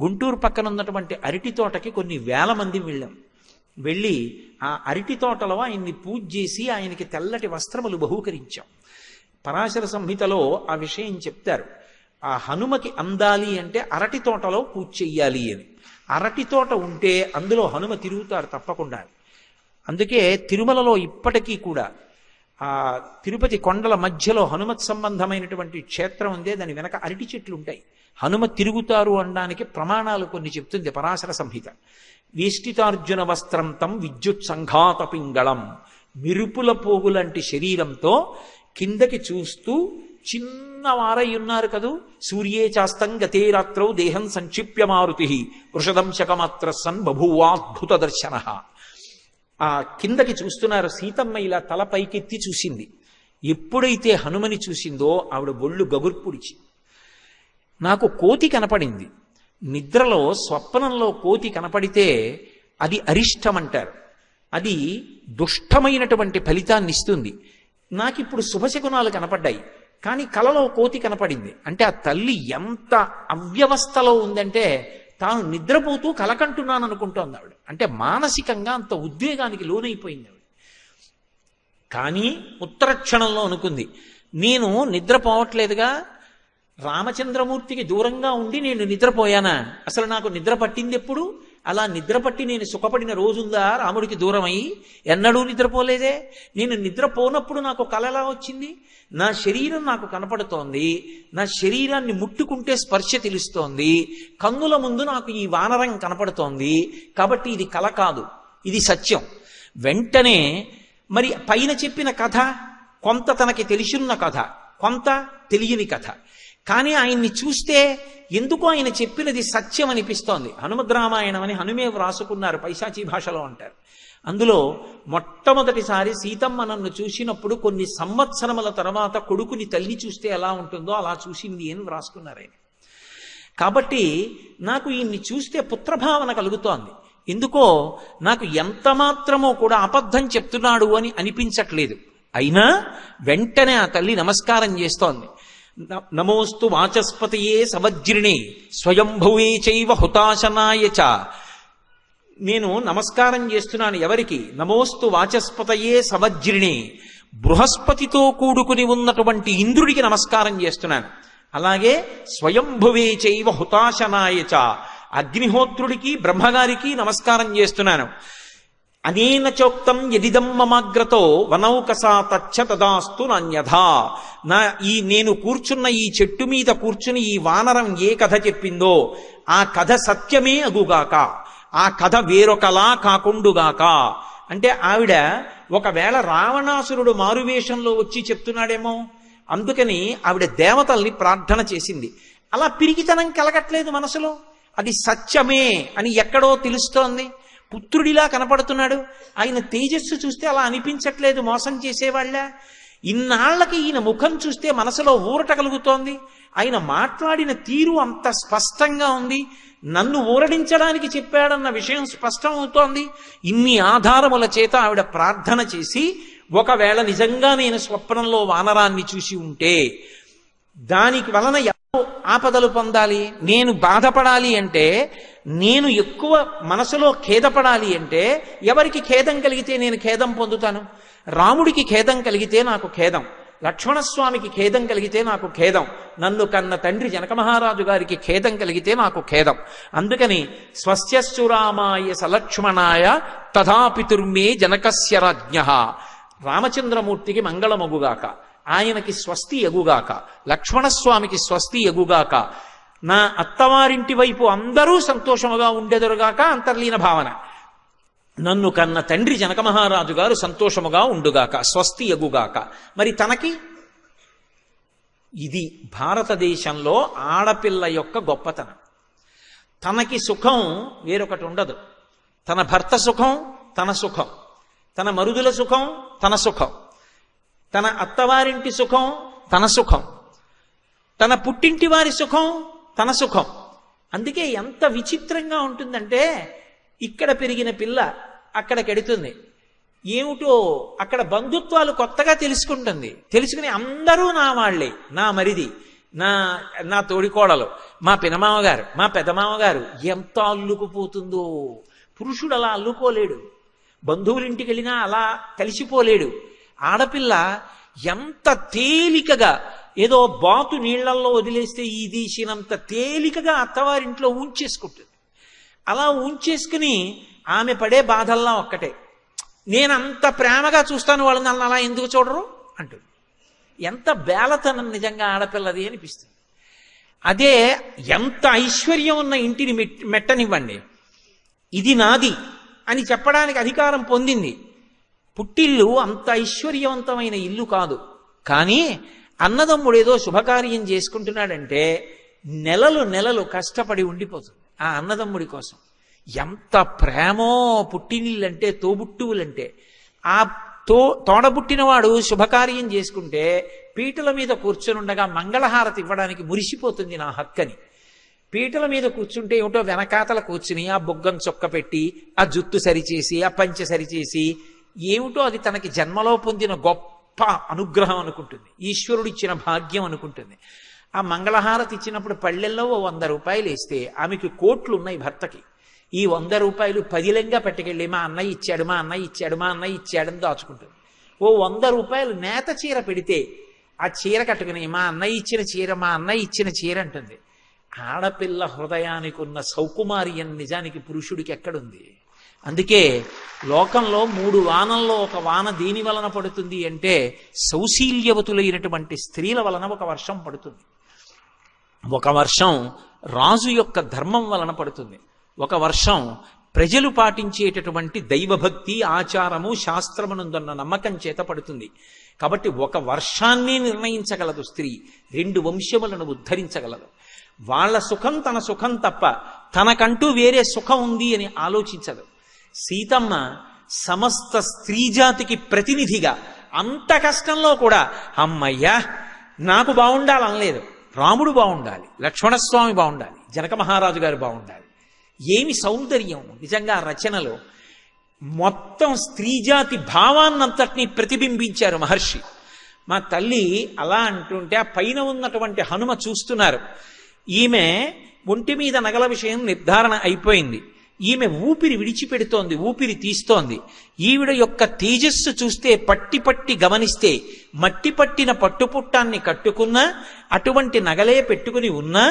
S1: గుంటూరు పక్కన ఉన్నటువంటి అరటి తోటకి కొన్ని వేల మంది వెళ్ళి ఆ అరటి తోటలో ఆయన్ని పూజ చేసి ఆయనకి తెల్లటి వస్త్రములు బహూకరించాం. పరాశర సంహితలో ఆ విషయం చెప్తారు. ఆ హనుమకి అందాలి అంటే అరటి తోటలో పూజ చెయ్యాలి అని. అరటి తోట ఉంటే అందులో హనుమ తిరుగుతారు తప్పకుండా. అందుకే తిరుమలలో ఇప్పటికీ కూడా ఆ తిరుపతి కొండల మధ్యలో హనుమత్ సంబంధమైనటువంటి క్షేత్రం ఉందే, దాని వెనక అరటి చెట్లు ఉంటాయి. హనుమ తిరుగుతారు అనడానికి ప్రమాణాలు కొన్ని చెప్తుంది పరాశర సంహిత. వేష్టితార్జున వస్త్రం తం విద్యుత్ సంఘాత పింగళం, మిరుపుల పోగులంటి శరీరంతో కిందకి చూస్తూ చిన్నవారై ఉన్నారు కదూ. సూర్యే చాస్తం గతే రాత్రౌ దేహం సంక్షిప్య మారుతి వృషదంశకమాత్ర సన్ బభూవాద్భుత దర్శన. ఆ కిందకి చూస్తున్నారు. సీతమ్మ ఇలా తల పైకెత్తి చూసింది. ఎప్పుడైతే హనుమని చూసిందో ఆవిడ ఒళ్ళు గగుర్పుడిచి, నాకు కోతి కనపడింది. నిద్రలో స్వప్నంలో కోతి కనపడితే అది అరిష్టం అంటారు, అది దుష్టమైనటువంటి ఫలితాన్ని ఇస్తుంది. నాకిప్పుడు శుభశకునాలు కనపడ్డాయి, కానీ కలలో కోతి కనపడింది అంటే ఆ తల్లి ఎంత అవ్యవస్థలో ఉందంటే తాను నిద్రపోతూ కలకంటున్నాను అనుకుంటోంది ఆవిడ. అంటే మానసికంగా అంత ఉద్వేగానికి లోనైపోయింది ఆవిడ. కానీ ఉత్తర క్షణంలో అనుకుంది, నేను నిద్రపోవట్లేదుగా, రామచంద్రమూర్తికి దూరంగా ఉండి నేను నిద్రపోయానా? అసలు నాకు నిద్ర పట్టింది ఎప్పుడు? అలా నిద్రపట్టి నేను సుఖపడిన రోజుందా రాముడికి దూరమై? ఎన్నడూ నిద్రపోలేదే. నేను నిద్రపోనప్పుడు నాకు కల ఎలా వచ్చింది? నా శరీరం నాకు కనపడుతోంది, నా శరీరాన్ని ముట్టుకుంటే స్పర్శ తెలుస్తోంది, కన్నుల ముందు నాకు ఈ వానరం కనపడుతోంది. కాబట్టి ఇది కల కాదు, ఇది సత్యం. వెంటనే మరి పైన చెప్పిన కథ కొంత తనకి తెలిసిన్న కథ, కొంత తెలియని కథ. కానీ ఆయన్ని చూస్తే ఎందుకో ఆయన చెప్పినది సత్యం అనిపిస్తోంది. హనుమద్రామాయణం అని హనుమే వ్రాసుకున్నారు, పైశాచీ భాషలో అంటారు. అందులో మొట్టమొదటిసారి సీతమ్మ నన్ను చూసినప్పుడు కొన్ని సంవత్సరముల తర్వాత కొడుకుని తల్లి చూస్తే ఎలా ఉంటుందో అలా చూసింది అని వ్రాసుకున్నారు ఆయన. కాబట్టి నాకు ఈయన్ని చూస్తే పుత్రభావన కలుగుతోంది. ఎందుకో నాకు ఎంత మాత్రమో కూడా అబద్ధం చెప్తున్నాడు అని అనిపించట్లేదు. అయినా వెంటనే ఆ తల్లి నమస్కారం చేస్తోంది. నమోస్తు వాచస్పతయే సవజ్రిణే స్వయంభువే చైవ హుతాశనాయ చ. నేను నమస్కారం చేస్తున్నాను ఎవరికి? నమోస్తు వాచస్పతయే సవజ్రిణే, బృహస్పతితో కూడుకుని ఉన్నటువంటి ఇంద్రుడికి నమస్కారం చేస్తున్నాను. అలాగే స్వయంభువే చైవ హుతాశనాయ చ, అగ్నిహోత్రుడికి బ్రహ్మగారికి నమస్కారం చేస్తున్నాను. అనేన చోక్తం యదిదం మమాగ్రతో వనౌకసా తచ్చ తదాస్తు నాన్యథా. నేను కూర్చున్న ఈ చెట్టు మీద కూర్చుని ఈ వానరం ఏ కథ చెప్పిందో ఆ కథ సత్యమే అగుగాక, ఆ కథ వేరొకలా కాకుండుగాక. అంటే ఆవిడ ఒకవేళ రావణాసురుడు మారువేషంలో వచ్చి చెప్తున్నాడేమో, అందుకని ఆవిడ దేవతల్ని ప్రార్థన చేసింది. అలా పిరికితనం కలగట్లేదు మనసులో, అది సత్యమే అని ఎక్కడో తెలుస్తోంది. పుత్రుడిలా కనపడుతున్నాడు, ఆయన తేజస్సు చూస్తే అలా అనిపించట్లేదు మోసం చేసేవాళ్ళ. ఇన్నాళ్లకి ఈయన ముఖం చూస్తే మనసులో ఊరట కలుగుతోంది, ఆయన మాట్లాడిన తీరు అంత స్పష్టంగా ఉంది, నన్ను ఊరడించడానికి చెప్పాడన్న విషయం స్పష్టం అవుతోంది. ఇన్ని ఆధారముల చేత ఆవిడ ప్రార్థన చేసి, ఒకవేళ నిజంగా నేను స్వప్నంలో వానరాన్ని చూసి ఉంటే దానికి వలన ఆపదలు పొందాలి, నేను బాధపడాలి అంటే, నేను ఎక్కువ మనసులో ఖేదపడాలి అంటే, ఎవరికి ఖేదం కలిగితే నేను ఖేదం పొందుతాను? రాముడికి ఖేదం కలిగితే నాకు ఖేదం, లక్ష్మణస్వామికి ఖేదం కలిగితే నాకు ఖేదం, నన్ను కన్న తండ్రి జనక మహారాజు గారికి ఖేదం కలిగితే నాకు ఖేదం. అందుకని స్వస్యశ్చురామాయ సలక్ష్మణాయ తథాపితుర్మే జనకస్య రాజ్ఞః. రామచంద్రమూర్తికి మంగళమగుగాక, ఆయనకి స్వస్తి ఎగుగాక, లక్ష్మణస్వామికి స్వస్తి ఎగుగాక, నా అత్తవారింటి వైపు అందరూ సంతోషముగా ఉండెదరుగాక. అంతర్లీన భావన, నన్ను కన్న తండ్రి జనక మహారాజు గారు సంతోషముగా ఉండుగాక, స్వస్తి ఎగుగాక. మరి తనకి ఇది భారతదేశంలో ఆడపిల్ల యొక్క గొప్పతనం. తనకి సుఖం వేరొకటి ఉండదు. తన భర్త సుఖం తన సుఖం, తన మరుదుల సుఖం తన సుఖం, తన అత్తవారింటి సుఖం తన సుఖం, తన పుట్టింటి వారి సుఖం తన సుఖం. అందుకే ఎంత విచిత్రంగా ఉంటుందంటే, ఇక్కడ పెరిగిన పిల్ల అక్కడికెడుతుంది, ఏమిటో అక్కడ బంధుత్వాలు కొత్తగా తెలుసుకుంటుంది. తెలుసుకుని అందరూ నా వాళ్లే, నా మరిది, నా తోడికోడలు, మా పినమామగారు, మా పెదమామగారు. ఎంత అల్లుకుపోతుందో! పురుషుడు అలా అల్లుకోలేడు, బంధువులింటికి వెళ్ళినా అలా కలిసిపోలేడు. ఆడపిల్ల ఎంత తేలికగా, ఏదో బాతు నీళ్లల్లో వదిలేస్తే ఈదీసినంత తేలికగా అత్తవారింట్లో ఉంచేసుకుంటుంది. అలా ఉంచేసుకుని ఆమె పడే బాధల్లా ఒక్కటే, నేనంత ప్రేమగా చూస్తాను, వాళ్ళు నన్ను అలా ఎందుకు చూడరు అంటుంది. ఎంత బేలతనం నిజంగా ఆడపిల్లది అనిపిస్తుంది. అదే ఎంత ఐశ్వర్యం ఉన్న ఇంటిని మెట్టనివ్వండి, ఇది నాది అని చెప్పడానికి అధికారం పొందింది. పుట్టిల్లు అంత ఐశ్వర్యవంతమైన ఇల్లు కాదు, కానీ అన్నదమ్ముడు ఏదో శుభకార్యం చేసుకుంటున్నాడంటే నెలలు నెలలు కష్టపడి ఉండిపోతుంది ఆ అన్నదమ్ముడి కోసం. ఎంత ప్రేమో పుట్టినిల్లంటే, తోబుట్టువులంటే. ఆ తోడబుట్టినవాడు శుభకార్యం చేసుకుంటే పీటల మీద కూర్చొనుండగా మంగళహారతి ఇవ్వడానికి మురిసిపోతుంది నా హక్కని. పీటల మీద కూర్చుంటే ఏమిటో వెనకాతల కూర్చుని ఆ బొగ్గం చొక్క పెట్టి, ఆ జుత్తు సరిచేసి, ఆ పంచె సరిచేసి, ఏమిటో అది తనకి జన్మలో పొందిన గొప్ప అనుగ్రహం అనుకుంటుంది, ఈశ్వరుడిచ్చిన భాగ్యం అనుకుంటుంది. ఆ మంగళహారతి ఇచ్చినప్పుడు పళ్ళెల్లో 100 రూపాయలు వేస్తే ఆమెకి కోట్లు ఉన్నాయి భర్తకి. ఈ 100 రూపాయలు పదిలంగా పట్టుకెళ్ళి మా అన్నయ్య ఇచ్చాడు, మా అన్నయ్య ఇచ్చాడు, మా అన్నయ్య ఇచ్చాడని దాచుకుంటుంది. 100 రూపాయలు నేత చీర పెడితే ఆ చీర కట్టుకుని మా అన్నయ్య ఇచ్చిన చీర, మా అన్నయ్య ఇచ్చిన చీర అంటుంది. ఆడపిల్ల హృదయానికి ఉన్న సౌకుమార్యం నిజానికి పురుషుడికి ఎక్కడుంది? అందుకే లోకంలో 3 వానల్లో ఒక వాన దేని వలన పడుతుంది అంటే, సౌశీల్యవతులైనటువంటి స్త్రీల వలన ఒక వర్షం పడుతుంది. ఒక వర్షం రాజు యొక్క ధర్మం వలన పడుతుంది. ఒక వర్షం ప్రజలు పాటించేటటువంటి దైవభక్తి, ఆచారము, శాస్త్రమునందున్న నమ్మకం చేత పడుతుంది. కాబట్టి ఒక వర్షాన్ని నిర్ణయించగలదు స్త్రీ, 2 వంశములను ఉద్ధరించగలదు. వాళ్ళ సుఖం తన సుఖం తప్ప తనకంటూ వేరే సుఖం ఉంది అని ఆలోచించదు. సీతమ్మ సమస్త స్త్రీజాతికి ప్రతినిధిగా అంత కష్టంలో కూడా అమ్మయ్యా నాకు బాగుండాలనలేదు. రాముడు బాగుండాలి, లక్ష్మణస్వామి బాగుండాలి, జనక మహారాజు గారు బాగుండాలి. ఏమి సౌందర్యం నిజంగా రచనలో. మొత్తం స్త్రీజాతి భావాన్నంతటినీ ప్రతిబింబించారు మహర్షి. మా తల్లి అలా అంటుంటే ఆ పైన ఉన్నటువంటి హనుమ చూస్తున్నారు. ఈమె ఒంటి మీద నగల విషయం నిర్ధారణ అయిపోయింది. ఈమె ఊపిరి విడిచిపెడుతోంది, ఊపిరి తీస్తోంది. ఈవిడ యొక్క తేజస్సు చూస్తే పట్టి పట్టి గమనిస్తే మట్టి పట్టిన పట్టుపుట్టాన్ని కట్టుకున్నా, అటువంటి నగలే పెట్టుకుని ఉన్నా,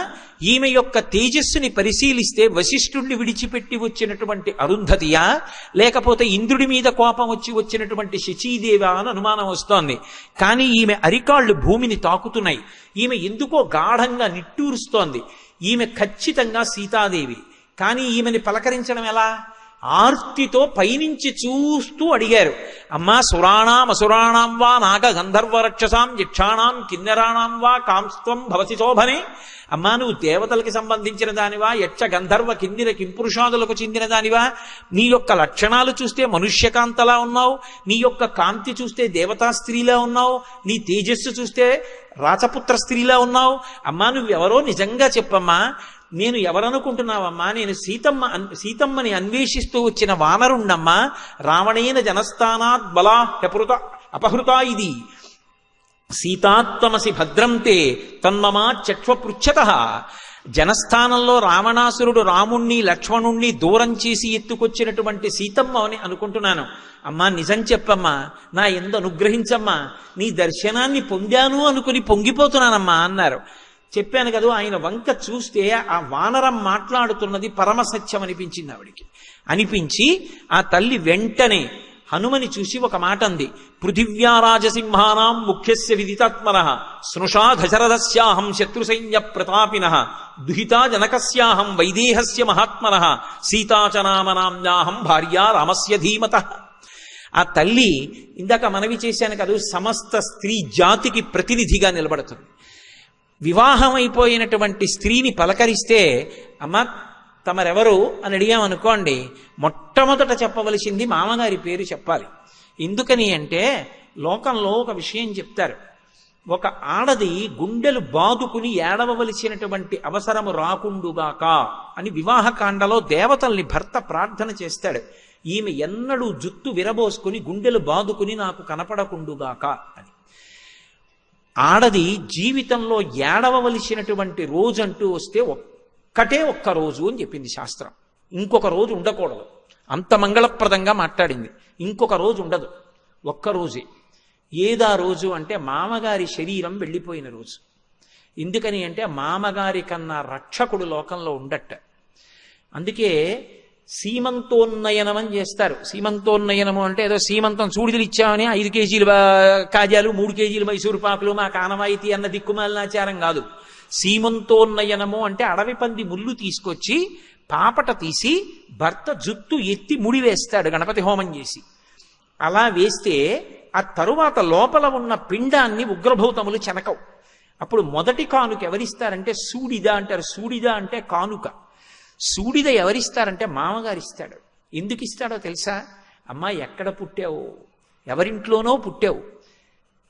S1: ఈమె యొక్క తేజస్సుని పరిశీలిస్తే వశిష్ఠుణ్ణి విడిచిపెట్టి వచ్చినటువంటి అరుంధతియా, లేకపోతే ఇంద్రుడి మీద కోపం వచ్చి వచ్చినటువంటి శచీదేవా అని అనుమానం వస్తోంది. కానీ ఈమె అరికాళ్లు భూమిని తాకుతున్నాయి. ఈమె ఎందుకో గాఢంగా నిట్టూరుస్తోంది. ఈమె ఖచ్చితంగా సీతాదేవి. కానీ ఈమెని పలకరించడం ఎలా? ఆర్తితో పైనుంచి చూస్తూ అడిగారు, అమ్మా సురాణాం అసురాణాం వా నాగ గంధర్వ రక్షసాం యక్షాణాం కిన్నెరాణాం వా కాంస్త్వం భవసి శోభనే. అమ్మా నువ్వు దేవతలకి సంబంధించిన దానివా, యక్ష గంధర్వ కిన్నెర కింపురుషాదులకు చెందిన దానివా? నీ యొక్క లక్షణాలు చూస్తే మనుష్యకాంతలా ఉన్నావు, నీ యొక్క కాంతి చూస్తే దేవతా స్త్రీలా ఉన్నావు, నీ తేజస్సు చూస్తే రాచపుత్ర స్త్రీలా ఉన్నావు. అమ్మా నువ్వెవరో నిజంగా చెప్పమ్మా. నేను ఎవరనుకుంటున్నావమ్మా? నేను సీతమ్మని అన్వేషిస్తూ వచ్చిన వానరుణ్ణమ్మా. రావణేన జనస్థానాత్ బలా అపహృతా ఇది సీతాత్వమసి భద్రంతే తన్మమా చక్ష్వపృచ్ఛత. జనస్థానంలో రావణాసురుడు రాముణ్ణి లక్ష్మణుణ్ణి దూరం చేసి ఎత్తుకొచ్చినటువంటి సీతమ్మ అని అనుకుంటున్నాను. అమ్మా నిజం చెప్పమ్మా, నా ఎందు అనుగ్రహించమ్మా, నీ దర్శనాన్ని పొందాను అనుకుని పొంగిపోతున్నానమ్మా అన్నారు. చెప్పాను కదా, ఆయన వంక చూస్తే ఆ వానరం మాట్లాడుతున్నది పరమసత్యం అనిపించింది ఆవిడికి. అనిపించి ఆ తల్లి వెంటనే హనుమని చూసి ఒక మాట అంది, పృథివ్యారాజసింహానాం ముఖ్యస్య విదితాత్మనః స్నుషా దశరథస్యాహం శత్రుసైన్య ప్రతాపినః దుహితా జనకస్యాహం వైదేహస్య మహాత్మనః సీతాచనామనామ్యాహం భార్యా రామస్య ధీమతః. ఆ తల్లి ఇందాక మనవి చేశాను కదా, సమస్త స్త్రీ జాతికి ప్రతినిధిగా నిలబడుతుంది. వివాహం అయిపోయినటువంటి స్త్రీని పలకరిస్తే అమ్మ తమరెవరు అని అడిగామనుకోండి, మొట్టమొదట చెప్పవలసింది మామగారి పేరు చెప్పాలి. ఎందుకని అంటే లోకంలో ఒక విషయం చెప్తారు, ఒక ఆడది గుండెలు బాదుకుని ఏడవవలసినటువంటి అవసరము రాకుండుగాక అని వివాహకాండలో దేవతల్ని భర్త ప్రార్థన చేస్తాడు. ఈమె ఎన్నడూ జుత్తు విరబోసుకుని గుండెలు బాదుకుని నాకు కనపడకుండుగాక అని. ఆడది జీవితంలో ఏడవవలసినటువంటి రోజంటూ వస్తే ఒక్క రోజు అని చెప్పింది శాస్త్రం. ఇంకొక రోజు ఉండకూడదు. అంత మంగళప్రదంగా మాట్లాడింది. ఇంకొక రోజు ఉండదు, ఒక్క రోజే. ఏదా రోజు అంటే మామగారి శరీరం వెళ్ళిపోయిన రోజు. ఎందుకని అంటే మామగారి కన్నా రక్షకుడు లోకంలో ఉండట. అందుకే సీమంతోన్నయనం అని చేస్తారు. సీమంతోన్నయనము అంటే ఏదో సీమంతం సూడిదలు ఇచ్చామని 5 కేజీలు కాజాలు 3 కేజీలు మైసూరు పాకులు మా కానవాయితీ అన్న దిక్కుమాలినాచారం కాదు. సీమంతోన్నయనము అంటే అడవి పంది ముళ్ళు తీసుకొచ్చి పాపట తీసి భర్త జుత్తు ఎత్తి ముడి వేస్తాడు గణపతి హోమం చేసి. అలా వేస్తే ఆ తరువాత లోపల ఉన్న పిండాన్ని ఉగ్రభూతములు చెనకవు. అప్పుడు మొదటి కానుక ఎవరిస్తారంటే సూడిద అంటారు. సూడిద అంటే కానుక. సూడిద ఎవరిస్తారంటే మామగారు ఇస్తాడు. ఎందుకు ఇస్తాడో తెలుసా? అమ్మా ఎక్కడ పుట్టావు, ఎవరింట్లోనో పుట్టావు,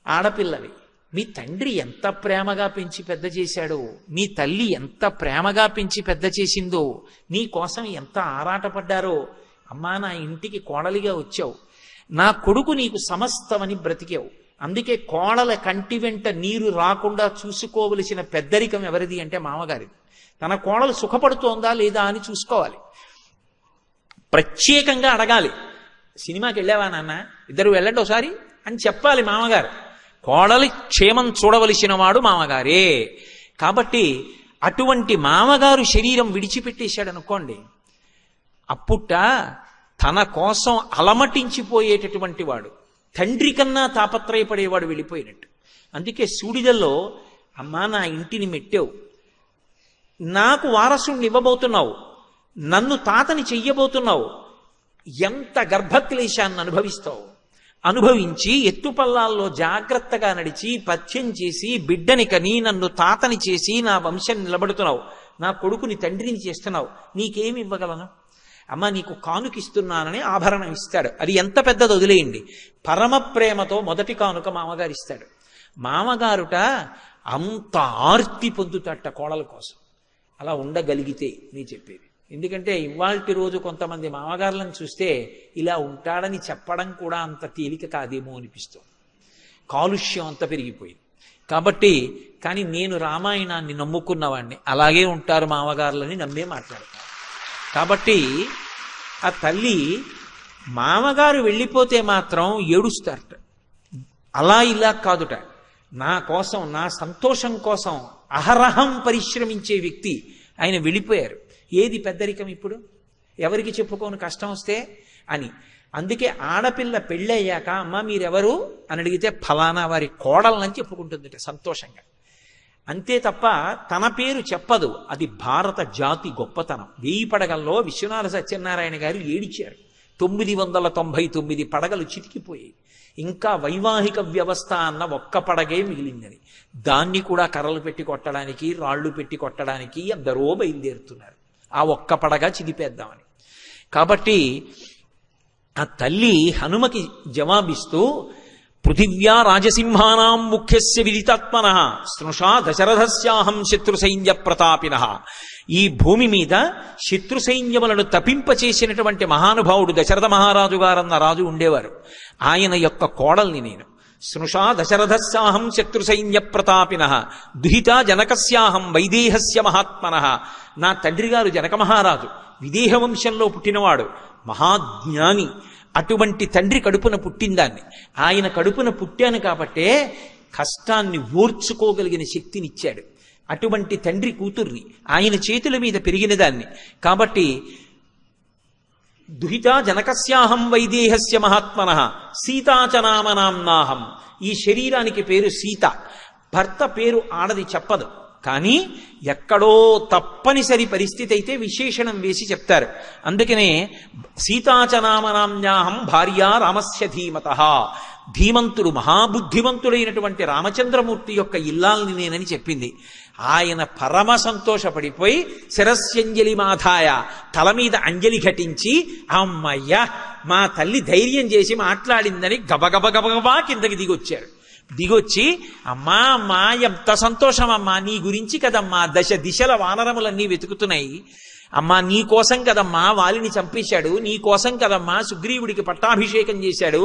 S1: ఆడపిల్లవి, మీ తండ్రి ఎంత ప్రేమగా పెంచి పెద్ద చేశాడో, మీ తల్లి ఎంత ప్రేమగా పెంచి పెద్ద చేసిందో, నీ కోసం ఎంత ఆరాటపడ్డారో. అమ్మా నా ఇంటికి కోడలిగా వచ్చావు, నా కొడుకు నీకు సమస్తమని బ్రతికావు. అందుకే కోడల కంటి వెంట నీరు రాకుండా చూసుకోవలసిన పెద్దరికం ఎవరిది అంటే మామగారిది. తన కోడలు సుఖపడుతోందా లేదా అని చూసుకోవాలి. ప్రత్యేకంగా అడగాలి, సినిమాకి వెళ్ళావా నాన్న, ఇద్దరు వెళ్ళండి ఒకసారి అని చెప్పాలి మామగారు. కోడలి క్షేమం చూడవలసిన వాడు మామగారే. కాబట్టి అటువంటి మామగారు శరీరం విడిచిపెట్టేశాడు అనుకోండి, అప్పుట తన కోసం అలమటించిపోయేటటువంటి వాడు, తండ్రి కన్నా తాపత్రయపడేవాడు వెళ్ళిపోయినట్టు. అందుకే సూడిదల్లో అమ్మా నా ఇంటిని మెట్టావు, నాకు వారసుణ్ణి ఇవ్వబోతున్నావు, నన్ను తాతని చెయ్యబోతున్నావు, ఎంత గర్భక్లేశాన్ని అనుభవిస్తావు. అనుభవించి ఎత్తుపల్లాల్లో జాగ్రత్తగా నడిచి పథ్యం చేసి బిడ్డని కని నన్ను తాతని చేసి నా వంశం నిలబడుతున్నావు, నా కొడుకుని తండ్రిని చేస్తున్నావు, నీకేమి ఇవ్వగలను? అమ్మ నీకు కానుకిస్తున్నానని ఆభరణం ఇస్తాడు. అది ఎంత పెద్దది వదిలేయండి. పరమ ప్రేమతో మొదటి కానుక మామగారు ఇస్తాడు. మామగారుట అంత ఆర్తి పొందుతాట కోడల కోసం. అలా ఉండగలిగితే నీ చెప్పేది. ఎందుకంటే ఇవాల్టి రోజు కొంతమంది మామగారులను చూస్తే ఇలా ఉంటాడని చెప్పడం కూడా అంత తేలిక కాదేమో అనిపిస్తుంది. కాలుష్యం అంత పెరిగిపోయింది. కాబట్టి కానీ నేను రామాయణాన్ని నమ్ముకున్నవాడిని, అలాగే ఉంటారు మామగారులని నమ్మే మాట్లాడతాను. కాబట్టి ఆ తల్లి మామగారు వెళ్ళిపోతే మాత్రం ఏడుస్తారట. అలా ఇలా కాదుట, నా కోసం, నా సంతోషం కోసం అహరహం పరిశ్రమించే వ్యక్తి ఆయన వెళ్ళిపోయారు. ఏది పెద్దరికం ఇప్పుడు? ఎవరికి చెప్పుకోని కష్టం వస్తే అని. అందుకే ఆడపిల్ల పెళ్ళయ్యాక అమ్మ మీరెవరు అని అడిగితే ఫలానా వారి కోడలని చెప్పుకుంటుందిట సంతోషంగా. అంతే తప్ప తన పేరు చెప్పదు. అది భారత జాతి గొప్పతనం. 1000 పడగల్లో విశ్వనాథ సత్యనారాయణ గారు ఏడిచారు. 999 పడగలు చితికిపోయాయి. ఇంకా వైవాహిక వ్యవస్థ అన్న ఒక్క పడగే మిగిలిందని. దాన్ని కూడా కర్రలు పెట్టి కొట్టడానికి, రాళ్లు పెట్టి కొట్టడానికి ఎందరో బయలుదేరుతున్నారు. ఆ ఒక్క పడగ చిదిపేద్దామని. కాబట్టి ఆ తల్లి హనుమకి జవాబిస్తూ పృథివ్యా రాజసింహానాం ముఖ్యస్య విదితాత్మనః స్నుషా దశరథస్యాహం శత్రు సైన్య ప్రతాపినః. ఈ భూమి మీద శత్రు సైన్యములను తపింపచేసినటువంటి మహానుభావుడు దశరథ మహారాజు గారన్న రాజు ఉండేవారు. ఆయన యొక్క కోడల్ని నేను. స్నుషా దశరథస్యాహం శత్రు సైన్య ప్రతాపినః దుహిత జనకస్యాహం వైదేహస్య మహాత్మనః. నా తండ్రి గారు జనక మహారాజు, విదేహ వంశంలో పుట్టినవాడు, మహాజ్ఞాని. అటువంటి తండ్రి కడుపున పుట్టిందాన్ని. ఆయన కడుపున పుట్టాను కాబట్టే కష్టాన్ని ఓర్చుకోగలిగిన శక్తినిచ్చాడు. అటువంటి తండ్రి కూతుర్ని, ఆయన చేతుల మీద పెరిగిన దాన్ని. కాబట్టి దుహిత జనకస్యాహం వైదేహస్య మహాత్మనః సీతాచనామనాంనాహం. ఈ శరీరానికి పేరు సీత. భర్త పేరు ఆడది చెప్పదు, కానీ ఎక్కడో తప్పనిసరి పరిస్థితి అయితే విశేషణం వేసి చెప్తారు. అందుకనే సీతాచనామనామ్యాహం భార్య రామస్య ధీమతః. ధీమంతుడు, మహాబుద్ధిమంతుడైనటువంటి రామచంద్రమూర్తి యొక్క ఇల్లాల్ని నేనని చెప్పింది. ఆయన పరమ సంతోషపడిపోయి శిరస్యంజలి మాధాయ, తల మీద అంజలి ఘటించి, అమ్మయ్య మా తల్లి ధైర్యం చేసి మాట్లాడిందని గబగబా కిందకి దిగొచ్చారు. దిగొచ్చి అమ్మా అమ్మా ఎంత సంతోషం అమ్మా, నీ గురించి కదమ్మా దశ దిశల వానరములన్నీ వెతుకుతున్నాయి. అమ్మా నీ కోసం కదమ్మా వాలిని చంపేశాడు, నీ కోసం కదమ్మా సుగ్రీవుడికి పట్టాభిషేకం చేశాడు,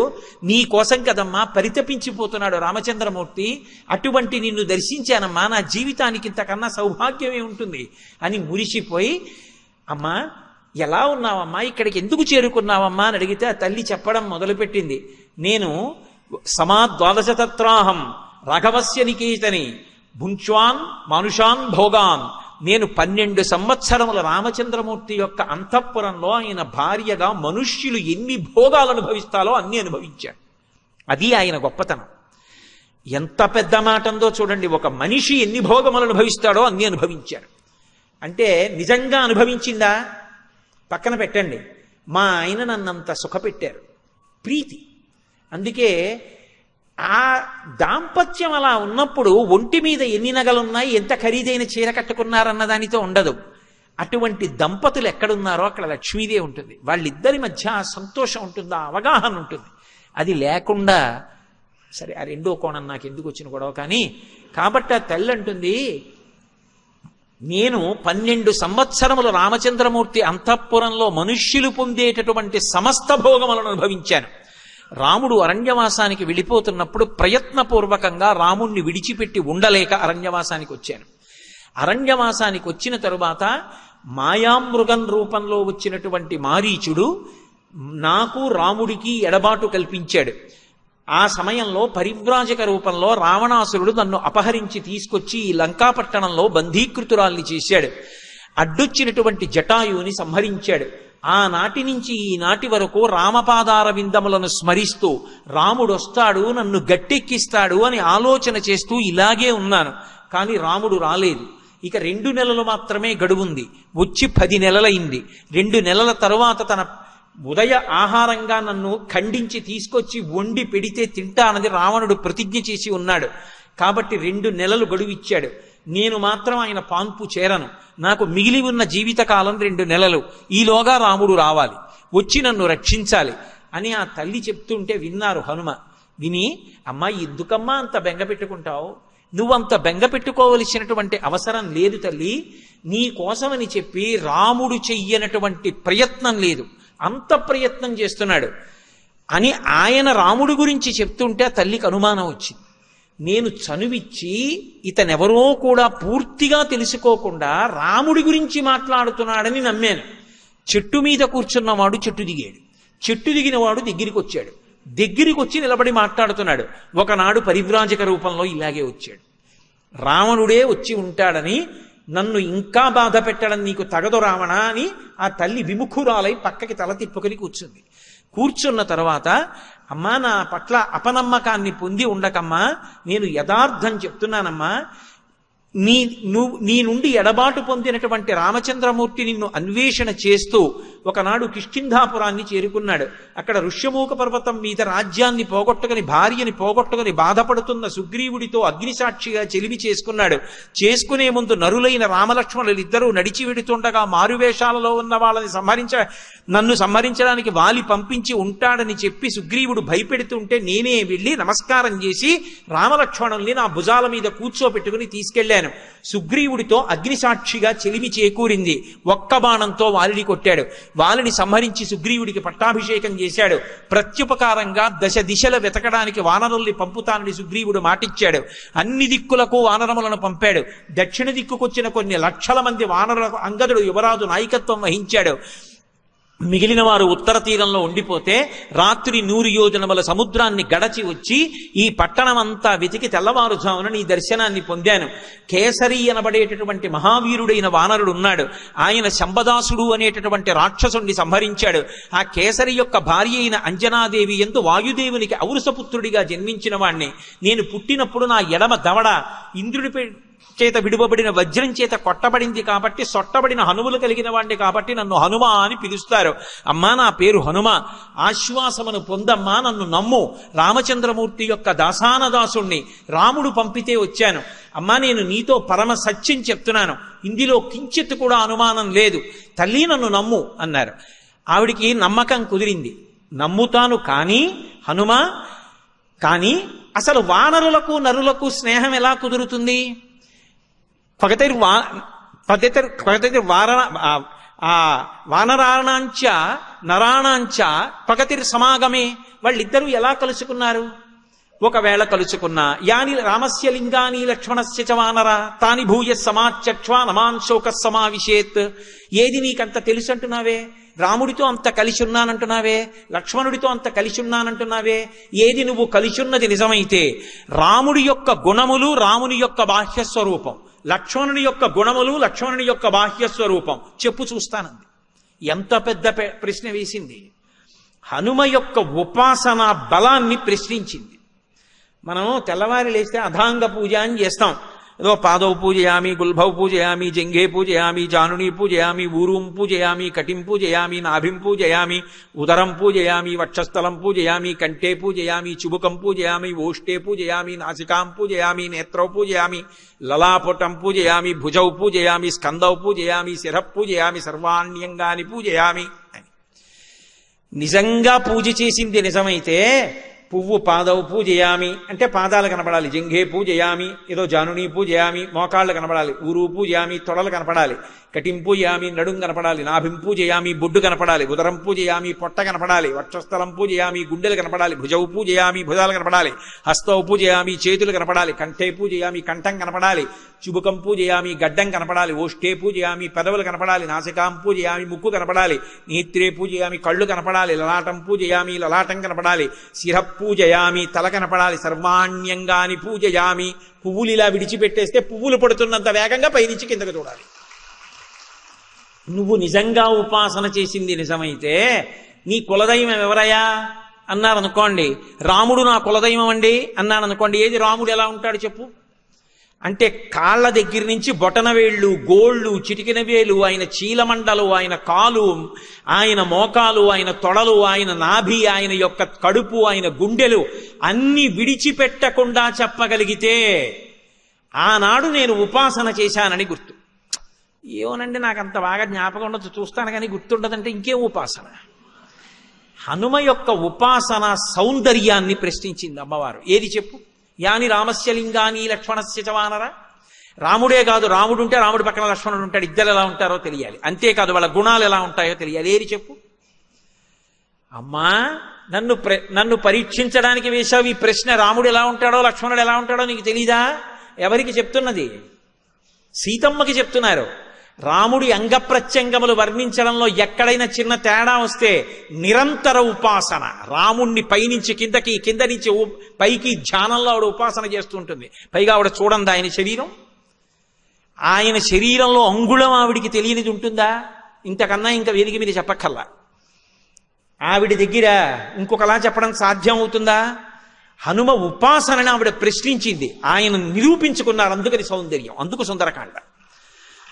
S1: నీ కోసం కదమ్మా పరితపించిపోతున్నాడు రామచంద్రమూర్తి. అటువంటి నిన్ను దర్శించానమ్మా, నా జీవితానికి ఇంతకన్నా సౌభాగ్యమే ఉంటుంది అని మురిసిపోయి, అమ్మా ఎలా ఉన్నావమ్మా, ఇక్కడికి ఎందుకు చేరుకున్నావమ్మా అని అడిగితే ఆ తల్లి చెప్పడం మొదలుపెట్టింది. నేను సమాద్వాదశతత్రాహం రాఘవస్య నికేతని భుంచ్వాన్ మానుషాన్ భోగాన్. నేను 12 సంవత్సరముల రామచంద్రమూర్తి యొక్క అంతఃపురంలో ఆయన భార్యగా మనుష్యులు ఎన్ని భోగాలు అనుభవిస్తాలో అన్ని అనుభవించాడు. అది ఆయన గొప్పతనం. ఎంత పెద్ద మాట ఉందో చూడండి. ఒక మనిషి ఎన్ని భోగములు అనుభవిస్తాడో అన్ని అనుభవించాడు. అంటే నిజంగా అనుభవించిందా పక్కన పెట్టండి, మా ఆయన నన్నంత సుఖపెట్టారు, ప్రీతి. అందుకే ఆ దాంపత్యం అలా ఉన్నప్పుడు ఒంటి మీద ఎన్ని నగలున్నాయి, ఎంత ఖరీదైన చీర కట్టుకున్నారన్న దానితో ఉండదు. అటువంటి దంపతులు ఎక్కడున్నారో అక్కడ లక్ష్మీదేవి ఉంటుంది. వాళ్ళిద్దరి మధ్య ఆ సంతోషం ఉంటుంది, ఆ అవగాహన ఉంటుంది. అది లేకుండా సరే ఆ రెండో కోణం నాకు ఎందుకు వచ్చిన గొడవ కానీ. కాబట్టి ఆ తల్లి అంటుంది, నేను 12 సంవత్సరములు రామచంద్రమూర్తి అంతఃపురంలో మనుష్యులు పొందేటటువంటి సమస్త భోగములను అనుభవించాను. రాముడు అరణ్యవాసానికి వెళ్ళిపోతున్నప్పుడు ప్రయత్నపూర్వకంగా రాముణ్ణి విడిచిపెట్టి ఉండలేక అరణ్యవాసానికి వచ్చాను. అరణ్యవాసానికి వచ్చిన తరువాత మాయామృగం రూపంలో వచ్చినటువంటి మారీచుడు నాకు రాముడికి ఎడబాటు కల్పించాడు. ఆ సమయంలో పరివ్రాజక రూపంలో రావణాసురుడు నన్ను అపహరించి తీసుకొచ్చి ఈ లంకాపట్టణంలో బంధీకృతురాల్ని చేశాడు. అడ్డొచ్చినటువంటి జటాయువుని సంహరించాడు. ఆనాటి నుంచి ఈనాటి వరకు రామపాదార విందములను స్మరిస్తూ రాముడు వస్తాడు నన్ను గట్టెక్కిస్తాడు అని ఆలోచన చేస్తూ ఇలాగే ఉన్నాను. కానీ రాముడు రాలేదు. ఇక 2 నెలలు మాత్రమే గడువుంది. వచ్చి 10 నెలలైంది. 2 నెలల తరువాత తన ఉదయ ఆహారంగా నన్ను ఖండించి తీసుకొచ్చి వండి పెడితే తింటానది రావణుడు ప్రతిజ్ఞ చేసి ఉన్నాడు. కాబట్టి 2 నెలలు గడువిచ్చాడు. నేను మాత్రం ఆయన పాన్పు చేరను. నాకు మిగిలి ఉన్న జీవితకాలం 2 నెలలు. ఈలోగా రాముడు రావాలి, వచ్చి నన్ను రక్షించాలి అని ఆ తల్లి చెప్తుంటే విన్నారు హనుమ. విని, అమ్మా ఎందుకమ్మా అంత బెంగ పెట్టుకుంటావు, నువ్వంత బెంగ పెట్టుకోవలసినటువంటి అవసరం లేదు తల్లి. నీ కోసమని చెప్పి రాముడు చెయ్యనటువంటి ప్రయత్నం లేదు, అంత ప్రయత్నం చేస్తున్నాడు అని ఆయన రాముడి గురించి చెప్తుంటే ఆ తల్లికి అనుమానం వచ్చింది. నేను చనువిచ్చి ఇతనెవరో కూడా పూర్తిగా తెలుసుకోకుండా రాముడి గురించి మాట్లాడుతున్నాడని నమ్మాను. చెట్టు మీద కూర్చున్నవాడు చెట్టు దిగాడు, చెట్టు దిగినవాడు దగ్గరికి వచ్చాడు, దగ్గరికి వచ్చి నిలబడి మాట్లాడుతున్నాడు. ఒకనాడు పరివ్రాజక రూపంలో ఇలాగే వచ్చాడు. రావణుడే వచ్చి ఉంటాడని నన్ను ఇంకా బాధ పెట్టడం నీకు తగదు రావణ అని ఆ తల్లి విముఖురాలై పక్కకి తల తిప్పుకొని కూర్చుంది. కూర్చున్న తర్వాత, అమ్మా నా పట్ల అపనమ్మకాన్ని పొంది ఉండకమ్మా, నేను యథార్థం చెప్తున్నానమ్మా, నీ నుండి ఎడబాటు పొందినటువంటి రామచంద్రమూర్తి నిన్ను అన్వేషణ చేస్తూ ఒకనాడు కిష్కింధాపురాన్ని చేరుకున్నాడు. అక్కడ ఋష్యమూక పర్వతం మీద రాజ్యాన్ని పోగొట్టుకుని భార్యని పోగొట్టుకుని బాధపడుతున్న సుగ్రీవుడితో అగ్నిసాక్షిగా చెలిమి చేసుకున్నాడు. చేసుకునే ముందు నరులైన రామలక్ష్మణులు ఇద్దరూ నడిచి వెడుతుండగా మారువేషాలలో ఉన్న వాళ్ళని నన్ను సంహరించడానికి వాలి పంపించి ఉంటాడని చెప్పి సుగ్రీవుడు భయపెడుతుంటే నేనే వెళ్ళి నమస్కారం చేసి రామలక్ష్మణుల్ని నా భుజాల మీద కూర్చోపెట్టుకుని తీసుకెళ్లాను. సుగ్రీవుడితో అగ్నిసాక్షిగా చెలిమి చేకూరింది. ఒక్క బాణంతో వాలిని కొట్టాడు. వాలిని సంహరించి సుగ్రీవుడికి పట్టాభిషేకం చేశాడు. ప్రత్యుపకారంగా దశ దిశల వెతకడానికి వానరుల్ని పంపుతానని సుగ్రీవుడు మాటిచ్చాడు. అన్ని దిక్కులకు వానరములను పంపాడు. దక్షిణ దిక్కుకొచ్చిన కొన్ని లక్షల మంది వానరులకు అంగదుడు యువరాజు నాయకత్వం వహించాడు. మిగిలిన వారు ఉత్తర తీరంలో ఉండిపోతే రాత్రి 100 యోజనముల సముద్రాన్ని గడచి వచ్చి ఈ పట్టణమంతా వెతికి తెల్లవారుజామున నీ దర్శనాన్ని పొందాను. కేసరి అనబడేటటువంటి మహావీరుడైన వానరుడు ఉన్నాడు. ఆయన శంబదాసుడు అనేటటువంటి రాక్షసుణ్ణి సంహరించాడు. ఆ కేసరి యొక్క భార్య అయిన అంజనాదేవి యందు వాయుదేవునికి ఔరసపుత్రుడిగా జన్మించిన వాణ్ణి. నేను పుట్టినప్పుడు నా ఎడమ దవడ ఇంద్రుడిపై చేత విడువబడిన వజ్రం చేత కొట్టబడింది కాబట్టి సొట్టబడిన హనుములు కలిగిన వాడిని కాబట్టి నన్ను హనుమ అని పిలుస్తారు. అమ్మా నా పేరు హనుమ, ఆశ్వాసమును పొందమ్మా, నన్ను నమ్ము. రామచంద్రమూర్తి యొక్క దాసానదాసుణ్ణి, రాముడు పంపితే వచ్చాను. అమ్మా నేను నీతో పరమ సత్యం చెప్తున్నాను, ఇందులో కించిత్ కూడా అనుమానం లేదు, తల్లి నన్ను నమ్ము అన్నారు. ఆవిడికి నమ్మకం కుదిరింది. నమ్ముతాను కానీ హనుమ, కానీ అసలు వానరులకు నరులకు స్నేహం ఎలా కుదురుతుంది? వానరాణాంచ నరాణాంచ పగతిర్ సమాగమే. వాళ్ళిద్దరూ ఎలా కలుసుకున్నారు? ఒకవేళ కలుసుకున్నా యాని రామస్య లింగాని లక్ష్మణస్య చ వానర తాని భూయ సమాచక్ష్వా నమాన్ శోక సమావిశేత్. ఏది నీకంత తెలుసు అంటున్నావే? రాముడితో అంత కలిసి ఉన్నానంటున్నావే, లక్ష్మణుడితో అంత కలిసి ఉన్నానంటున్నావే. ఏది నువ్వు కలిసున్నది నిజమైతే రాముడి యొక్క గుణములు రాముని యొక్క బాహ్యస్వరూపం, లక్ష్మణుని యొక్క గుణములు లక్ష్మణుని యొక్క బాహ్యస్వరూపం చెప్పు చూస్తానంది. ఎంత పెద్ద ప్రశ్న వేసింది! హనుమ యొక్క ఉపాసనా బలాన్ని ప్రశ్నించింది. మనం తెల్లవారి లేస్తే అధాంగ పూజ అని చేస్తాం. ఏదో పాదౌ పూజయామి, గుల్భౌ పూజయామి, జంఘే పూజయామి, జానుని పూజయామి, ఊరుం పూజయామి, కటిం పూజయామి, నాభిం పూజయామి, ఉదరం పూజయామి, వక్షస్థలం పూజయామి, కంఠే పూజయామి, చుబుకం పూజయామి, ఓష్టే పూజయామి, నాసికాం పూజయామి, నేత్రౌ పూజయామి, లలాపుటం పూజయామి, భుజౌ పూజయామి, స్కందౌ పూజయామి, శిరః పూజయామి, సర్వాణ్యంగాని పూజయామి అని. నిజంగా పూజ చేసింది నిజమైతే పువ్వు పాదౌ పూజయామి అంటే పాదాలు కనపడాలి, జంఘే పూజయామి ఏదో జానుని పూజయామి మోకాళ్ళు కనపడాలి, ఊరు పూజయామి తొడలు కనపడాలి, కటిం పూజయామి నడుం కనపడాలి, నాభిం పూజయామి బొడ్డు కనపడాలి, ఉదరం పూజయామి పొట్ట కనపడాలి, వక్షస్థలం పూజయామి గుండెలు కనపడాలి, భుజౌ పూజయామి భుజాలు కనపడాలి, హస్తౌ పూజయామి చేతులు కనపడాలి, కంఠే పూజయామి కంఠం కనపడాలి, చుబుకం పూజయామి గడ్డం కనపడాలి, ఓష్టే పూజయామి పెదవులు కనపడాలి, నాసికాం పూజయామి ముక్కు కనపడాలి, నేత్రే పూజయామి కళ్ళు కనపడాలి, లలాటం పూజయామి లలాటం కనపడాలి, శిరః పూజయామి తల కనపడాలి, సర్వాణ్యంగాని పూజయామి. పువ్వులు ఇలా విడిచిపెట్టేస్తే పువ్వులు పడుతున్నంత వేగంగా పైనుంచి కిందకు చూడాలి. నువ్వు నిజంగా ఉపాసన చేసింది నిజమైతే నీ కులదైవం ఎవరయ్యా అన్నారనుకోండి, రాముడు నా కులదైవం అండి అన్నారనుకోండి. ఏది రాముడు ఎలా ఉంటాడు చెప్పు అంటే కాళ్ళ దగ్గర నుంచి బొటన వేళ్ళు, గోళ్ళు, చిటికిన వేలు, ఆయన చీలమండలు, ఆయన కాలు, ఆయన మోకాలు, ఆయన తొడలు, ఆయన నాభి, ఆయన యొక్క కడుపు, ఆయన గుండెలు అన్ని విడిచిపెట్టకుండా చెప్పగలిగితే ఆనాడు నేను ఉపాసన చేశానని గుర్తు. ఏమోనండి నాకు అంత బాగా జ్ఞాపకం ఉండదు, చూస్తాను కానీ గుర్తుండదంటే ఇంకేం ఉపాసన? హనుమ యొక్క ఉపాసన సౌందర్యాన్ని ప్రశ్నించింది అమ్మవారు. ఏది చెప్పు? యాని రామస్య లింగాని లక్ష్మణస్య చ వానర. రాముడే కాదు, రాముడు ఉంటే రాముడి పక్కన లక్ష్మణుడు ఉంటాడు, ఇద్దరు ఎలా ఉంటారో తెలియాలి. అంతేకాదు వాళ్ళ గుణాలు ఎలా ఉంటాయో తెలియాలి. ఏరి చెప్పు. అమ్మా నన్ను పరీక్షించడానికి వేశావు ఈ ప్రశ్న. రాముడు ఎలా ఉంటాడో లక్ష్మణుడు ఎలా ఉంటాడో నీకు తెలీదా? ఎవరికి చెప్తున్నది? సీతమ్మకి చెప్తున్నారు. రాముడి అంగప్రత్యంగములు వర్ణించడంలో ఎక్కడైనా చిన్న తేడా వస్తే నిరంతర ఉపాసన, రాముణ్ణి పైనుంచి కిందకి, కింద నుంచి పైకి ధ్యానంలో ఆవిడ ఉపాసన చేస్తూ ఉంటుంది. పైగా ఆవిడ చూడండి ఆయన శరీరం, ఆయన శరీరంలో అంగుళం ఆవిడికి తెలియనిది ఉంటుందా? ఇంతకన్నా ఇంకా వేదిక మీద చెప్పక్కల్లా. ఆవిడ దగ్గర ఇంకొకలా చెప్పడం సాధ్యం అవుతుందా? హనుమ ఉపాసనని ఆవిడ ప్రశ్నించింది, ఆయన నిరూపించుకున్నారు. అందుకని సౌందర్యం, అందుకు సుందరకాండ.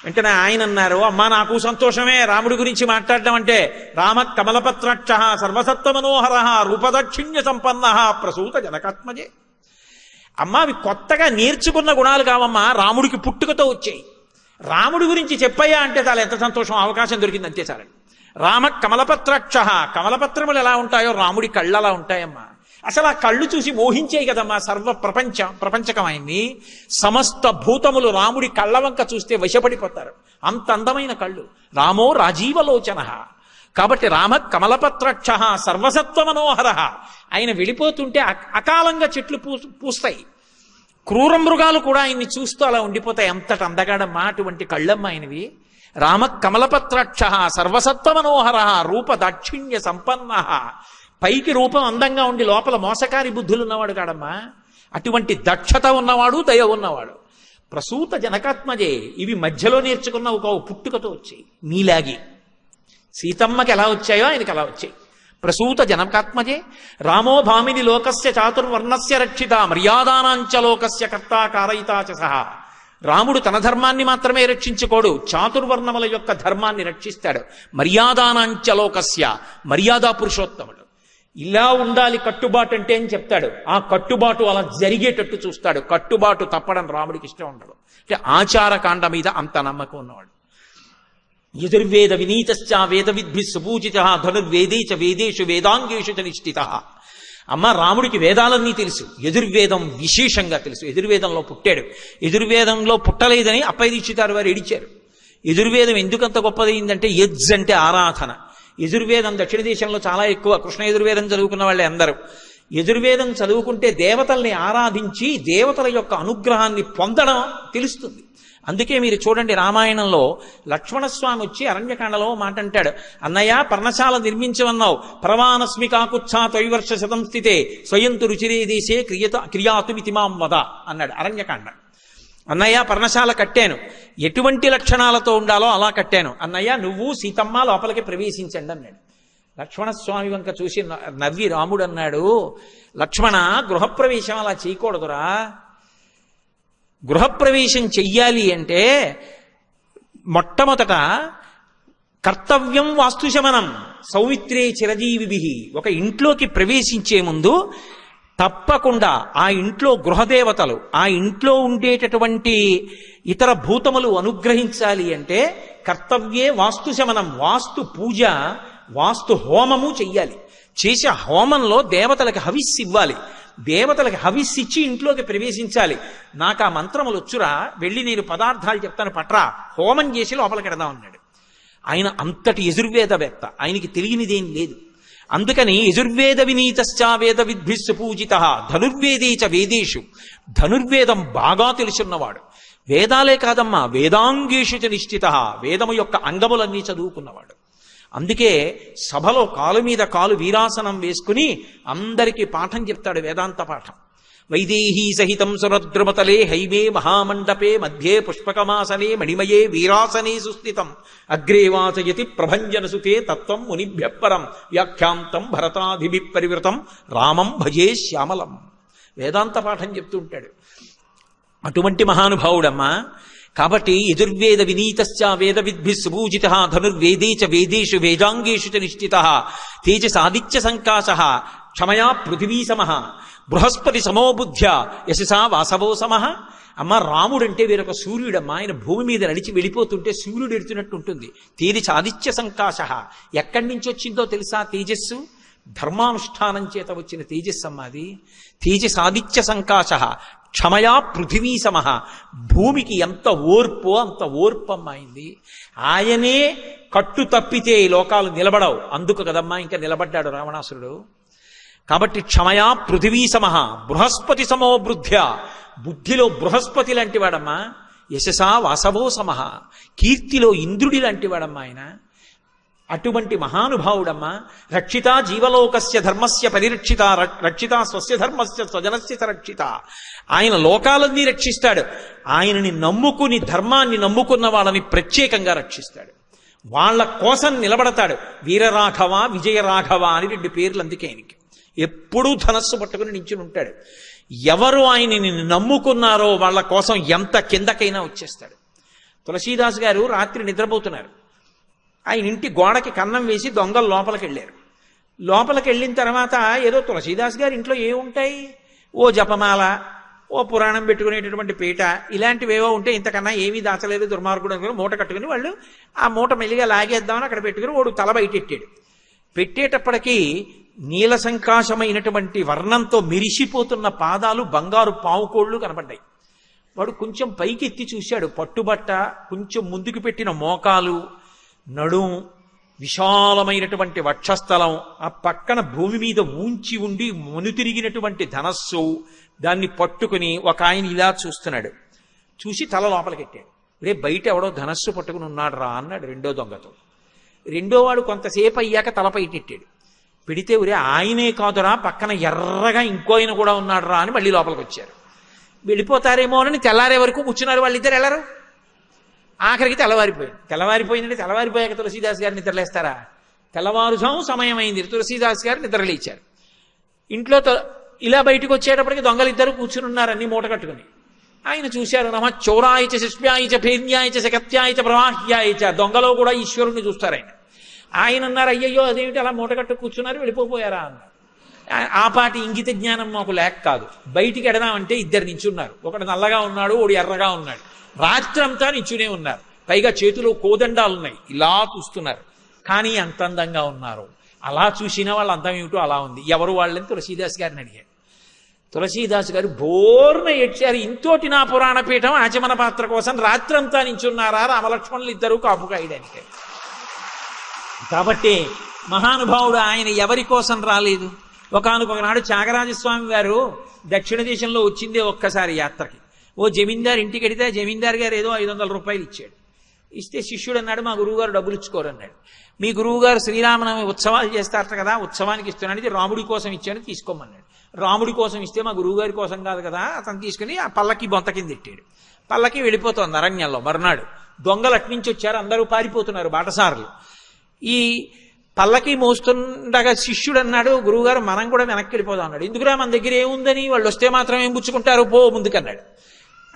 S1: వెంటనే ఆయన అన్నారు, అమ్మా నాకు సంతోషమే రాముడి గురించి మాట్లాడడం అంటే. రామ కమలపత్రాక్ష సర్వసత్వ మనోహర రూపదక్షిణ్య సంపన్న ప్రసూత జనకాత్మజే. అమ్మా అవి కొత్తగా నేర్చుకున్న గుణాలు కావమ్మా, రాముడికి పుట్టుకతో వచ్చాయి. రాముడి గురించి చెప్పయ్యా అంటే చాలా ఎంత సంతోషం, అవకాశం దొరికింది అంతే చాలండి. రామ కమలపత్రాక్ష, కమలపత్రములు ఎలా ఉంటాయో రాముడి కళ్ళు అలా ఉంటాయమ్మా. అసలు ఆ కళ్ళు చూసి మోహించేయి కదమ్మా సర్వ ప్రపంచకమైంది. సమస్త భూతములు రాముడి కళ్ళ వంక చూస్తే వశపడిపోతారు, అంత అందమైన కళ్ళు. రామో రాజీవలోచన. కాబట్టి రామ కమలపత్రాక్ష సర్వసత్వ మనోహర. ఆయన వెళ్ళిపోతుంటే అకాలంగా చెట్లు పూస్తాయి, క్రూర మృగాలు కూడా ఆయన్ని చూస్తూ అలా ఉండిపోతాయి. అంతటి అందగాడమ్మా అటువంటి కళ్ళమ్మ ఆయనవి. రామ కమలపత్రాక్ష సర్వసత్వ మనోహర రూప దాక్షిణ్య సంపన్న. పైకి రూపం అందంగా ఉండి లోపల మోసకారి బుద్ధులు ఉన్నవాడు కాడమ్మా. అటువంటి దక్షత ఉన్నవాడు, దయ ఉన్నవాడు. ప్రసూత జనకాత్మజే. ఇవి మధ్యలో నేర్చుకున్న ఒక పుట్టుకతో వచ్చాయి. నీలాగి సీతమ్మకి ఎలా వచ్చాయో ఆయనకి అలా వచ్చాయి. ప్రసూత జనకాత్మజే. రామో భామిని లోకస్య చాతుర్వర్ణస్య రక్షిత మర్యాదానాంచ లోకస్య కర్తా కారయితా చ సహా. రాముడు తన ధర్మాన్ని మాత్రమే రక్షించుకోడు, చాతుర్వర్ణముల యొక్క ధర్మాన్ని రక్షిస్తాడు. మర్యాదానాంచ లోకస్య, మర్యాదా పురుషోత్తముడు. ఇలా ఉండాలి కట్టుబాటు అంటే అని చెప్తాడు. ఆ కట్టుబాటు అలా జరిగేటట్టు చూస్తాడు. కట్టుబాటు తప్పడం రాముడికి ఇష్టం ఉండదు. అంటే ఆచారకాండ మీద అంత నమ్మకం ఉన్నవాడు. యజుర్వేద వినీతశ్చ వేద విద్భి సుపూజిత ధనుర్వేదే చ వేదేషు వేదాంగేషు చ నిష్ఠిత. అమ్మ రాముడికి వేదాలన్నీ తెలుసు, యజుర్వేదం విశేషంగా తెలుసు. యజుర్వేదంలో పుట్టాడు. యజుర్వేదంలో పుట్టలేదని అప్పయ్య దీక్షితారు వారు ఏడిచారు. యజుర్వేదం ఎందుకంత గొప్పదైందంటే యజ్ అంటే ఆరాధన. యజుర్వేదం దక్షిణ దేశంలో చాలా ఎక్కువ. కృష్ణ యజుర్వేదం చదువుకున్న వాళ్ళే అందరూ. యజుర్వేదం చదువుకుంటే దేవతల్ని ఆరాధించి దేవతల యొక్క అనుగ్రహాన్ని పొందడం తెలుస్తుంది. అందుకే మీరు చూడండి రామాయణంలో లక్ష్మణస్వామి వచ్చి అరణ్యకాండలో మాట అంటాడు, అన్నయ్య పర్ణశాల నిర్మించమన్నావు, పరమానస్మి కాకుత్సా త్రైవర్ష శతం స్థితే స్వయంతు రుచిరే దేశే క్రియాతుమితి మాం వద అన్నాడు అరణ్యకాండ. అన్నయ్య పర్ణశాల కట్టాను, ఎటువంటి లక్షణాలతో ఉండాలో అలా కట్టాను. అన్నయ్య నువ్వు సీతమ్మ లోపలికి ప్రవేశించండి అన్నాడు. లక్ష్మణస్వామి వంక చూసి నవ్వి రాముడు అన్నాడు, లక్ష్మణ గృహప్రవేశం అలా చేయకూడదురా. గృహప్రవేశం చెయ్యాలి అంటే మొట్టమొదట కర్తవ్యం వాస్తుశమనం సౌమిత్రే చిరజీవిభి. ఒక ఇంట్లోకి ప్రవేశించే ముందు తప్పకుండా ఆ ఇంట్లో గృహదేవతలు, ఆ ఇంట్లో ఉండేటటువంటి ఇతర భూతములు అనుగ్రహించాలి అంటే కర్తవ్యే వాస్తుశమనం, వాస్తు పూజ, వాస్తు హోమము చెయ్యాలి. చేసే హోమంలో దేవతలకు హవిస్సు ఇవ్వాలి. దేవతలకు హవిస్సు ఇచ్చి ఇంట్లోకి ప్రవేశించాలి. నాకు ఆ మంత్రములు వచ్చురా, వెళ్ళి నేను పదార్థాలు చెప్తాను పట్రా, హోమం చేసి లోపలికి ఎడదాం అన్నాడు. ఆయన అంతటి యజుర్వేదవేత్త, ఆయనకి తెలియనిదేం లేదు. అందుకని యజుర్వేద వినీతశ్చ వేద విద్భిస్సు పూజిత ధనుర్వేదే చ వేదేషు. ధనుర్వేదం బాగా తెలుసున్నవాడు. వేదాలే కాదమ్మా వేదాంగేషు చ నిష్ఠిత, వేదము యొక్క అంగములన్నీ చదువుకున్నవాడు. అందుకే సభలో కాలు మీద కాలు వీరాసనం వేసుకుని అందరికీ పాఠం చెప్తాడు, వేదాంత పాఠం. వైదేహీ సహితం సురద్రుమతలే హైమే మహామండపే మధ్యే పుష్పకమాసనే మణిమయే వీరాసనే సుస్థితం అగ్రే వాచయతి ప్రభంజనసుతే తత్వం మునిభ్యపరం వ్యాఖ్యాంతం భరతాధిభి పరివృతం రామం భజే శ్యామలం. వేదాంత పాఠం చెప్తూ ఉంటాడు. అటువంటి మహానుభావుడమ్మా. కాబట్టి యజుర్వేద వినీతశ్చ వేద విద్భి సుపూజిత ధనుర్వేదే చ వేదేషు వేదాంగేషు చ నిష్ఠిత తేజసాదిత్య సంకాశ క్షమయా పృథివీ సమః బృహస్పతి సమోబుద్ధ్య యశసా వాసవో సమః. అమ్మ రాముడంటే వేరొక సూర్యుడమ్మ. ఆయన భూమి మీద నడిచి వెళ్ళిపోతుంటే సూర్యుడు ఎడుతున్నట్టు ఉంటుంది. తేజసాదిత్య సంకాశ. ఎక్కడి నుంచి వచ్చిందో తెలుసా తేజస్సు? ధర్మానుష్ఠానం చేత వచ్చిన తేజస్సమ్మాది. తేజసాదిత్య సంకాశ క్షమయా పృథివీ సమః. భూమికి ఎంత ఓర్పో అంత ఓర్పమ్మాయింది. ఆయనే కట్టు తప్పితే ఈ లోకాలు నిలబడవు. అందుకు కదమ్మా ఇంకా నిలబడ్డాడు రావణాసురుడు. కాబట్టి క్షమయా పృథివీ సమః బృహస్పతి సమో బుద్ధ్యా. బుద్ధిలో బృహస్పతి లాంటి వాడమ్మా. యశసా వాసవో సమః కీర్తిలో ఇంద్రుడి లాంటి వాడమ్మా ఆయన. అటువంటి మహానుభావుడమ్మా. రక్షిత జీవలోకస్య ధర్మస్య పరిరక్షిత రక్షిత స్వస్య ధర్మస్య స్వజనస్య రక్షిత. ఆయన లోకాలన్నీ రక్షిస్తాడు. ఆయనని నమ్ముకుని ధర్మాన్ని నమ్ముకున్న వాళ్ళని ప్రత్యేకంగా రక్షిస్తాడు. వాళ్ళ కోసం నిలబడతాడు. వీరరాఘవ విజయరాఘవ అని 2 పేర్లు అందుకే ఆయనకి. ఎప్పుడూ ధనస్సు పట్టుకుని నించుని ఉంటాడు. ఎవరు ఆయనని నమ్ముకున్నారో వాళ్ళ కోసం ఎంత కిందకైనా వచ్చేస్తాడు. తులసీదాస్ గారు రాత్రి నిద్రపోతున్నారు. ఆయన ఇంటి గోడకి కన్నం వేసి దొంగలు లోపలికి వెళ్ళారు. లోపలికి వెళ్ళిన తర్వాత ఏదో తులసీదాస్ గారి ఇంట్లో ఏముంటాయి, ఓ జపమాల, ఓ పురాణం పెట్టుకునేటటువంటి పీట, ఇలాంటివేవో ఉంటే ఇంతకన్నా ఏమీ దాచలేదు దుర్మార్గుడు అనుకుని మూట కట్టుకుని వాళ్ళు ఆ మూట మెల్లిగా లాగేద్దామని అక్కడ పెట్టుకుని వాడు తల బయటెట్టాడు. పెట్టేటప్పటికీ నీల సంకాశమైనటువంటి వర్ణంతో మెరిసిపోతున్న పాదాలు, బంగారు పావుకోళ్లు కనపడ్డాయి. వాడు కొంచెం పైకెత్తి చూశాడు. పట్టుబట్ట, కొంచెం ముందుకు పెట్టిన మోకాలు, నడుం, విశాలమైనటువంటి వక్షస్థలం, ఆ పక్కన భూమి మీద ఊంచి ఉండి మనుతిరిగినటువంటి ధనస్సు, దాన్ని పట్టుకుని ఒక ఆయన ఇలా చూస్తున్నాడు. చూసి తల లోపలికెట్టాడు. రే బయట ఎవడో ధనస్సు పట్టుకుని ఉన్నాడు రా అన్నాడు రెండో దొంగతో. రెండో వాడు కొంతసేపు అయ్యాక తల పైటెట్టాడు. పెడితే ఒరే ఆయనే కాదురా, పక్కన ఎర్రగా ఇంకో ఆయన కూడా ఉన్నాడు రా అని మళ్ళీ లోపలికి వచ్చారు. వెళ్ళిపోతారేమో అని తెల్లారే వరకు కూర్చున్నారు. వాళ్ళిద్దరు వెళ్ళరు. ఆఖరికి తెల్లవారిపోయిందంటే తెల్లవారిపోయాక తులసీదాస్ గారు నిద్రలేస్తారా? తెల్లవారుజాము సమయం అయింది. తులసీదాస్ గారు నిద్రలేచారు. ఇంట్లో ఇలా బయటకు వచ్చేటప్పటికి దొంగలు ఇద్దరు కూర్చుని ఉన్నారు అన్ని మూట కట్టుకుని. ఆయన చూశారు. నమ చౌరాయచ శిష్యాయచ భేన్యాయచ శకత్యాయచ ప్రవాహ్యాయచ. దొంగలో కూడా ఈశ్వరుణ్ణి చూస్తారు ఆయన. ఆయన అన్నారు, అయ్యయ్యో అదేమిటి అలా మూట కట్టు కూర్చున్నారు, వెళ్ళిపోయారా అన్నారు. ఆ పాటి ఇంగిత జ్ఞానం మాకు లేక కాదు. బయటికి ఎడదామంటే ఇద్దరు నించున్నారు. ఒకడు నల్లగా ఉన్నాడు, ఒకడు ఎర్రగా ఉన్నాడు. రాత్రంతా నించునే ఉన్నారు. పైగా చేతిలో కోదండాలున్నాయి. ఇలా చూస్తున్నారు. కానీ అంత అందంగా ఉన్నారు. అలా చూసిన వాళ్ళ అందం ఏమిటో అలా ఉంది. ఎవరు వాళ్ళని తులసీదాస్ గారిని అడిగారు. తులసీదాస్ గారు బోర్న ఏడ్చారు. ఇంతోటి నా పురాణ పీఠం ఆచమన పాత్ర కోసం రాత్రంతా నించున్నారా రామలక్ష్మణులు ఇద్దరు కాపు కాయడానికి. కాబట్టి మహానుభావుడు ఆయన ఎవరి కోసం రాలేదు. ఒకనొకనాడు త్యాగరాజస్వామి వారు దక్షిణ దేశంలో వచ్చిందే ఒక్కసారి యాత్రకి. ఓ జమీందారు ఇంటికి వెడితే జమీందారు గారు ఏదో 500 రూపాయలు ఇచ్చాడు. ఇస్తే శిష్యుడు అన్నాడు, మా గురువుగారు డబ్బులు ఇచ్చుకోరన్నాడు. మీ గురువుగారు శ్రీరామనవమి ఉత్సవాలు చేస్తారట కదా, ఉత్సవానికి ఇస్తున్నాడు, రాముడి కోసం ఇచ్చాను తీసుకోమన్నాడు. రాముడి కోసం ఇస్తే మా గురువుగారి కోసం కాదు కదా, అతను తీసుకుని ఆ పల్లకి బొంత కింద ఎట్టాడు. పల్లకి వెళ్ళిపోతోంది అరణ్యంలో. మరునాడు దొంగలు అట్నుంచి వచ్చారు. అందరూ పారిపోతున్నారు బాటసారులు. ఈ పల్లకి మోస్తుండగా శిష్యుడు అన్నాడు, గురువుగారు మనం కూడా వెనక్కి వెళ్ళిపోదాం అన్నాడు. ఎందుకురా, మన దగ్గర ఏముందని, వాళ్ళు వస్తే మాత్రం ఏం పుచ్చుకుంటారు, పో ముందుకన్నాడు.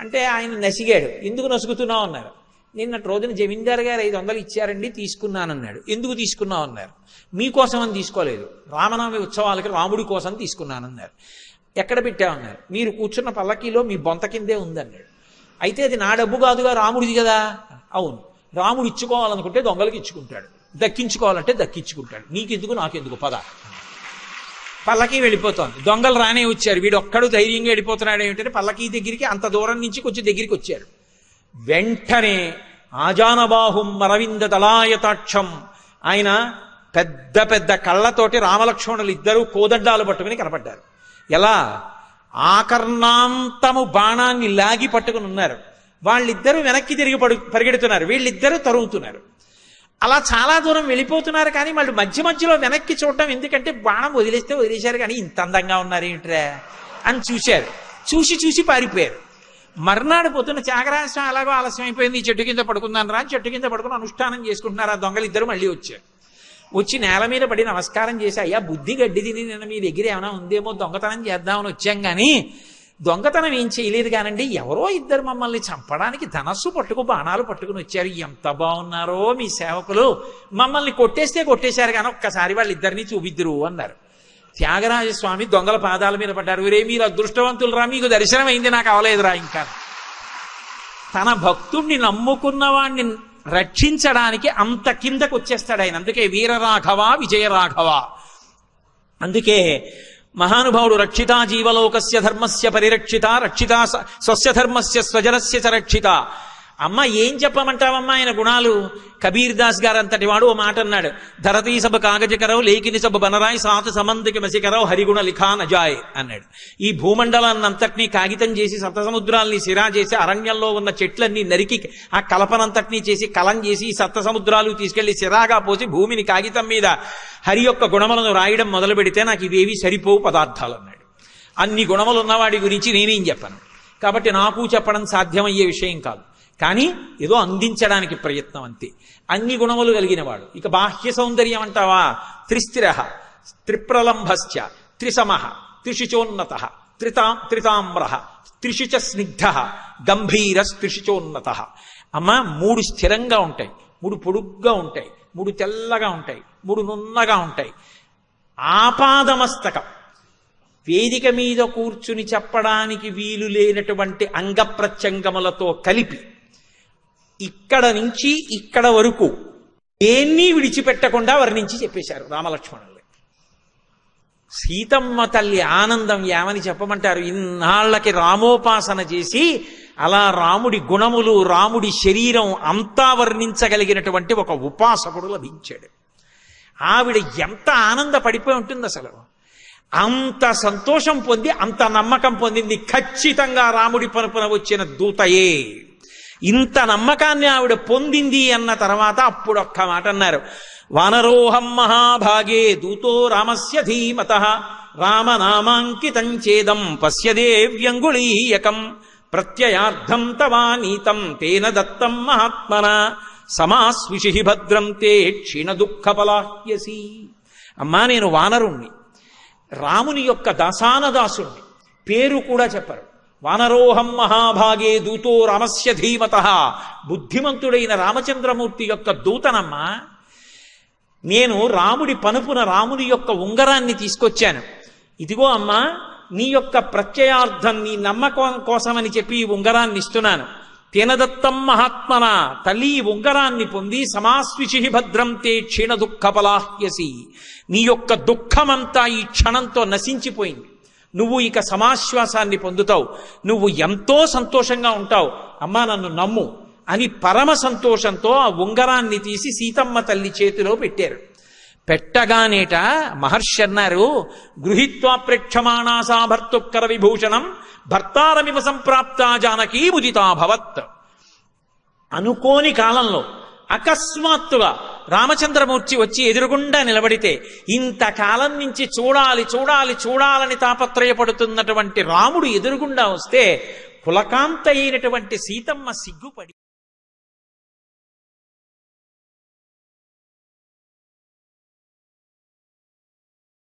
S1: అంటే ఆయన నసిగాడు. ఎందుకు నసుగుతున్నావు అన్నారు. నిన్నటి రోజున జమీందారు గారు 500 ఇచ్చారండి, తీసుకున్నానన్నాడు. ఎందుకు తీసుకున్నావు అన్నారు. మీకోసం అని తీసుకోలేదు, రామనవమి ఉత్సవాలకి రాముడి కోసం తీసుకున్నానన్నారు. ఎక్కడ పెట్టామన్నారు. మీరు కూర్చున్న పల్లకీలో మీ బొంత కిందే ఉందన్నాడు. అయితే అది నా డబ్బు కాదుగా, రాముడిది కదా. అవును, రాముడు ఇచ్చుకోవాలనుకుంటే దొంగలకి ఇచ్చుకుంటాడు, దక్కించుకోవాలంటే దక్కించుకుంటాడు, నీకెందుకు నాకెందుకు పద. పల్లకి వెళ్ళిపోతోంది. దొంగలు రానే వచ్చారు. వీడు ఒక్కడు ధైర్యంగా వెళ్ళిపోతున్నాడు. ఏమిటంటే పల్లకీ దగ్గరికి అంత దూరం నుంచి కొంచెం దగ్గరికి వచ్చారు. వెంటనే ఆజానబాహుం అరవింద దళాయతాక్షం, ఆయన పెద్ద పెద్ద కళ్ళతోటి రామలక్ష్మణులు ఇద్దరూ కోదండాలు పట్టుకుని కనపడ్డారు. ఎలా? ఆకర్ణాంతము బాణాన్ని లాగి పట్టుకుని ఉన్నారు. వాళ్ళిద్దరూ వెనక్కి తిరిగి పరిగెడుతున్నారు, వీళ్ళిద్దరూ తరుగుతున్నారు. అలా చాలా దూరం వెళ్ళిపోతున్నారు. కానీ వాళ్ళు మధ్య మధ్యలో వెనక్కి చూడటం ఎందుకంటే బాణం వదిలేస్తే వదిలేశారు, కానీ ఇంత అందంగా ఉన్నారు ఏమిట్రా అని చూశారు. చూసి పారిపోయారు. మర్నాడు పొద్దున్న త్యాగరాజస్వామి అలాగో ఆలస్యం అయిపోయింది, చెట్టు కింద పడుకుందాను రా అని చెట్టు కింద పడుకుని అనుష్ఠానం చేసుకుంటున్నారు. ఆ దొంగలు ఇద్దరు మళ్ళీ వచ్చారు. వచ్చి నేల మీద పడి నమస్కారం చేసి, అయ్యా బుద్ధి గడ్డి తిని నిన్న మీ దగ్గర ఏమైనా ఉందేమో దొంగతనం చేద్దామని వచ్చాం, కానీ దొంగతనం ఏం చేయలేదు కానండి, ఎవరో ఇద్దరు మమ్మల్ని చంపడానికి ధనస్సు పట్టుకు బాణాలు పట్టుకుని వచ్చారు. ఎంత బాగున్నారో మీ సేవకులు, మమ్మల్ని కొట్టేశారు కానీ ఒక్కసారి వాళ్ళిద్దరినీ చూపిద్దురు అన్నారు. త్యాగరాజస్వామి దొంగల పాదాల మీద పడ్డారు. రే మీరు అదృష్టవంతులరా, మీకు దర్శనం అయింది, నాకు అవలేదురా. ఇంకా తన భక్తుణ్ణి నమ్ముకున్న వాణ్ణి రక్షించడానికి అంత కిందకు వచ్చేస్తాడు ఆయన. అందుకే వీరరాఘవ విజయరాఘవ. అందుకే మహానుభావుడు రక్షితా జీవలోకస్య ధర్మస్య పరిరక్షిత రక్షిత స్వస్య ధర్మస్య స్వజనస్య చ రక్షిత. అమ్మ ఏం చెప్పమంటావమ్మా ఆయన గుణాలు? కబీర్ దాస్ గారు అంతటి వాడు ఓ మాట అన్నాడు, ధరతీ సబ కాగజకరవు లేకిని సబ బనరాయ్ సాత్ సమందికి మసికరవు హరిగుణ లిఖా నజాయ్ అన్నాడు. ఈ భూమండలాన్నంతటినీ కాగితం చేసి సప్తసముద్రాల్ని సిరా చేసి అరణ్యంలో ఉన్న చెట్లన్నీ నరికి ఆ కలపనంతటినీ చేసి కలం చేసి ఈ సప్త సముద్రాలు తీసుకెళ్లి సిరాగా పోసి భూమిని కాగితం మీద హరి యొక్క గుణములను రాయడం మొదలు పెడితే నాకు ఇవేవి సరిపోవు పదార్థాలు అన్నాడు. అన్ని గుణములు ఉన్నవాడి గురించి నేనేం చెప్పను, కాబట్టి నాకు చెప్పడం సాధ్యమయ్యే విషయం కాదు, కానీ ఏదో అందించడానికి ప్రయత్నం అంతే. అన్ని గుణములు కలిగిన వాడు. ఇక బాహ్య సౌందర్యం అంటావా? త్రిస్థిర త్రిప్రలంభశ్చ త్రిసమ త్రిశుచోన్నత త్రితామ్ర త్రిశుచ స్నిగ్ధ గంభీర త్రిశుచోన్నత. అమ్మ 3 స్థిరంగా ఉంటాయి, 3 పొడుగ్గా ఉంటాయి, 3 తెల్లగా ఉంటాయి, 3 నున్నగా ఉంటాయి. ఆపాదమస్తకం వేదిక మీద కూర్చుని చెప్పడానికి వీలు లేనటువంటి అంగప్రత్యంగములతో కలిపి ఇక్కడ నుంచి ఇక్కడ వరకు దేన్ని విడిచిపెట్టకుండా వర్ణించి చెప్పేశారు రామలక్ష్మణులు. సీతమ్మ తల్లి ఆనందం ఏమని చెప్పమంటారు? ఇన్నాళ్లకి రామోపాసన చేసి అలా రాముడి గుణములు రాముడి శరీరం అంతా వర్ణించగలిగినటువంటి ఒక ఉపాసకుడు లభించాడు. ఆవిడ ఎంత ఆనందపడిపోయి ఉంటుంది అసలు. అంత సంతోషం పొంది అంత నమ్మకం పొందింది ఖచ్చితంగా రాముడి పనుపున వచ్చిన దూతయే. ఇంత నమ్మకాన్ని ఆవిడ పొందింది అన్న తర్వాత అప్పుడు ఒక్క మాట అన్నారు, వానరోహం మహాభాగే దూతో రామస్య ధీమతః రామనామాంకితం చేదం పశ్యదేవ్యంగుళీయకం ప్రత్యయార్థం తవానీతం తేన దత్తం మహాత్మనా సమాస్విషి భద్రం తే క్షీణ దుఃఖపలాహ్యసి. అమ్మా నేను వానరుణ్ణి, రాముని యొక్క దాసానదాసుణ్ణి, పేరు కూడా చెప్పరు. వానరోహం మహాభాగే దూతో రామస్య ధీమతః, బుద్ధిమంతుడైన రామచంద్రమూర్తి యొక్క దూతనమ్మా. నేను రాముడి పనుపున రాముని యొక్క ఉంగరాన్ని తీసుకొచ్చాను. ఇదిగో అమ్మా నీ యొక్క ప్రత్యయార్థం నీ నమ్మకం కోసమని చెప్పి ఈ ఉంగరాన్ని ఇస్తున్నాను. తేనదత్తం మహాత్మన, తల్లి ఈ ఉంగరాన్ని పొంది సమాస్విషి భద్రం తే క్షీణ దుఃఖపలాహ్యసి, నీ యొక్క దుఃఖమంతా ఈ క్షణంతో నశించిపోయింది. నువ్వు ఇక సమాశ్వాసాన్ని పొందుతావు, నువ్వు ఎంతో సంతోషంగా ఉంటావు, అమ్మా నన్ను నమ్ము అని పరమ సంతోషంతో ఆ ఉంగరాన్ని తీసి సీతమ్మ తల్లి చేతిలో పెట్టారు. పెట్టగానేట మహర్షి అన్నారు, గృహీత్వా ప్రేక్షమాణాసా భర్తుక్కర విభూషణం భర్తారమివ సంప్రాప్త జానకీ ముదితాభవత్. అనుకోని కాలంలో అకస్మాత్తుగా రామచంద్రమూర్తి వచ్చి ఎదురుగుండా నిలబడితే ఇంతకాలం నుంచి చూడాలి చూడాలి చూడాలని తాపత్రయపడుతున్నటువంటి రాముడు ఎదురుగుండా వస్తే పులకాంత అయినటువంటి సీతమ్మ సిగ్గుపడి